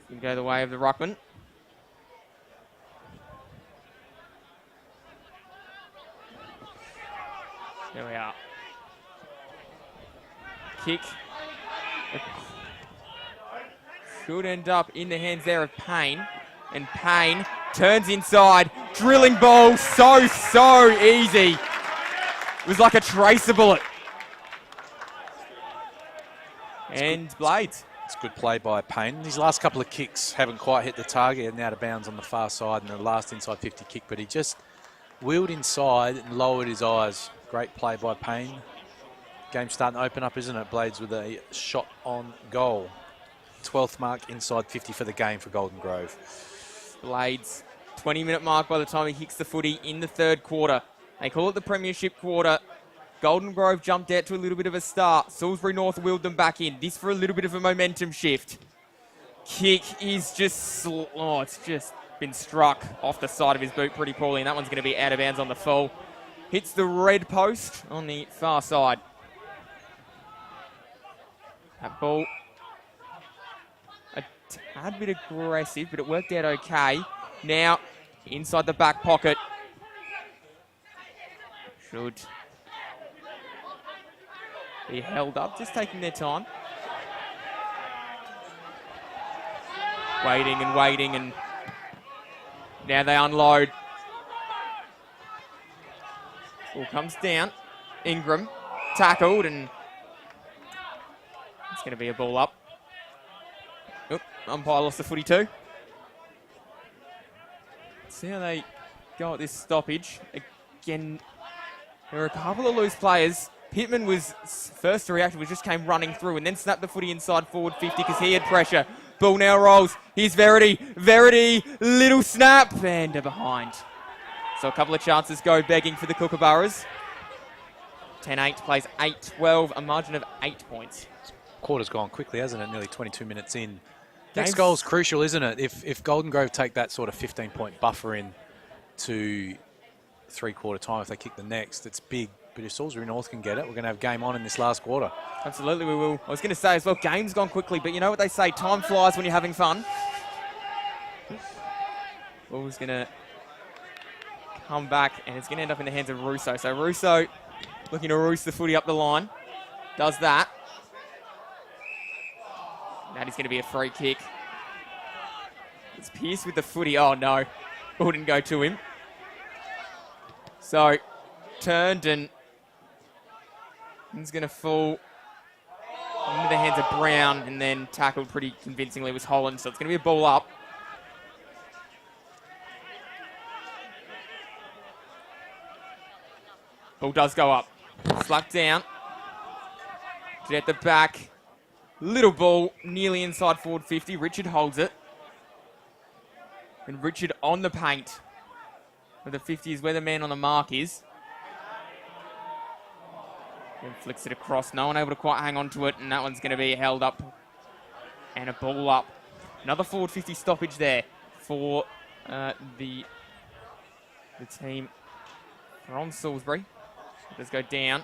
It's going to go the way of the ruckman. There we are. Kick. Should end up in the hands there of Payne. And Payne turns inside, drilling ball, so easy. It was like a tracer bullet. And Blades. It's good play by Payne. His last couple of kicks haven't quite hit the target and out of bounds on the far side, and the last inside 50 kick, but he just wheeled inside and lowered his eyes. Great play by Payne. Game's starting to open up, isn't it? Blades with a shot on goal. 12th mark inside 50 for the game for Golden Grove. Blades, 20-minute mark by the time he kicks the footy in the third quarter. They call it the Premiership quarter. Golden Grove jumped out to a little bit of a start. Salisbury North wheeled them back in. This for a little bit of a momentum shift. Kick is just, it's just been struck off the side of his boot pretty poorly, and that one's going to be out of bounds on the full. Hits the red post on the far side. That ball, a tad bit aggressive, but it worked out okay. Now, inside the back pocket. Should be held up, just taking their time. Waiting and waiting, and now they unload. Ball comes down. Ingram tackled, and it's going to be a ball up. Oop, umpire lost the footy too. See how they go at this stoppage. Again, there are a couple of loose players. Pittman was first to react, just came running through and then snapped the footy inside forward 50 because he had pressure. Ball now rolls. Here's Verity. Verity, little snap, and they're behind. So a couple of chances go begging for the Kookaburras. 10-8 plays 8-12, a margin of 8 points. Quarter's gone quickly, hasn't it? Nearly 22 minutes in. Next goal's crucial, isn't it? If Golden Grove take that sort of 15-point buffer in to three-quarter time, if they kick the next, it's big. But if Salisbury North can get it, we're going to have game on in this last quarter. Absolutely, we will. I was going to say as well, game's gone quickly, but you know what they say, time flies when you're having fun. Ball's going to come back, and it's going to end up in the hands of Russo. So Russo looking to roost the footy up the line. Does that. That is going to be a free kick. It's Pearce with the footy. Oh, no. Ball didn't go to him. So, turned, and he's going to fall into the hands of Brown, and then tackled pretty convincingly was Holland. So it's going to be a ball up. Ball does go up. Slapped down. At the back. Little ball, nearly inside forward 50. Richard holds it. And Richard on the paint. Where the 50 is where the man on the mark is. And flicks it across. No one able to quite hang on to it. And that one's going to be held up. And a ball up. Another forward 50 stoppage there for the team from Salisbury. Let's go down.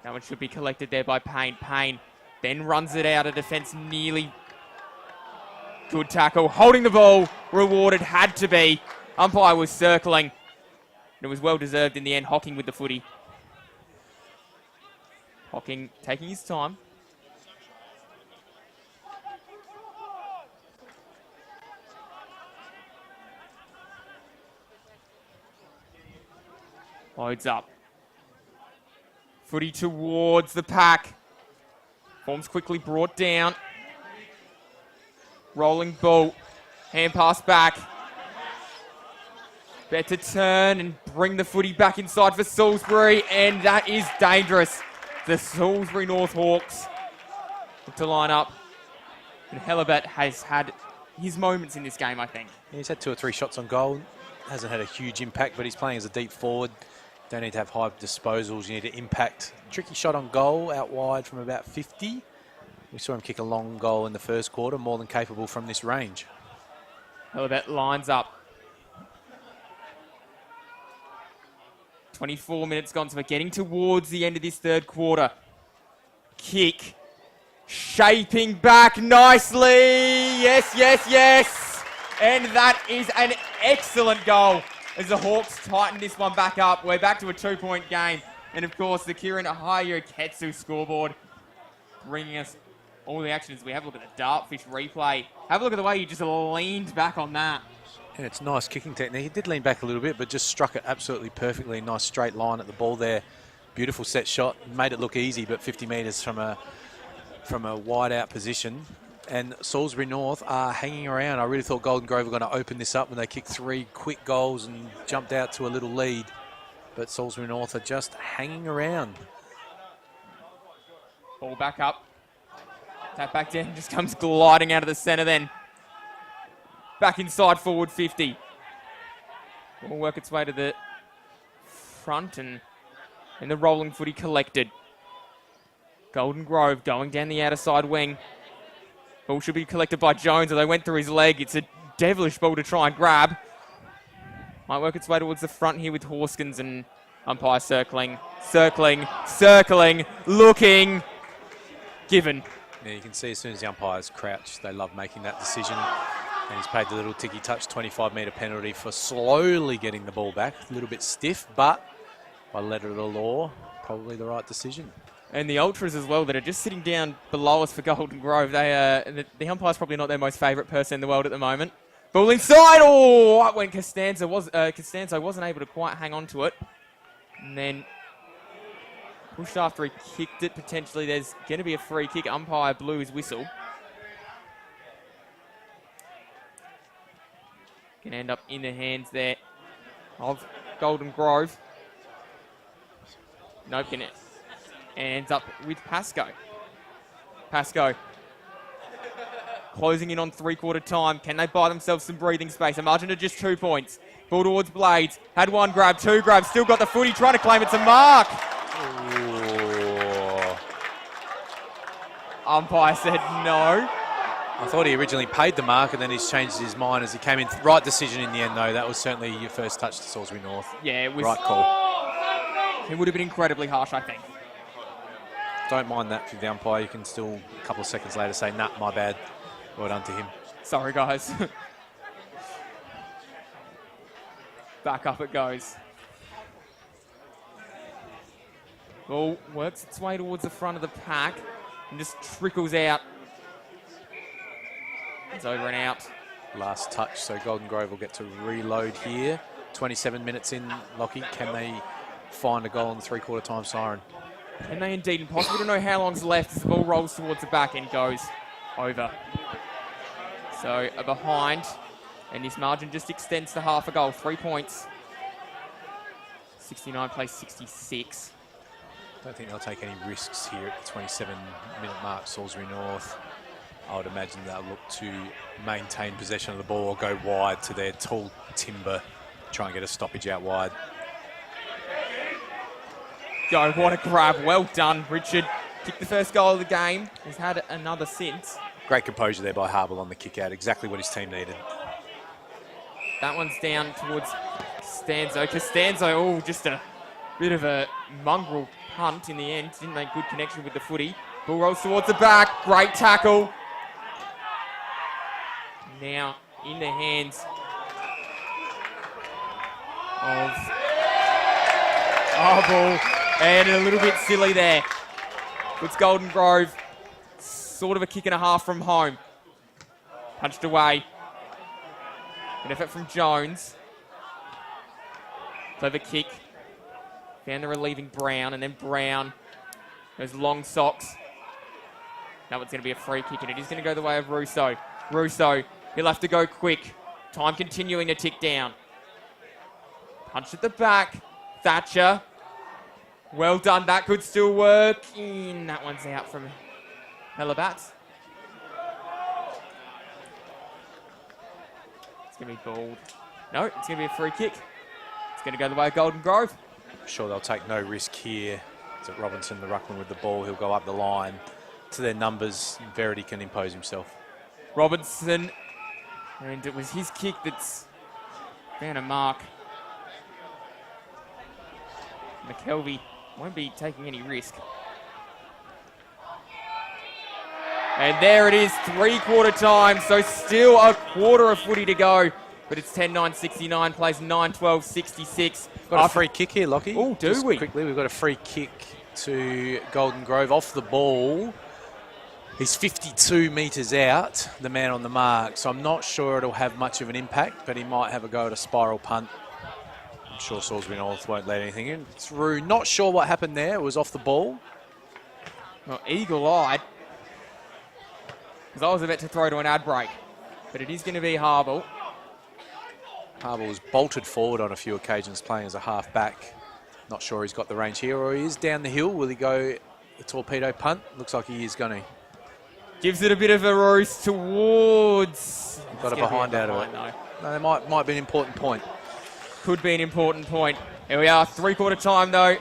That one should be collected there by Payne. Payne then runs it out of defence nearly. Good tackle. Holding the ball. Rewarded. Had to be. Umpire was circling. It was well deserved in the end. Hocking with the footy. Hocking taking his time. Loads up. Footy towards the pack. Form's quickly brought down. Rolling ball. Hand pass back. Better turn and bring the footy back inside for Salisbury, and that is dangerous. The Salisbury North Hawks look to line up. And Helibet has had his moments in this game, I think. He's had 2 or 3 shots on goal. Hasn't had a huge impact, but he's playing as a deep forward. Don't need to have high disposals. You need to impact. Tricky shot on goal out wide from about 50. We saw him kick a long goal in the first quarter, more than capable from this range. Helibet lines up. 24 minutes gone, so we're getting towards the end of this third quarter. Kick. Shaping back nicely. Yes, yes, yes. And that is an excellent goal as the Hawks tighten this one back up. We're back to a 2-point game. And of course, the Kieran Hayoketsu scoreboard bringing us all the action as we have a look at the Dartfish replay. Have a look at the way he just leaned back on that. And it's nice kicking technique. He did lean back a little bit, but just struck it absolutely perfectly. Nice straight line at the ball there. Beautiful set shot. Made it look easy, but 50 metres from a wide out position. And Salisbury North are hanging around. I really thought Golden Grove were going to open this up when they kicked 3 quick goals and jumped out to a little lead. But Salisbury North are just hanging around. Ball back up. Tap back down, just comes gliding out of the centre then. Back inside forward 50. Will work its way to the front and the rolling footy collected. Golden Grove going down the outer side wing. Ball should be collected by Jones, although went through his leg. It's a devilish ball to try and grab. Might work its way towards the front here with Horskins and umpire circling, looking, given. Yeah, you can see as soon as the umpires crouch, they love making that decision. And he's paid the little ticky touch 25-metre penalty for slowly getting the ball back. A little bit stiff, but by letter of the law, probably the right decision. And the Ultras as well that are just sitting down below us for Golden Grove. The umpire's probably not their most favourite person in the world at the moment. Ball inside. Oh, up went Costanzo. Costanzo wasn't able to quite hang on to it. And then pushed after he kicked it. Potentially there's going to be a free kick. Umpire blew his whistle. Can end up in the hands there of Golden Grove. Nope, can it ends up with Pascoe. Pascoe closing in on 3-quarter time. Can they buy themselves some breathing space? A margin of just 2 points. Ball towards Blades. Had 1 grab, 2 grabs. Still got the footy. Trying to claim it's a mark. Ooh. Umpire said no. I thought he originally paid the mark and then he's changed his mind as he came in. Right decision in the end, though. That was certainly your first touch to Salisbury North. Yeah, it was. Right call. It would have been incredibly harsh, I think. Don't mind that for the umpire. You can still, a couple of seconds later, say, nah, my bad. Well done to him. Sorry, guys. Back up it goes. Ball works its way towards the front of the pack and just trickles out. It's over and out. Last touch, so Golden Grove will get to reload here. 27 minutes in, Lockie. Can they find a goal in the 3-quarter time siren? Can they indeed? Impossible to know how long's left as the ball rolls towards the back and goes over. So a behind, and this margin just extends to half a goal. 3 points. 69 plays 66. Don't think they'll take any risks here at the 27-minute mark, Salisbury North. I would imagine they'll look to maintain possession of the ball or go wide to their tall timber, try and get a stoppage out wide. Go, what a grab. Well done, Richard. Kicked the first goal of the game. He's had another since. Great composure there by Harble on the kick out. Exactly what his team needed. That one's down towards Costanzo. Costanzo, oh, just a bit of a mongrel punt in the end. Didn't make good connection with the footy. Ball rolls towards the back. Great tackle. Now in the hands of Harble. And a little bit silly there. Puts Golden Grove sort of a kick and a half from home. Punched away. An effort from Jones. Clever kick. Found the relieving Brown, and then Brown goes long socks. Now it's going to be a free kick, and it is going to go the way of Russo. Russo, he'll have to go quick. Time continuing to tick down. Punch at the back. Thatcher. Well done. That could still work. That one's out from Helabats. It's going to be balled. No, it's going to be a free kick. It's going to go the way of Golden Grove. I'm sure they'll take no risk here. It's at Robinson, the ruckman with the ball. He'll go up the line. To their numbers, Verity can impose himself. Robinson, and it was his kick that's found a mark. McKelvey won't be taking any risk. And there it is, 3/4 time, so still a quarter of footy to go. But it's 10-9-69, plays 9-12-66. Got a free kick here, Lockie. Oh, do we? Quickly, we've got a free kick to Golden Grove off the ball. He's 52 metres out, the man on the mark, so I'm not sure it'll have much of an impact, but he might have a go at a spiral punt. I'm sure Salisbury North won't let anything in. Through, not sure what happened there. It was off the ball. Well, eagle-eyed, because I was about to throw to an ad break, but it is going to be Harble. Harble was bolted forward on a few occasions, playing as a half-back. Not sure he's got the range here, or he is down the hill. Will he go the torpedo punt? Looks like he is going to. Gives it a bit of a roost towards... Got a behind out of it. No, it might be an important point. Could be an important point. Here we are, 3/4 time though.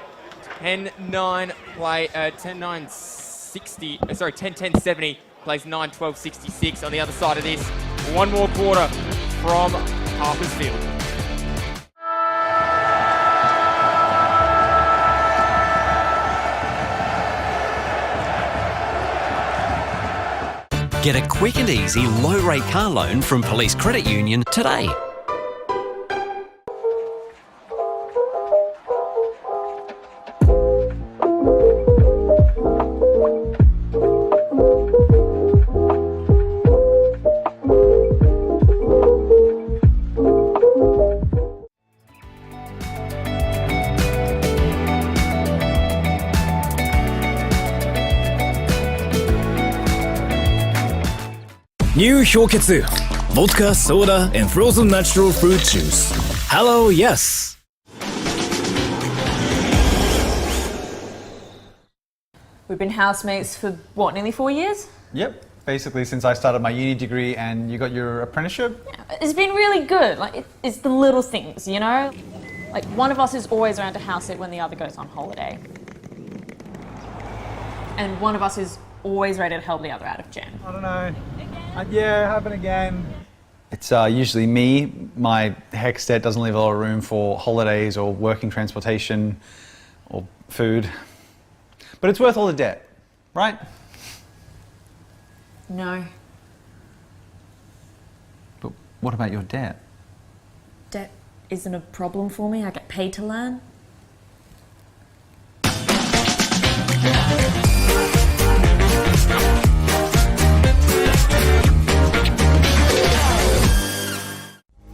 10-9 play, 10-9-60, sorry, 10-10-70, plays 9-12-66 on the other side of this. One more quarter from Harper's Field. Get a quick and easy low-rate car loan from Police Credit Union today. New 氷結 Vodka, soda, and frozen natural fruit juice. Hello, yes. We've been housemates for, what, nearly 4 years? Yep, basically since I started my uni degree and you got your apprenticeship. Yeah, it's been really good. Like, it's the little things, you know? Like, one of us is always around to house it when the other goes on holiday. And one of us is always ready to help the other out of jam. I don't know. Yeah, happen again. It's usually me. My HECS debt doesn't leave a lot of room for holidays or working transportation or food. But it's worth all the debt, right? No. But what about your debt? Debt isn't a problem for me. I get paid to learn.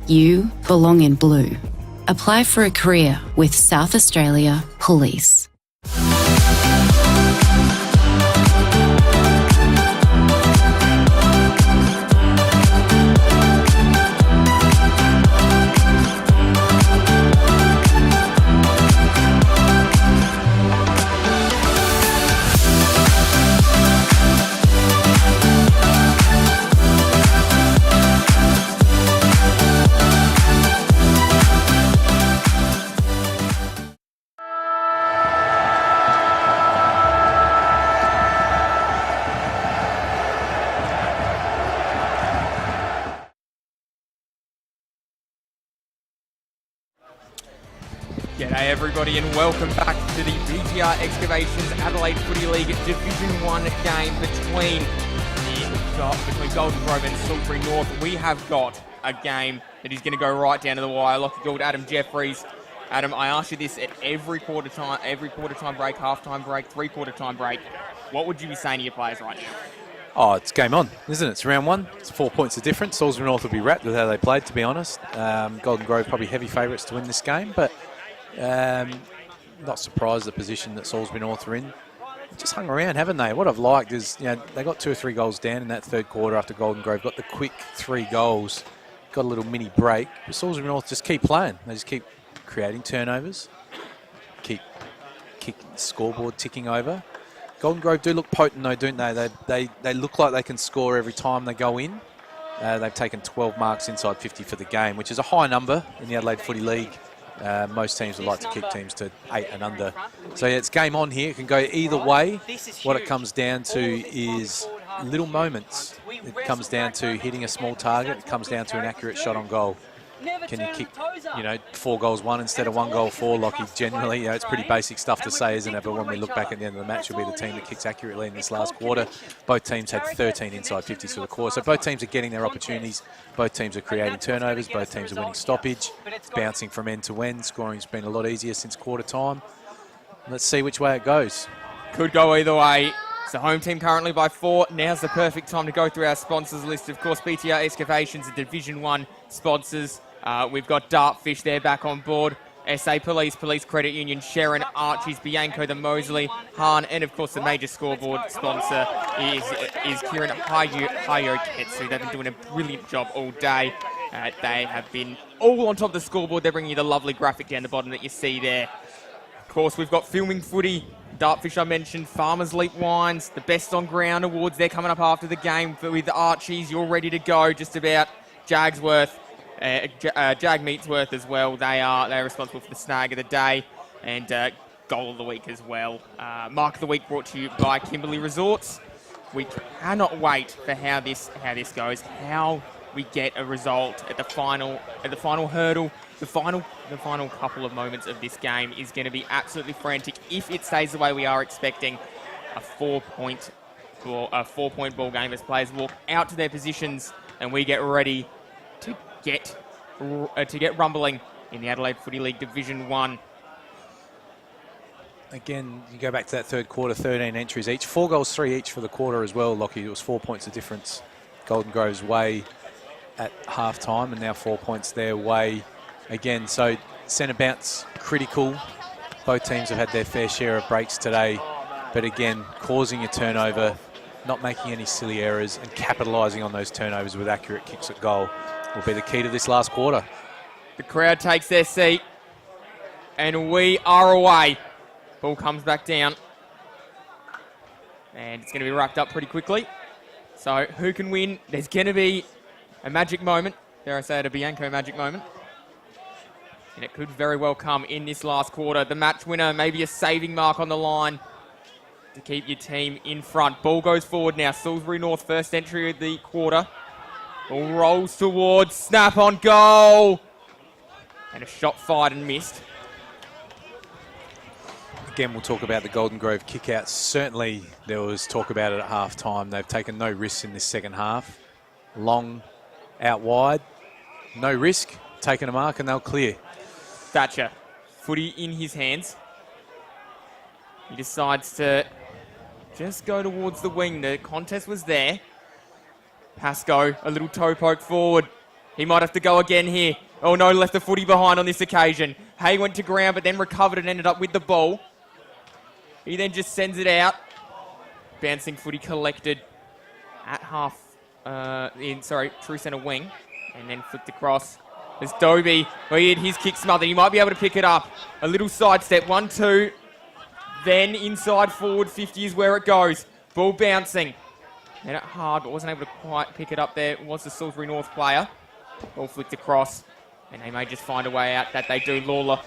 You belong in blue. Apply for a career with South Australia Police. G'day everybody and welcome back to the BTR Excavations Adelaide Footy League Division 1 game between Golden Grove and Salisbury North. We have got a game that is going to go right down to the wire. Lockie Gould, Adam Jeffries Adam, I ask you this at every quarter time break, half-time break, three-quarter time break. What would you be saying to your players right now? Oh, it's game on, isn't it? It's round one. It's 4 points of difference. Salisbury North will be wrapped with how they played, to be honest. Golden Grove probably heavy favourites to win this game, but not surprised the position that Salisbury North are in. Just hung around, haven't they? What I've liked is, they got 2 or 3 goals down in that third quarter after Golden Grove got the quick 3 goals, got a little mini break. But Salisbury North just keep playing. They just keep creating turnovers, keep the scoreboard ticking over. Golden Grove do look potent though, don't they? They look like they can score every time they go in. They've taken 12 marks inside 50 for the game, which is a high number in the Adelaide Footy League. Most teams would like to kick teams to 8 and under. So yeah, it's game on here. It can go either way. What it comes down to is little moments. It comes down to hitting a small target. It comes down to an accurate shot on goal. Can you kick, 4 goals 1 instead of 1 goal 4, Lockie? Generally, it's pretty basic stuff to say, isn't it? But when we look back at the end of the match, it'll be the team that kicks accurately in this last quarter. Both teams had 13 inside 50s for the quarter. So both teams are getting their opportunities. Both teams are creating turnovers. Both teams are winning stoppage. It's bouncing from end to end. Scoring's been a lot easier since quarter time. Let's see which way it goes. Could go either way. It's the home team currently by 4. Now's the perfect time to go through our sponsors list. Of course, BTR Excavations are Division 1 sponsors. We've got Dartfish there back on board. SA Police, Police Credit Union, Sharon, Archie's, Bianco, the Mosley, Hahn, and of course the major scoreboard sponsor is Kieran Hayoketsu. They've been doing a brilliant job all day. They have been all on top of the scoreboard. They're bringing you the lovely graphic down the bottom that you see there. Of course, we've got Filming Footy, Dartfish I mentioned, Farmers Leap Wines, the Best on Ground Awards. They're coming up after the game with the Archies. You're ready to go just about. Jagsworth. Jag Meatsworth as well. They're responsible for the snag of the day and goal of the week as well. Mark of the week brought to you by Kimberley Resorts. We cannot wait for how this goes. How we get a result at the final hurdle. The final couple of moments of this game is going to be absolutely frantic if it stays the way we are expecting. A 4-point ball game as players walk out to their positions and we get ready to get rumbling in the Adelaide Footy League Division 1. Again, you go back to that third quarter, 13 entries each. 4 goals, 3 each for the quarter as well, Lockie. It was 4 points of difference Golden Grove's way at half-time and now 4 points their way again. So centre bounce, critical. Both teams have had their fair share of breaks today. But again, causing a turnover, not making any silly errors and capitalising on those turnovers with accurate kicks at goal will be the key to this last quarter. The crowd takes their seat and we are away. Ball comes back down and it's going to be wrapped up pretty quickly. So who can win? There's going to be a magic moment. Dare I say it, a Bianco magic moment. And it could very well come in this last quarter. The match winner, maybe a saving mark on the line to keep your team in front. Ball goes forward now. Salisbury North first entry of the quarter. Ball rolls towards, snap on goal. And a shot fired and missed. Again, we'll talk about the Golden Grove kickouts. Certainly there was talk about it at half-time. They've taken no risks in this second half. Long, out wide, no risk, taking a mark and they'll clear. Thatcher, footy in his hands. He decides to just go towards the wing. The contest was there. Pascoe, a little toe poke forward. He might have to go again here. Oh no, left the footy behind on this occasion. Hay went to ground but then recovered and ended up with the ball. He then just sends it out. Bouncing footy collected at true centre wing. And then flicked across. There's Dobie. He had his kick smothered. He might be able to pick it up. A little sidestep, 1-2. Then inside forward 50 is where it goes. Ball bouncing. Hit it hard, but wasn't able to quite pick it up there. It was the Salisbury North player. Ball flicked across. And they may just find a way out. That they do. Lawler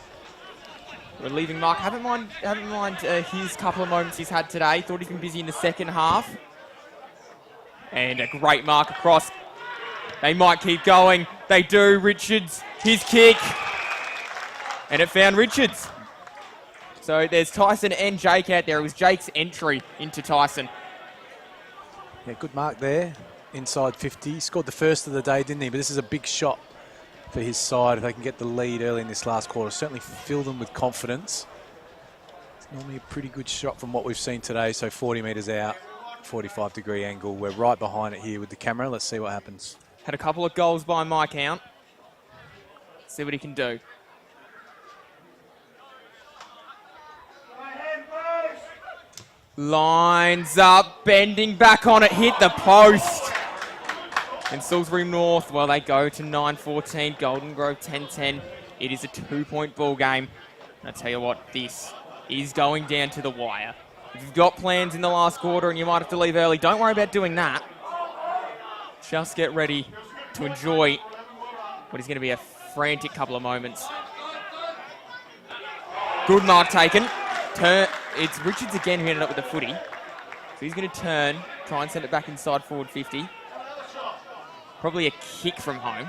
relieving Mark. Haven't mind his couple of moments he's had today. Thought he's been busy in the second half. And a great mark across. They might keep going. They do. Richards, his kick. And it found Richards. So there's Tyson and Jake out there. It was Jake's entry into Tyson. Yeah, good mark there. Inside 50. Scored the first of the day, didn't he? But this is a big shot for his side if they can get the lead early in this last quarter. Certainly fill them with confidence. It's normally a pretty good shot from what we've seen today. So 40 metres out, 45-degree angle. We're right behind it here with the camera. Let's see what happens. Had a couple of goals by my count. See what he can do. Lines up, bending back on it, hit the post. And Salisbury North, well, they go to 9-14, Golden Grove 10-10. It is a 2-point ball game. And I tell you what, this is going down to the wire. If you've got plans in the last quarter and you might have to leave early, don't worry about doing that. Just get ready to enjoy what is going to be a frantic couple of moments. Good mark taken. It's Richards again who ended up with the footy. So he's going to turn, try and send it back inside forward 50. Probably a kick from home.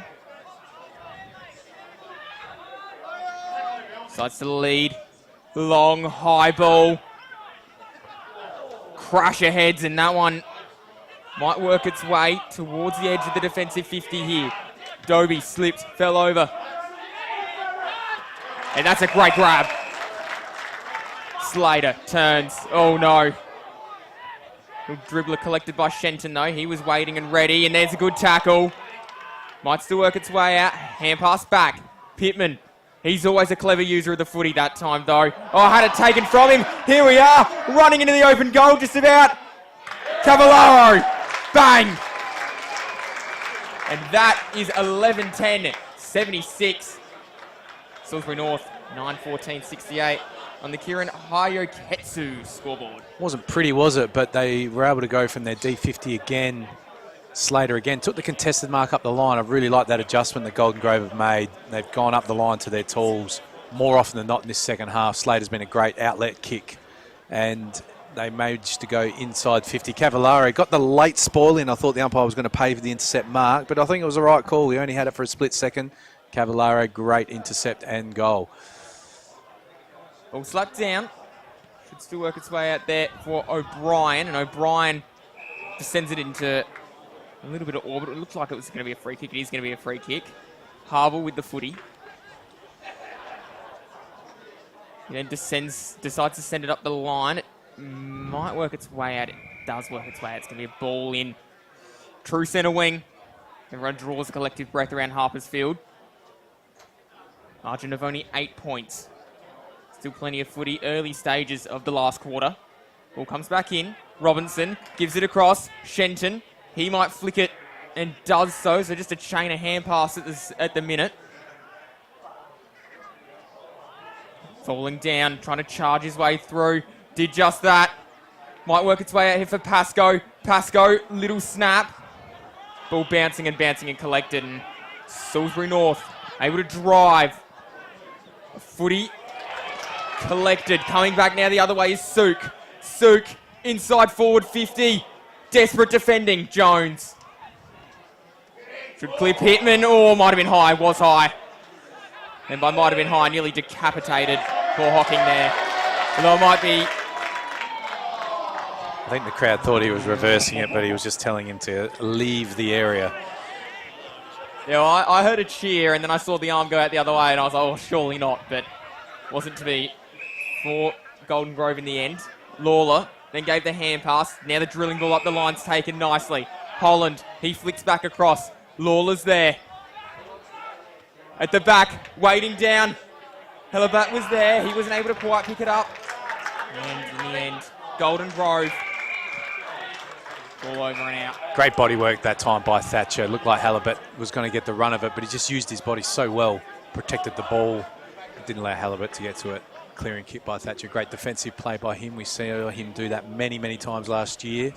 Sides to the lead. Long, high ball. Crusher heads, and that one might work its way towards the edge of the defensive 50 here. Dobie slipped, fell over. And that's a great grab. Slater turns. Oh no. Little dribbler collected by Shenton though. He was waiting and ready, and there's a good tackle. Might still work its way out. Hand pass back. Pittman. He's always a clever user of the footy that time though. Oh, I had it taken from him. Here we are, running into the open goal just about. Cavallaro. Bang. And that is 11-10, 76. Salisbury North, 9-14-68 on the Kieran Hayoketsu scoreboard. Wasn't pretty, was it? But they were able to go from their D50 again. Slater again took the contested mark up the line. I really like that adjustment that Golden Grove have made. They've gone up the line to their tools more often than not in this second half. Slater's been a great outlet kick, and they managed to go inside 50. Cavallaro got the late spoil in. I thought the umpire was going to pay for the intercept mark, but I think it was the right call. He only had it for a split second. Cavallaro, great intercept and goal. Ball slapped down. Should still work its way out there for O'Brien, and O'Brien just sends it into a little bit of orbit. It looks like it was going to be a free kick. It is going to be a free kick. Harville with the footy. He then decides to send it up the line. It might work its way out. It does work its way out. It's going to be a ball in. True centre wing. Everyone draws a collective breath around Harper's Field. Margin of only 8 points. Still plenty of footy. Early stages of the last quarter. Ball comes back in. Robinson gives it across. Shenton. He might flick it and does so. So just a chain of hand pass at the minute. Falling down, trying to charge his way through. Did just that. Might work its way out here for Pascoe. Pascoe, little snap. Ball bouncing and collected. And Salisbury North able to drive. Footy collected. Coming back now the other way is Sook. Sook inside forward 50. Desperate defending. Jones. Should clip Hitman. Oh, might have been high. Was high. And by might have been high, nearly decapitated for Hocking there. Although it might be. I think the crowd thought he was reversing it, but he was just telling him to leave the area. Yeah, well, I heard a cheer, and then I saw the arm go out the other way, and I was like, oh, surely not. But wasn't to be for Golden Grove in the end. Lawler then gave the hand pass. Now the drilling ball up the line's taken nicely. Holland, he flicks back across. Lawler's there. At the back, waiting down. Hellebat was there. He wasn't able to quite pick it up. And in the end, Golden Grove all over and out. Great body work that time by Thatcher. Looked like Halibut was going to get the run of it, but he just used his body so well. Protected the ball. Didn't allow Halibut to get to it. Clearing kick by Thatcher. Great defensive play by him. We saw him do that many, many times last year.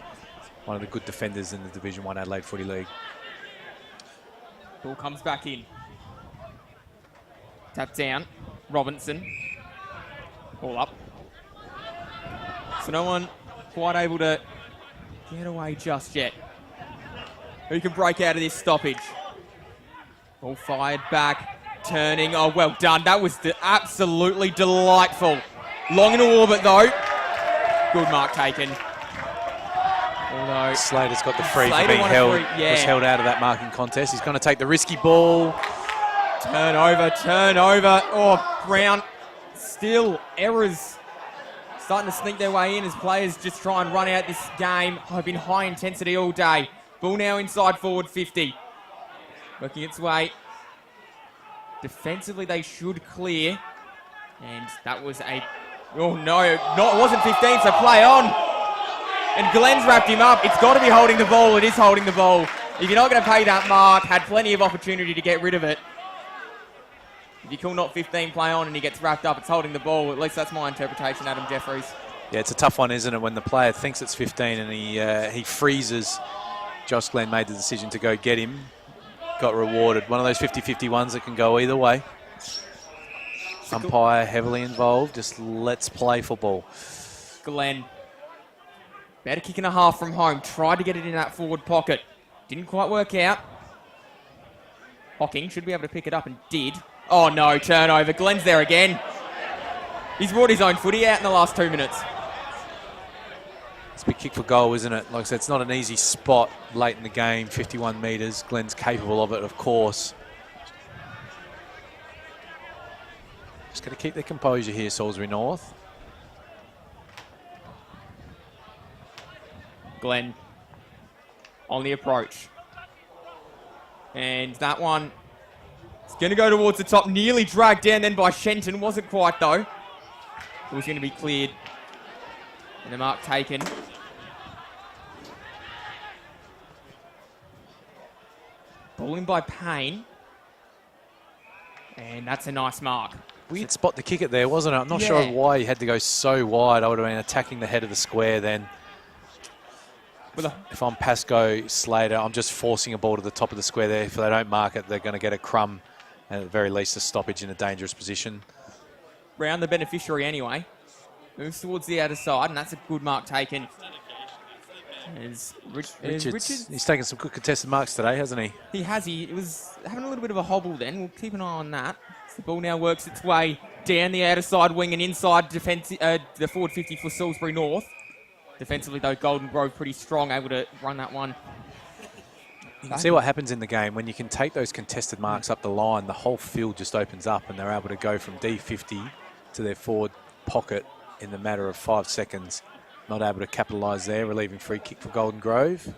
One of the good defenders in the Division 1 Adelaide Footy League. Ball comes back in. Tap down. Robinson. Ball up. So no one quite able to get away just yet. Who can break out of this stoppage? Ball fired back. Turning. Oh, well done. That was absolutely delightful. Long into orbit, though. Good mark taken. Although Slater's got the free for being held. Was held out of that marking contest. He's going to take the risky ball. Turnover. Oh, Brown, still errors starting to sneak their way in as players just try and run out this game. Oh, been high intensity all day. Ball now inside forward 50. Working its way. Defensively, they should clear. And that was a... Oh, no. It wasn't 15, so play on. And Glenn's wrapped him up. It's got to be holding the ball. It is holding the ball. If you're not going to pay that mark, had plenty of opportunity to get rid of it. If you call not 15, play on, and he gets wrapped up, it's holding the ball. At least that's my interpretation, Adam Jeffries. Yeah, it's a tough one, isn't it, when the player thinks it's 15 and he freezes. Josh Glenn made the decision to go get him. Got rewarded. One of those 50-50 ones that can go either way. Umpire heavily involved. Just let's play football. Glenn. Better kick and a half from home. Tried to get it in that forward pocket. Didn't quite work out. Hocking should be able to pick it up and did. Oh no, turnover. Glenn's there again. He's brought his own footy out in the last 2 minutes. It's a big kick for goal, isn't it? Like I said, it's not an easy spot late in the game, 51 metres. Glenn's capable of it, of course. Just got to keep their composure here, Salisbury North. Glenn on the approach. And that one is going to go towards the top. Nearly dragged down then by Shenton. Wasn't quite, though. It was going to be cleared. And the mark taken. Ball in by Payne. And that's a nice mark. Weird spot to kick it there, wasn't it? I'm not sure why he had to go so wide. I would have been attacking the head of the square then. If I'm Pascoe Slater, I'm just forcing a ball to the top of the square there. If they don't mark it, they're going to get a crumb and at the very least a stoppage in a dangerous position. Round the beneficiary anyway. Moves towards the outer side, and that's a good mark taken. Richards. He's taken some good contested marks today, hasn't he? He has. He was having a little bit of a hobble then. We'll keep an eye on that. The ball now works its way down the outer side wing and inside defense, the forward 50 for Salisbury North. Defensively, though, Golden Grove pretty strong, able to run that one. You can see what happens in the game. When you can take those contested marks up the line, the whole field just opens up and they're able to go from D50 to their forward pocket in the matter of 5 seconds. Not able to capitalise there, relieving free kick for Golden Grove.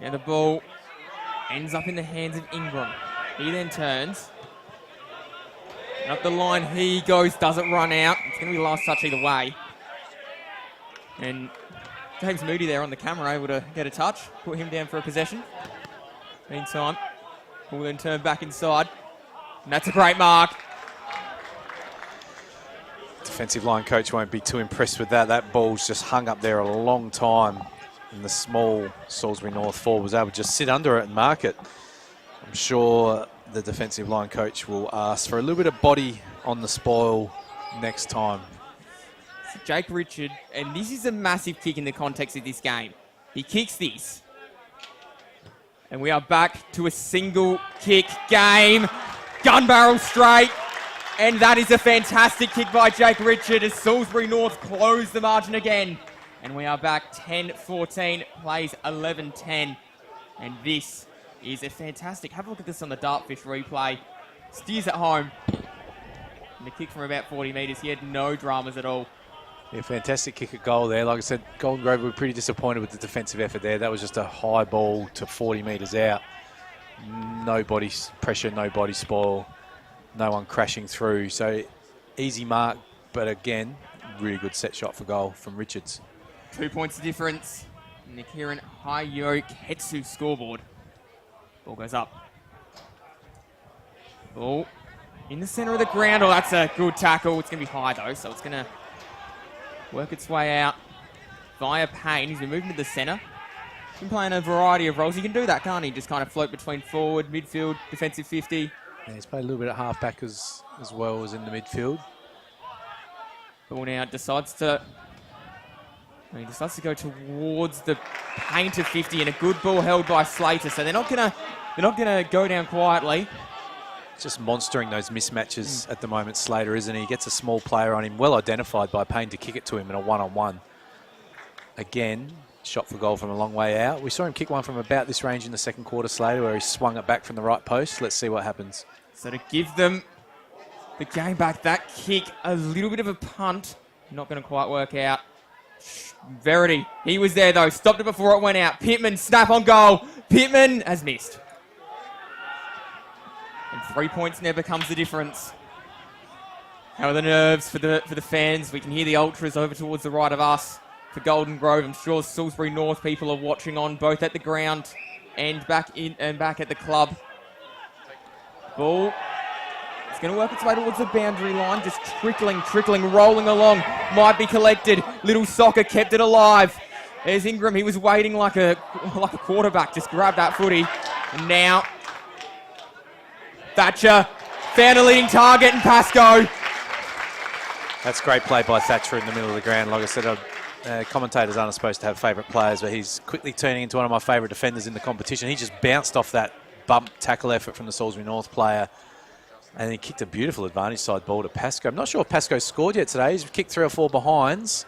Now the ball ends up in the hands of Ingram. He then turns. And up the line he goes, doesn't run out. It's going to be the last touch either way. And James Moody there on the camera able to get a touch, put him down for a possession. Meantime, we'll then turn back inside. And that's a great mark. Defensive line coach won't be too impressed with that. That ball's just hung up there a long time. And the small Salisbury North forward was able to just sit under it and mark it. I'm sure the defensive line coach will ask for a little bit of body on the spoil next time. So Jake Richard, and this is a massive kick in the context of this game. He kicks this. And we are back to a single kick game. Gun barrel straight. And that is a fantastic kick by Jake Richard as Salisbury North close the margin again. And we are back 10-14, plays 11-10. And this is a fantastic... Have a look at this on the Dartfish replay. Steers at home. And the kick from about 40 metres. He had no dramas at all. Yeah, fantastic kick at goal there. Like I said, Golden Grove were pretty disappointed with the defensive effort there. That was just a high ball to 40 metres out. No body pressure, no body spoil. No one crashing through. So easy mark, but again, really good set shot for goal from Richards. 2 points of difference. Nick Heron, high yoke, Hetsu scoreboard. Ball goes up. Ball in the centre of the ground. Oh, that's a good tackle. It's going to be high though, so it's going to work its way out via Payne. He's been moving to the centre. He's been playing a variety of roles. He can do that, can't he? Just kind of float between forward, midfield, defensive 50. Yeah, he's played a little bit at half-back as well as in the midfield. Ball now decides to go towards the paint of 50 and a good ball held by Slater. So they're not gonna go down quietly. Just monstering those mismatches at the moment, Slater, isn't he? He gets a small player on him, well identified by Payne to kick it to him in a one-on-one. Again, shot for goal from a long way out. We saw him kick one from about this range in the second quarter, Slater, where he swung it back from the right post. Let's see what happens. So to give them the game back, that kick, a little bit of a punt. Not going to quite work out. Verity, he was there though. Stopped it before it went out. Pittman, snap on goal. Pittman has missed. And 3 points never comes the difference. How are the nerves for the fans? We can hear the ultras over towards the right of us for Golden Grove. I'm sure Salisbury North people are watching on, both at the ground and back at the club. Ball. It's going to work its way towards the boundary line, just trickling, rolling along. Might be collected. Little Soccer kept it alive. There's Ingram. He was waiting like a quarterback. Just grabbed that footy. And now Thatcher found a leading target in Pascoe. That's great play by Thatcher in the middle of the ground. Like I said, commentators aren't supposed to have favourite players, but he's quickly turning into one of my favourite defenders in the competition. He just bounced off that bump tackle effort from the Salisbury North player, and he kicked a beautiful advantage side ball to Pascoe. I'm not sure if Pascoe scored yet today. He's kicked 3 or 4 behinds.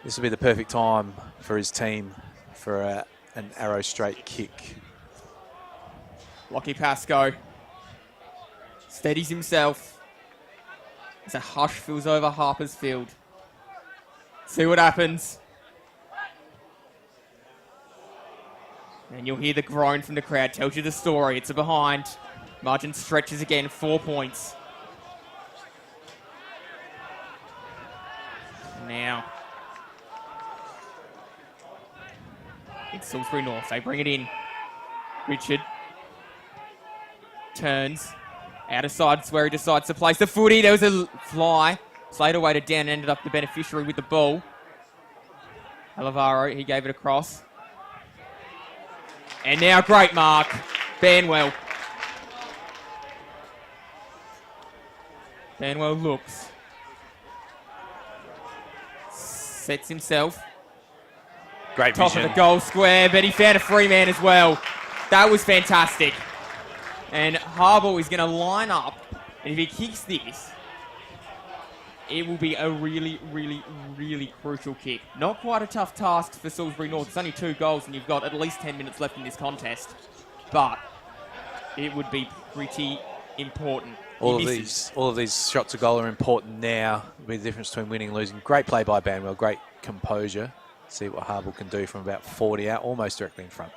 This will be the perfect time for his team for an arrow straight kick. Lockie Pascoe steadies himself as a hush fills over Harper's Field. See what happens. And you'll hear the groan from the crowd. Tells you the story. It's a behind. Margin stretches again, 4 points. Now, it's Salisbury North. They bring it in. Richard turns. Out of sides where he decides to place the footy. There was a fly. Slater waited down and ended up the beneficiary with the ball. Alavaro, he gave it across. And now great mark. Banwell. Banwell looks. Sets himself. Great Top vision. of the goal square, but he found a free man as well. That was fantastic. And Harbour is going to line up, and if he kicks this, it will be a really, really, really crucial kick. Not quite a tough task for Salisbury North. It's only 2 goals, and you've got at least 10 minutes left in this contest. But it would be pretty important. All of these shots of goal are important now. It'll be the difference between winning and losing. Great play by Banwell, great composure. See what Harbour can do from about 40 out, almost directly in front.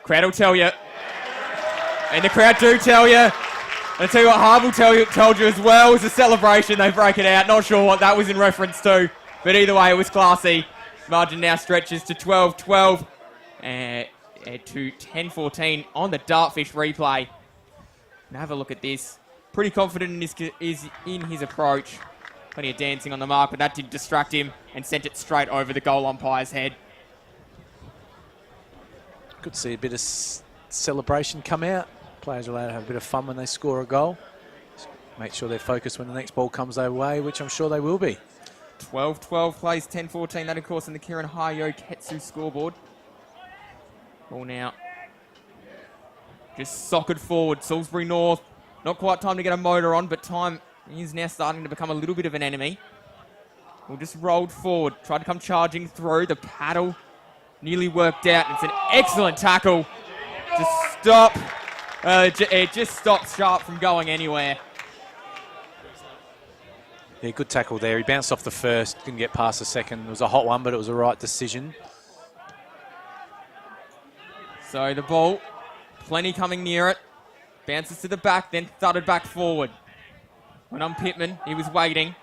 Crowd will tell you. And the crowd do tell you. I'll tell you what Harbour told you as well. It was a celebration. They break it out. Not sure what that was in reference to. But either way, it was classy. Margin now stretches to 12-12 and to 10-14 on the Dartfish replay. Now have a look at this. Pretty confident in his approach. Plenty of dancing on the mark, but that did distract him and sent it straight over the goal umpire's head. Good to see a bit of celebration come out. Players are allowed to have a bit of fun when they score a goal. Just make sure they're focused when the next ball comes their way, which I'm sure they will be. 12-12 plays 10-14. That, of course, in the Kieran Hayo Ketsu scoreboard. Ball now. Just socketed forward. Salisbury North. Not quite time to get a motor on, but time is now starting to become a little bit of an enemy. We'll just rolled forward. Tried to come charging through. The paddle nearly worked out. It's an excellent tackle to stop. It just stops Sharp from going anywhere. Yeah, good tackle there. He bounced off the first, didn't get past the second. It was a hot one, but it was the right decision. So the ball, plenty coming near it. Bounces to the back, then thudded back forward. Went on Pittman. He was waiting.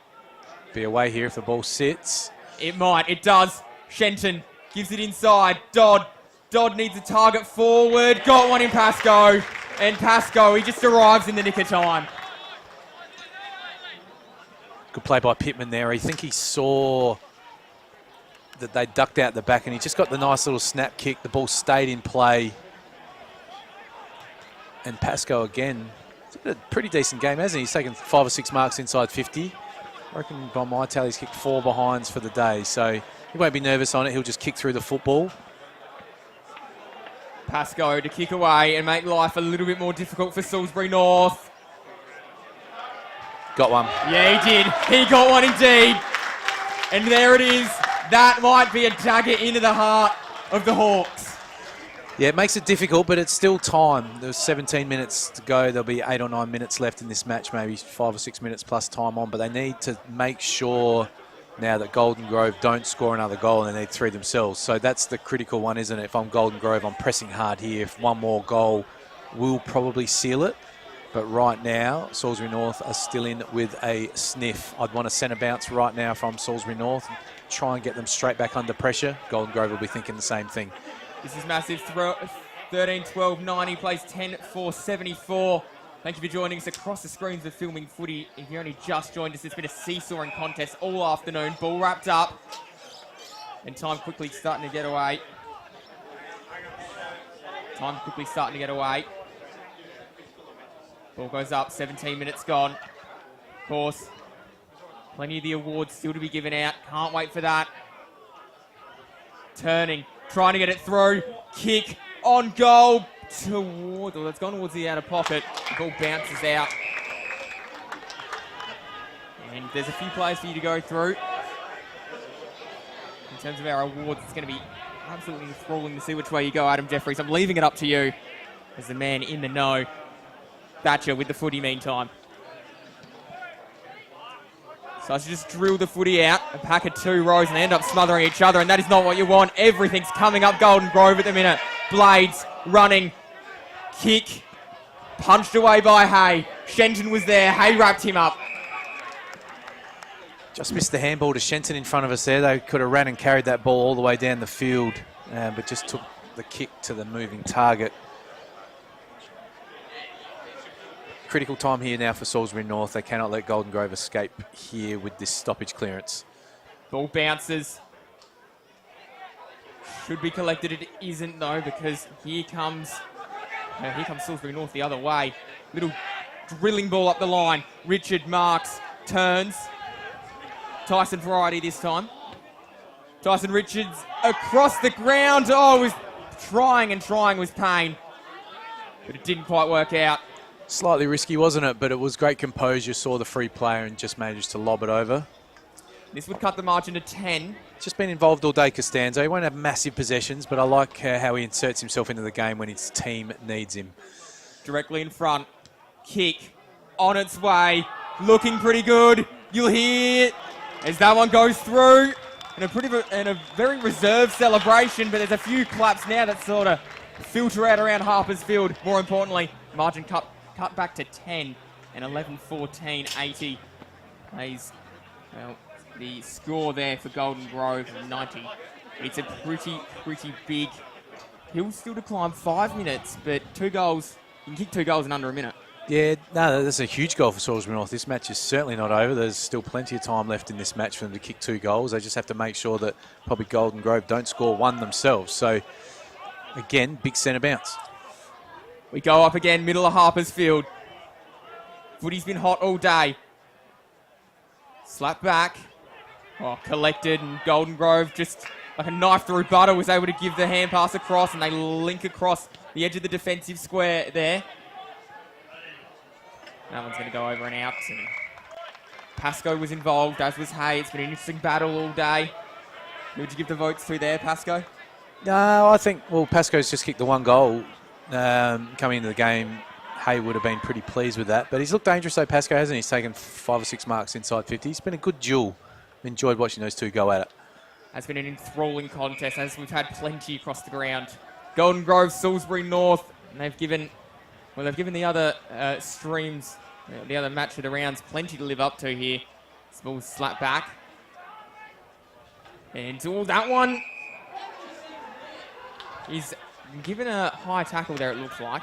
Be away here if the ball sits. It might. It does. Shenton gives it inside. Dodd needs a target forward. Got one in Pascoe. And Pascoe, he just arrives in the nick of time. Good play by Pittman there. I think he saw that they ducked out the back and he just got the nice little snap kick. The ball stayed in play. And Pascoe again, it's a pretty decent game, hasn't he? He's taken 5 or 6 marks inside 50. I reckon by my tally he's kicked 4 behinds for the day. So he won't be nervous on it. He'll just kick through the football. Pascoe to kick away and make life a little bit more difficult for Salisbury North. Got one. Yeah, he did. He got one indeed. And there it is. That might be a dagger into the heart of the Hawks. Yeah, it makes it difficult, but it's still time. There's 17 minutes to go. There'll be 8 or 9 minutes left in this match, maybe 5 or 6 minutes plus time on. But they need to make sure now that Golden Grove don't score another goal, and they need 3 themselves. So that's the critical one, isn't it? If I'm Golden Grove, I'm pressing hard here. If one more goal will probably seal it. But right now, Salisbury North are still in with a sniff. I'd want a centre bounce right now from Salisbury North. Try and get them straight back under pressure. Golden Grove will be thinking the same thing. This is massive. 13-12-90 plays 10-4-74. Thank you for joining us across the screens of Filming Footy. If you only just joined us, it's been a seesawing contest all afternoon. Ball wrapped up. And time quickly starting to get away. Ball goes up, 17 minutes gone. Of course, plenty of the awards still to be given out. Can't wait for that. Turning, trying to get it through. Kick on goal. It's gone towards the outer pocket. The ball bounces out. And there's a few players for you to go through. In terms of our awards, it's going to be absolutely enthralling to see which way you go, Adam Jeffries. I'm leaving it up to you as the man in the know. Thatcher with the footy meantime. So I should just drill the footy out, a pack of 2 rows, and they end up smothering each other, and that is not what you want. Everything's coming up Golden Grove at the minute. Blades running, kick, punched away by Hay. Shenton was there, Hay wrapped him up. Just missed the handball to Shenton in front of us there. They could have ran and carried that ball all the way down the field, but just took the kick to the moving target. Critical time here now for Salisbury North. They cannot let Golden Grove escape here with this stoppage clearance. Ball bounces. Should be collected. It isn't though, because here comes Salisbury North the other way. Little drilling ball up the line. Richard marks, turns. Tyson variety this time. Tyson Richards across the ground. Oh, was trying with pain, but it didn't quite work out. Slightly risky, wasn't it? But it was great composure. Saw the free player and just managed to lob it over. This would cut the margin to 10. Just been involved all day, Costanzo. He won't have massive possessions, but I like how he inserts himself into the game when his team needs him. Directly in front. Kick on its way. Looking pretty good. You'll hear it as that one goes through. And a very reserved celebration, but there's a few claps now that sort of filter out around Harper's Field. More importantly, margin cut back to 10 and 11-14-80 plays the score there for Golden Grove 90. It's a pretty big hill still to climb. 5 minutes, but 2 goals. You can kick 2 goals in under a minute. Yeah, no, that's a huge goal for Salisbury North. This match is certainly not over. There's still plenty of time left in this match for them to kick 2 goals. They just have to make sure that probably Golden Grove don't score 1 themselves. So, again, big centre bounce. We go up again, middle of Harper's Field. Footy's been hot all day. Slap back. Oh, collected, and Golden Grove, just like a knife through butter, was able to give the hand pass across, and they link across the edge of the defensive square there. That one's going to go over and out. And Pascoe was involved, as was Hay. It's been an interesting battle all day. Who would you give the votes to there, Pascoe? No, I think, well, Pascoe's just kicked the 1 goal. Coming into the game, Hay would have been pretty pleased with that. But he's looked dangerous though, Pascoe, hasn't he? He's taken 5 or 6 marks inside 50. It's been a good duel. Enjoyed watching those 2 go at it. Has been an enthralling contest, as we've had plenty across the ground. Golden Grove, Salisbury North, and they've given the other streams, the other match of the rounds, plenty to live up to here. Small slap back. And that one is given a high tackle there, it looks like.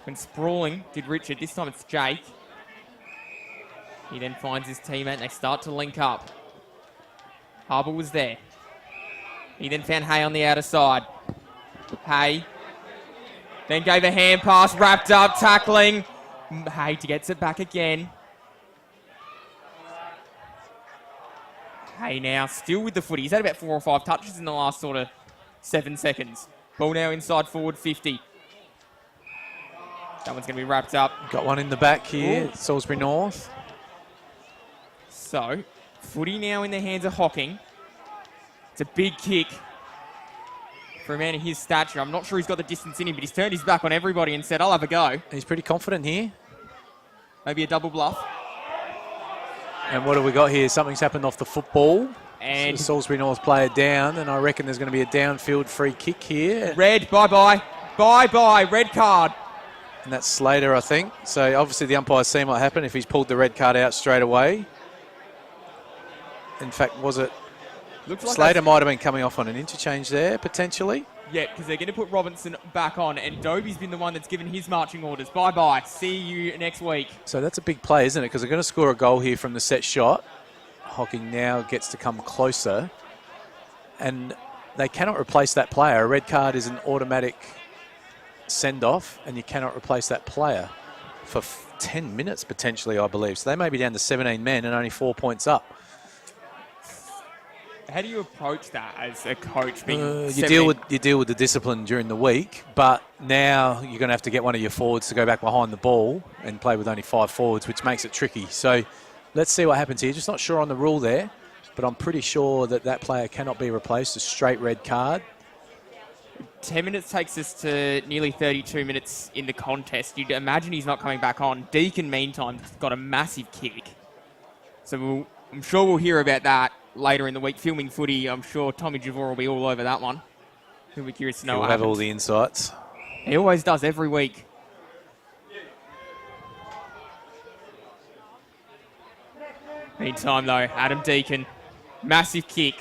When sprawling, did Richard. This time it's Jake. He then finds his teammate and they start to link up. Harbour was there. He then found Hay on the outer side. Hay then gave a hand pass, wrapped up, tackling. Hay gets it back again. Hay now still with the footy. He's had about 4 or 5 touches in the last sort of 7 seconds. Ball now inside forward 50. That one's going to be wrapped up. Got one in the back here, Salisbury North. So, Footy now in the hands of Hocking. It's a big kick for a man of his stature. I'm not sure he's got the distance in him, but he's turned his back on everybody and said, I'll have a go. He's pretty confident here. Maybe a double bluff. And what have we got here? Something's happened off the football. And so Salisbury North player down, and I reckon there's going to be a downfield free kick here. red, bye-bye. Bye-bye, red card. And that's Slater, I think. So obviously the umpire's seen what happened if he's pulled the red card out straight away. In fact, was it? Looks like Slater might have been coming off on an interchange there, potentially. Yeah, because they're going to put Robinson back on, and Dobie's been the one that's given his marching orders. Bye-bye. See you next week. So that's a big play, isn't it? Because they're going to score a goal here from the set shot. Hocking now gets to come closer. And they cannot replace that player. A red card is an automatic send-off, and you cannot replace that player for 10 minutes, potentially, I believe. So they may be down to 17 men and only 4 points up. How do you approach that as a coach? Being you deal with the discipline during the week, but now you're going to have to get one of your forwards to go back behind the ball and play with only 5 forwards, which makes it tricky. So let's see what happens here. Just not sure on the rule there, but I'm pretty sure that that player cannot be replaced. A straight red card. 10 minutes takes us to nearly 32 minutes in the contest. You'd imagine he's not coming back on. Deacon, meantime, got a massive kick. So I'm sure we'll hear about that later in the week. Filming Footy, I'm sure Tommy Javor will be all over that one. He'll be curious to know He'll what have happens. all the insights. He always does every week. Meantime, though, Adam Deacon, massive kick.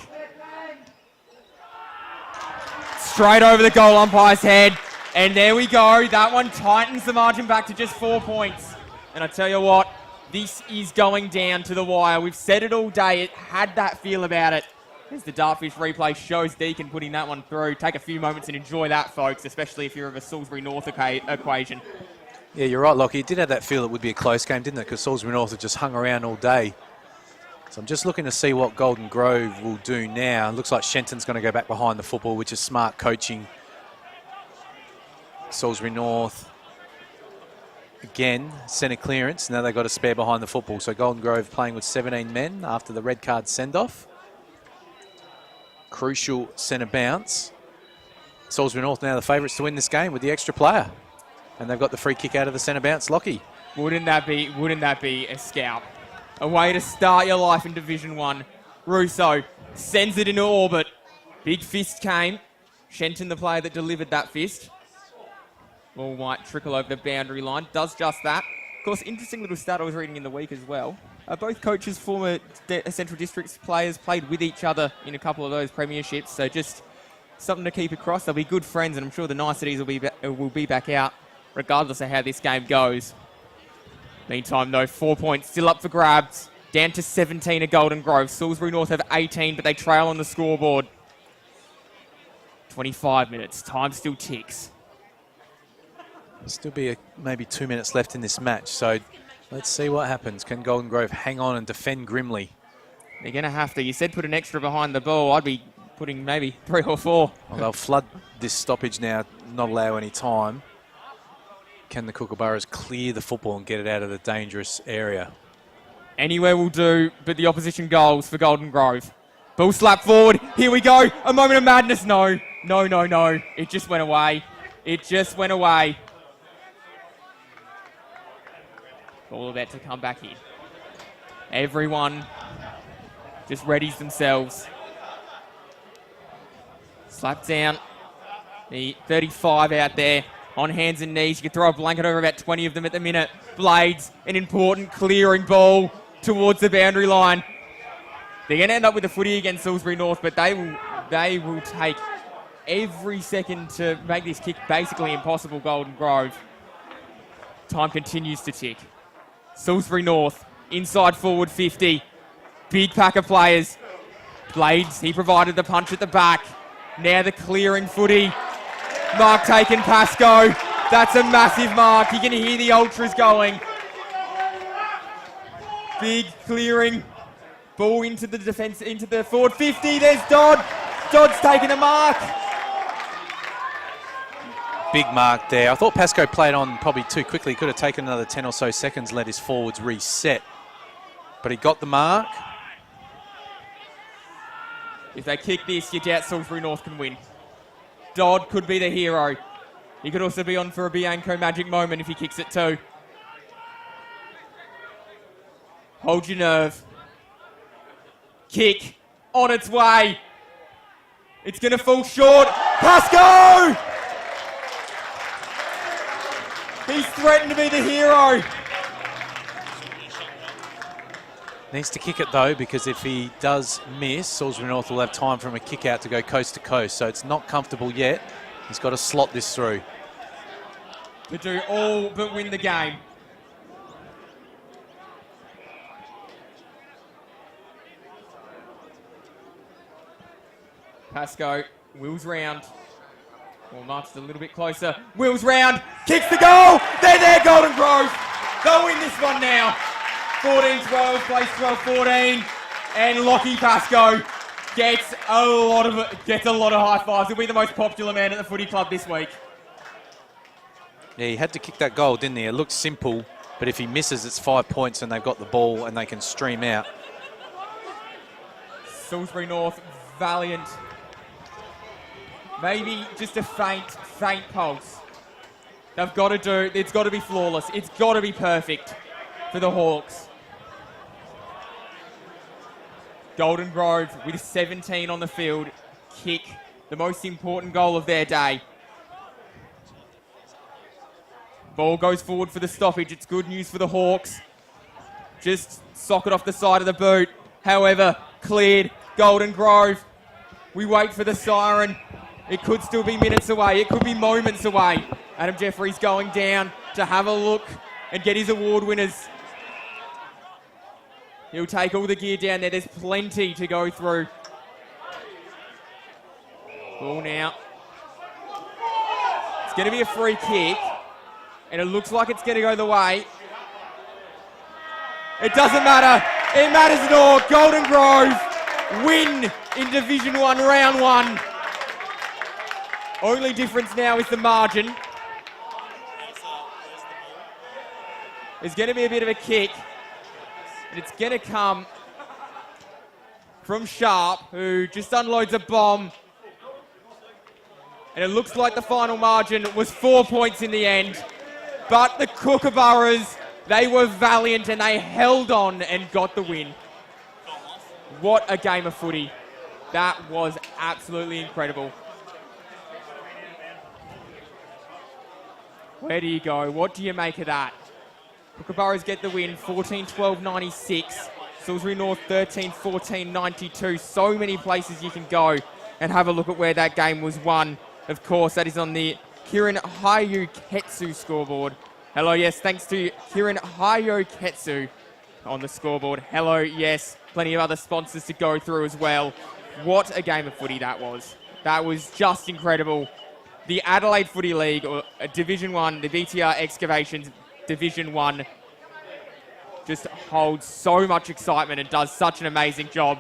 Straight over the goal umpire's head. And there we go. That one tightens the margin back to just 4 points. And I tell you what, this is going down to the wire. We've said it all day. It had that feel about it. As the Dartfish replay shows Deacon putting that one through. Take a few moments and enjoy that, folks, especially if you're of a Salisbury North equation. Yeah, you're right, Lockie. It did have that feel it would be a close game, didn't it? Because Salisbury North had just hung around all day. So I'm just looking to see what Golden Grove will do now. It looks like Shenton's going to go back behind the football, which is smart coaching. Salisbury North, again, centre clearance. Now they've got a spare behind the football. So Golden Grove playing with 17 men after the red card send-off. Crucial centre bounce. Salisbury North now the favourites to win this game with the extra player. And they've got the free kick out of the centre bounce, Lockie. Wouldn't that be a scalp? A way to start your life in Division 1. Russo sends it into orbit. Big fist came. Shenton, the player that delivered that fist. Ball might trickle over the boundary line. Does just that. Of course, interesting little stat I was reading in the week as well. Both coaches, former Central Districts players, played with each other in a couple of those premierships. So just something to keep across. They'll be good friends, and I'm sure the niceties will be back out regardless of how this game goes. Meantime, though, 4 points still up for grabs. Down to 17 at Golden Grove. Salisbury North have 18, but they trail on the scoreboard. 25 minutes. Time still ticks. Still be maybe 2 minutes left in this match. So let's see what happens. Can Golden Grove hang on and defend grimly? They're going to have to. You said put an extra behind the ball. I'd be putting maybe 3 or 4. Well, they'll flood this stoppage now, not allow any time. Can the Kookaburras clear the football and get it out of the dangerous area? Anywhere will do, but the opposition goals for Golden Grove. Ball slap forward. Here we go. A moment of madness. No. No, no, no. It just went away. It just went away. All about to come back in. Everyone just readies themselves. Slap down. The 35 out there. On hands and knees. You can throw a blanket over about 20 of them at the minute. Blades, an important clearing ball towards the boundary line. They're going to end up with a footy against Salisbury North, but they will take every second to make this kick basically impossible, Golden Grove. Time continues to tick. Salisbury North, inside forward 50. Big pack of players. Blades, he provided the punch at the back. Now the clearing footy. Mark taken, Pascoe. That's a massive mark. You can hear the ultras going. Big clearing. Ball into the defence, into the forward 50. There's Dodd. Dodd's taking a mark. Big mark there. I thought Pascoe played on probably too quickly. He could have taken another 10 or so seconds, let his forwards reset. But he got the mark. If they kick this, you doubt Salisbury North can win. Dodd could be the hero. He could also be on for a Bianco magic moment if he kicks it too. Hold your nerve. Kick on its way. It's going to fall short. Pasco! He's threatened to be the hero. Needs to kick it though, because if he does miss, Salisbury North will have time for him a kick out to go coast to coast. So it's not comfortable yet. He's got to slot this through. To do all but win the game. Pasco wheels round. Well, marches a little bit closer. Wheels round. Kicks the goal. They're there, Golden Grove. They'll win this one now. 14-12, place 12-14. And Lockie Pasco gets a lot of high fives. He'll be the most popular man at the footy club this week. Yeah, he had to kick that goal, didn't he? It looks simple, but if he misses, it's 5 points and they've got the ball and they can stream out. Salisbury North, valiant. Maybe just a faint pulse. They've got to do, it's got to be flawless. It's got to be perfect for the Hawks. Golden Grove with 17 on the field, kick the most important goal of their day. Ball goes forward for the stoppage. It's good news for the Hawks. Just sock it off the side of the boot. However, cleared. Golden Grove. We wait for the siren. It could still be minutes away. It could be moments away. Adam Jeffries going down to have a look and get his award winners. He'll take all the gear down there. There's plenty to go through. Ball now. It's going to be a free kick. And it looks like it's going to go the way. It doesn't matter. It matters at all. Golden Grove win in Division 1, Round 1. Only difference now is the margin. There's going to be a bit of a kick. And it's going to come from Sharp, who just unloads a bomb. And it looks like the final margin was 4 points in the end. But the Kookaburras, they were valiant and they held on and got the win. What a game of footy. That was absolutely incredible. Where do you go? What do you make of that? Kookaburras get the win, 14-12-96. Salisbury North 13-14-92. So many places you can go and have a look at where that game was won. Of course, that is on the Kiran Hayu Ketsu scoreboard. Hello, yes, thanks to Kiran Hayu Ketsu on the scoreboard. Hello, yes, plenty of other sponsors to go through as well. What a game of footy that was. That was just incredible. The Adelaide Footy League, or Division 1, the VTR Excavations Division 1, just holds so much excitement and does such an amazing job.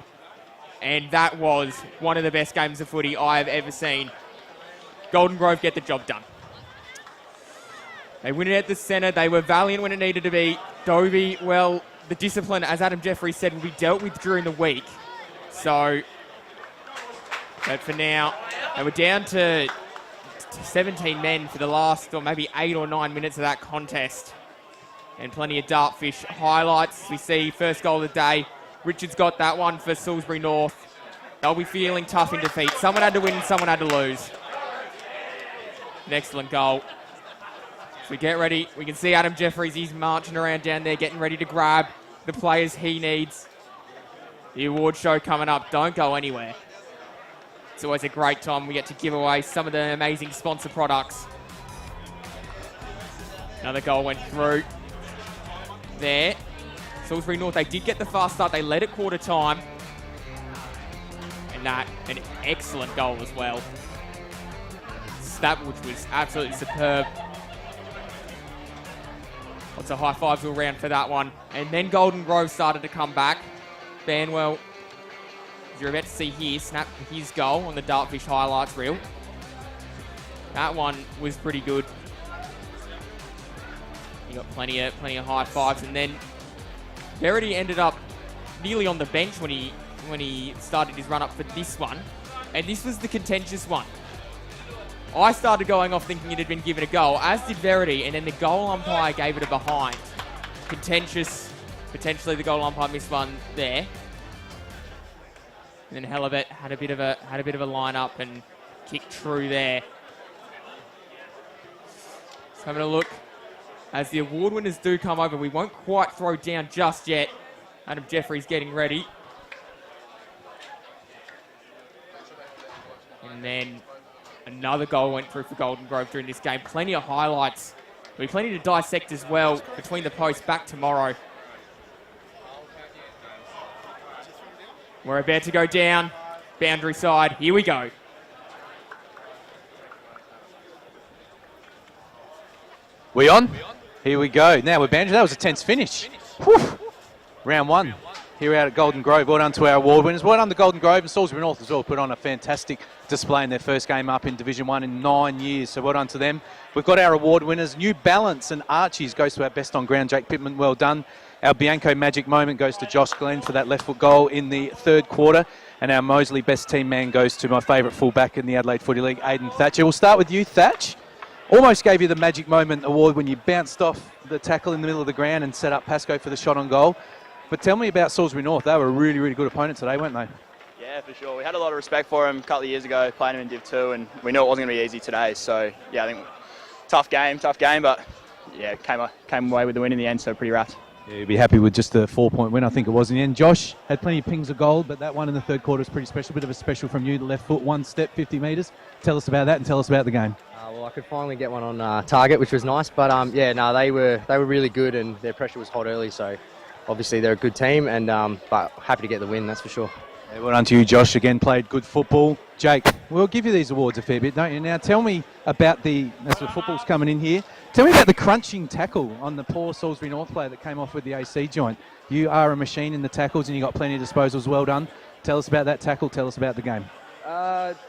And that was one of the best games of footy I have ever seen. Golden Grove get the job done. They win it at the centre. They were valiant when it needed to be. Dobie, well, the discipline, as Adam Jeffries said, will be dealt with during the week. So, but for now, they were down to 17 men for the last, or maybe 8 or 9 minutes of that contest. And plenty of dartfish highlights. We see first goal of the day. Richards got that one for Salisbury North. They'll be feeling tough in defeat. Someone had to win and someone had to lose. An excellent goal. So we get ready. We can see Adam Jeffries. He's marching around down there, getting ready to grab the players he needs. The award show coming up. Don't go anywhere. It's always a great time. We get to give away some of the amazing sponsor products. Another goal went through there. Salisbury North, they did get the fast start. They led at quarter time. And that, an excellent goal as well. That which was absolutely superb. Lots of high fives all round for that one. And then Golden Grove started to come back. Banwell, as you're about to see here, snapped his goal on the Dartfish highlights reel. That one was pretty good. He got plenty of high fives. And then Verity ended up nearly on the bench when he when he started his run up for this one, and this was the contentious one. I started going off thinking it had been given a goal, as did Verity, and then the goal umpire gave it a behind. Contentious. Potentially the goal umpire missed one there. And then Hellebuck had a bit of a line up and kicked through there. Just having a look. As the award winners do come over, we won't quite throw down just yet. Adam Jeffrey's getting ready. And then another goal went through for Golden Grove during this game. Plenty of highlights. There'll be plenty to dissect as well between the posts back tomorrow. We're about to go down. Boundary side. Here we go. We on? Here we go. Now we're boundary. That was a tense finish. Whew. Round one here out at Golden Grove. Well done to our award winners. Well done to Golden Grove and Salisbury North as well. Put on a fantastic display in their first game up in Division 1 in 9 years. So well done to them. We've got our award winners. New Balance and Archies goes to our best on ground, Jake Pittman. Well done. Our Bianco Magic Moment goes to Josh Glenn for that left foot goal in the third quarter. And our Moseley Best Team Man goes to my favourite fullback in the Adelaide Footy League, Aidan Thatcher. We'll start with you, Thatch. Almost gave you the Magic Moment award when you bounced off the tackle in the middle of the ground and set up Pascoe for the shot on goal. But tell me about Salisbury North. They were a really, really good opponent today, weren't they? Yeah, for sure. We had a lot of respect for them a couple of years ago, playing them in Div 2, and we knew it wasn't going to be easy today. So, yeah, I think tough game, but, yeah, came away with the win in the end, so pretty wrapped. Yeah, you'd be happy with just a 4-point win, I think it was in the end. Josh had plenty of pings of gold, but that one in the third quarter was pretty special. Bit of a special from you, the left foot, one step, 50 metres. Tell us about that and tell us about the game. Well, I could finally get one on target, which was nice. But yeah, no, they were really good, and their pressure was hot early. So obviously they're a good team, and but happy to get the win, that's for sure. Yeah, well done to you, Josh. Again, played good football. Jake, we'll give you these awards a fair bit, don't you? Now, tell me about as the football's coming in here, tell me about the crunching tackle on the poor Salisbury North player that came off with the AC joint. You are a machine in the tackles, and you got plenty of disposals. Well done. Tell us about that tackle. Tell us about the game.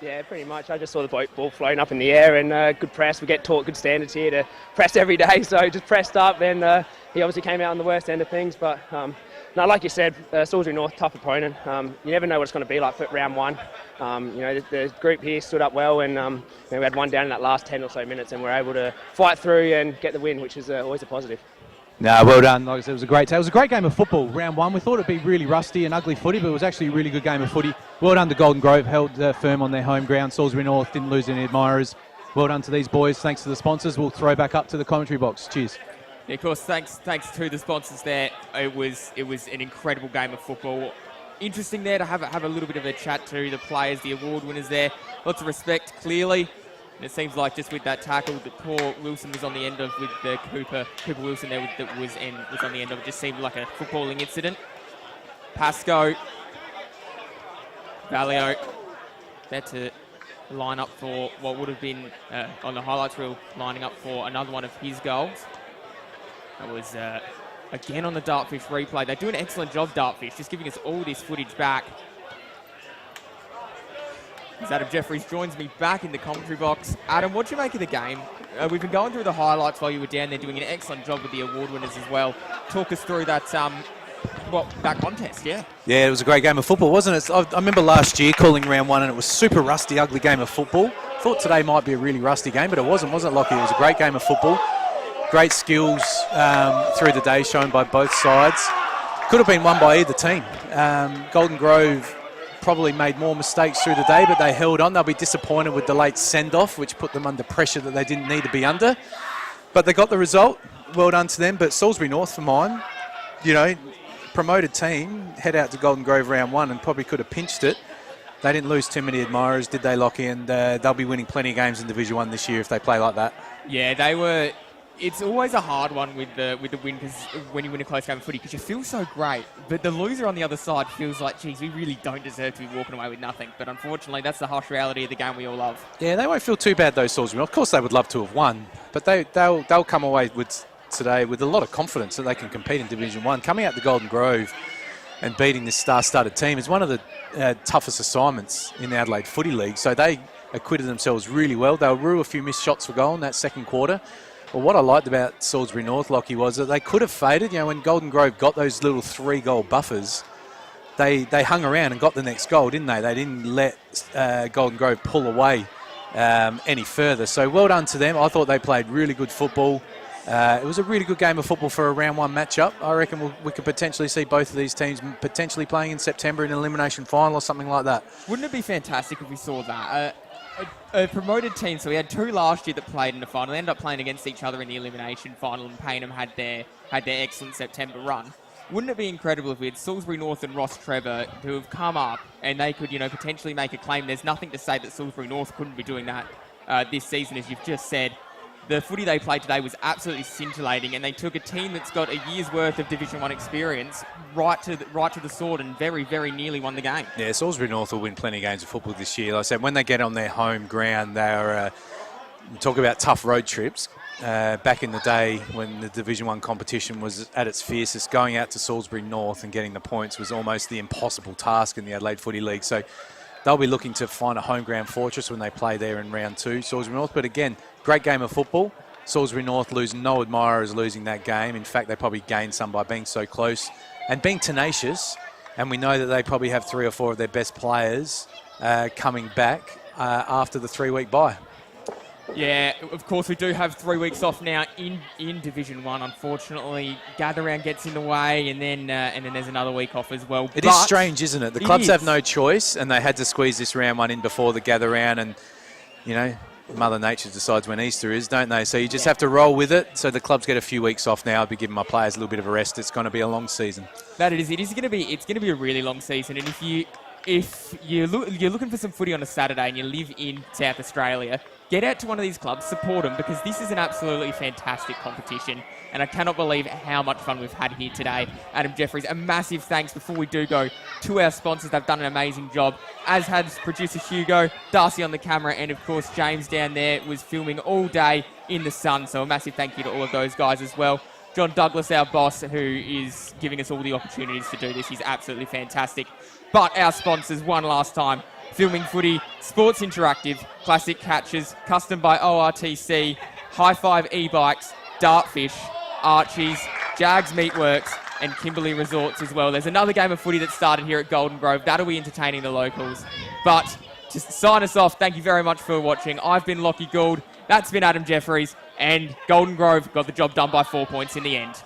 Yeah, pretty much. I just saw the ball floating up in the air, and good press. We get taught good standards here to press every day, so just pressed up, and he obviously came out on the worst end of things. But no, like you said, Salisbury North, tough opponent. You never know what it's going to be like for round one. The group here stood up well, and we had one down in that last 10 or so minutes, and we're able to fight through and get the win, which is always a positive. No, well done. Like I said, it was a great game of football. Round one, we thought it'd be really rusty and ugly footy, but it was actually a really good game of footy. Well done to Golden Grove, held firm on their home ground. Salisbury North didn't lose any admirers. Well done to these boys. Thanks to the sponsors. We'll throw back up to the commentary box. Cheers. Yeah, of course, thanks to the sponsors there. It was an incredible game of football. Interesting there to have a little bit of a chat to the players, the award winners there. Lots of respect, clearly. And it seems like just with that tackle that poor Wilson was on the end of, with the Cooper Wilson there that was on the end of, it just seemed like a footballing incident. Pascoe, Valio, there to line up for what would have been on the highlights reel, lining up for another one of his goals. That was again on the Dartfish replay. They do an excellent job, Dartfish, just giving us all this footage back. As Adam Jeffries joins me back in the commentary box. Adam, what do you make of the game? We've been going through the highlights while you were down there, doing an excellent job with the award winners as well. Talk us through that that contest, yeah. Yeah, it was a great game of football, wasn't it? I remember last year calling round one, and it was super rusty, ugly game of football. Thought today might be a really rusty game, but it wasn't it, Lockie? It was a great game of football. Great skills through the day shown by both sides. Could have been won by either team. Golden Grove probably made more mistakes through the day, but they held on. They'll be disappointed with the late send-off, which put them under pressure that they didn't need to be under. But they got the result. Well done to them. But Salisbury North, for mine, promoted team, head out to Golden Grove round one and probably could have pinched it. They didn't lose too many admirers, did they, Lockie? And they'll be winning plenty of games in Division 1 this year if they play like that. Yeah, they were. It's always a hard one with the win, because when you win a close game of footy, because you feel so great, but the loser on the other side feels like, geez, we really don't deserve to be walking away with nothing. But unfortunately, that's the harsh reality of the game we all love. Yeah, they won't feel too bad, though, Salisbury. Of course, they would love to have won, but they'll come away with today with a lot of confidence that they can compete in Division 1. Coming out to Golden Grove and beating this star-studded team is one of the toughest assignments in the Adelaide Footy League. So they acquitted themselves really well. They'll rue a few missed shots for goal in that second quarter. Well, what I liked about Salisbury North, Lockie, was that they could have faded. When Golden Grove got those little 3-goal buffers, they hung around and got the next goal, didn't they? They didn't let Golden Grove pull away any further. So well done to them. I thought they played really good football. It was a really good game of football for a round one matchup. I reckon we could potentially see both of these teams potentially playing in September in an elimination final or something like that. Wouldn't it be fantastic if we saw that? A promoted team, so we had two last year that played in the final. They ended up playing against each other in the elimination final, and Payneham had their excellent September run. Wouldn't it be incredible if we had Salisbury North and Ross Trevor who have come up and they could, potentially make a claim? There's nothing to say that Salisbury North couldn't be doing that this season, as you've just said. The footy they played today was absolutely scintillating, and they took a team that's got a year's worth of Division 1 experience right to the sword and very, very nearly won the game. Yeah, Salisbury North will win plenty of games of football this year. Like I said, when they get on their home ground, they're talk about tough road trips. Back in the day when the Division 1 competition was at its fiercest, going out to Salisbury North and getting the points was almost the impossible task in the Adelaide Footy League. So they'll be looking to find a home ground fortress when they play there in round 2, Salisbury North. But again, great game of football. Salisbury North lose no admirers losing that game. In fact, they probably gained some by being so close and being tenacious. And we know that they probably have 3 or 4 of their best players coming back after the 3-week bye. Yeah, of course we do have 3 weeks off now in Division 1. Unfortunately, Gather Round gets in the way, and then there's another week off as well. It is strange, isn't it? The clubs have no choice, and they had to squeeze this round one in before the Gather Round, and Mother Nature decides when Easter is, don't they? So you just have to roll with it. So the clubs get a few weeks off now. I'll be giving my players a little bit of a rest. It's going to be a long season. That it is. It's going to be a really long season, and if you're looking for some footy on a Saturday and you live in South Australia, get out to one of these clubs, support them, because this is an absolutely fantastic competition, and I cannot believe how much fun we've had here today. Adam Jeffries, a massive thanks before we do go to our sponsors. They've done an amazing job, as has producer Hugo, Darcy on the camera, and of course James down there was filming all day in the sun, so a massive thank you to all of those guys as well. John Douglas, our boss, who is giving us all the opportunities to do this. He's absolutely fantastic. But our sponsors, one last time: Filming Footy, Sports Interactive, Classic Catches, custom by ORTC, High Five E-Bikes, Dartfish, Archie's, Jags Meatworks, and Kimberley Resorts as well. There's another game of footy that started here at Golden Grove. That'll be entertaining the locals. But just to sign us off, thank you very much for watching. I've been Lockie Gould. That's been Adam Jeffries. And Golden Grove got the job done by 4 points in the end.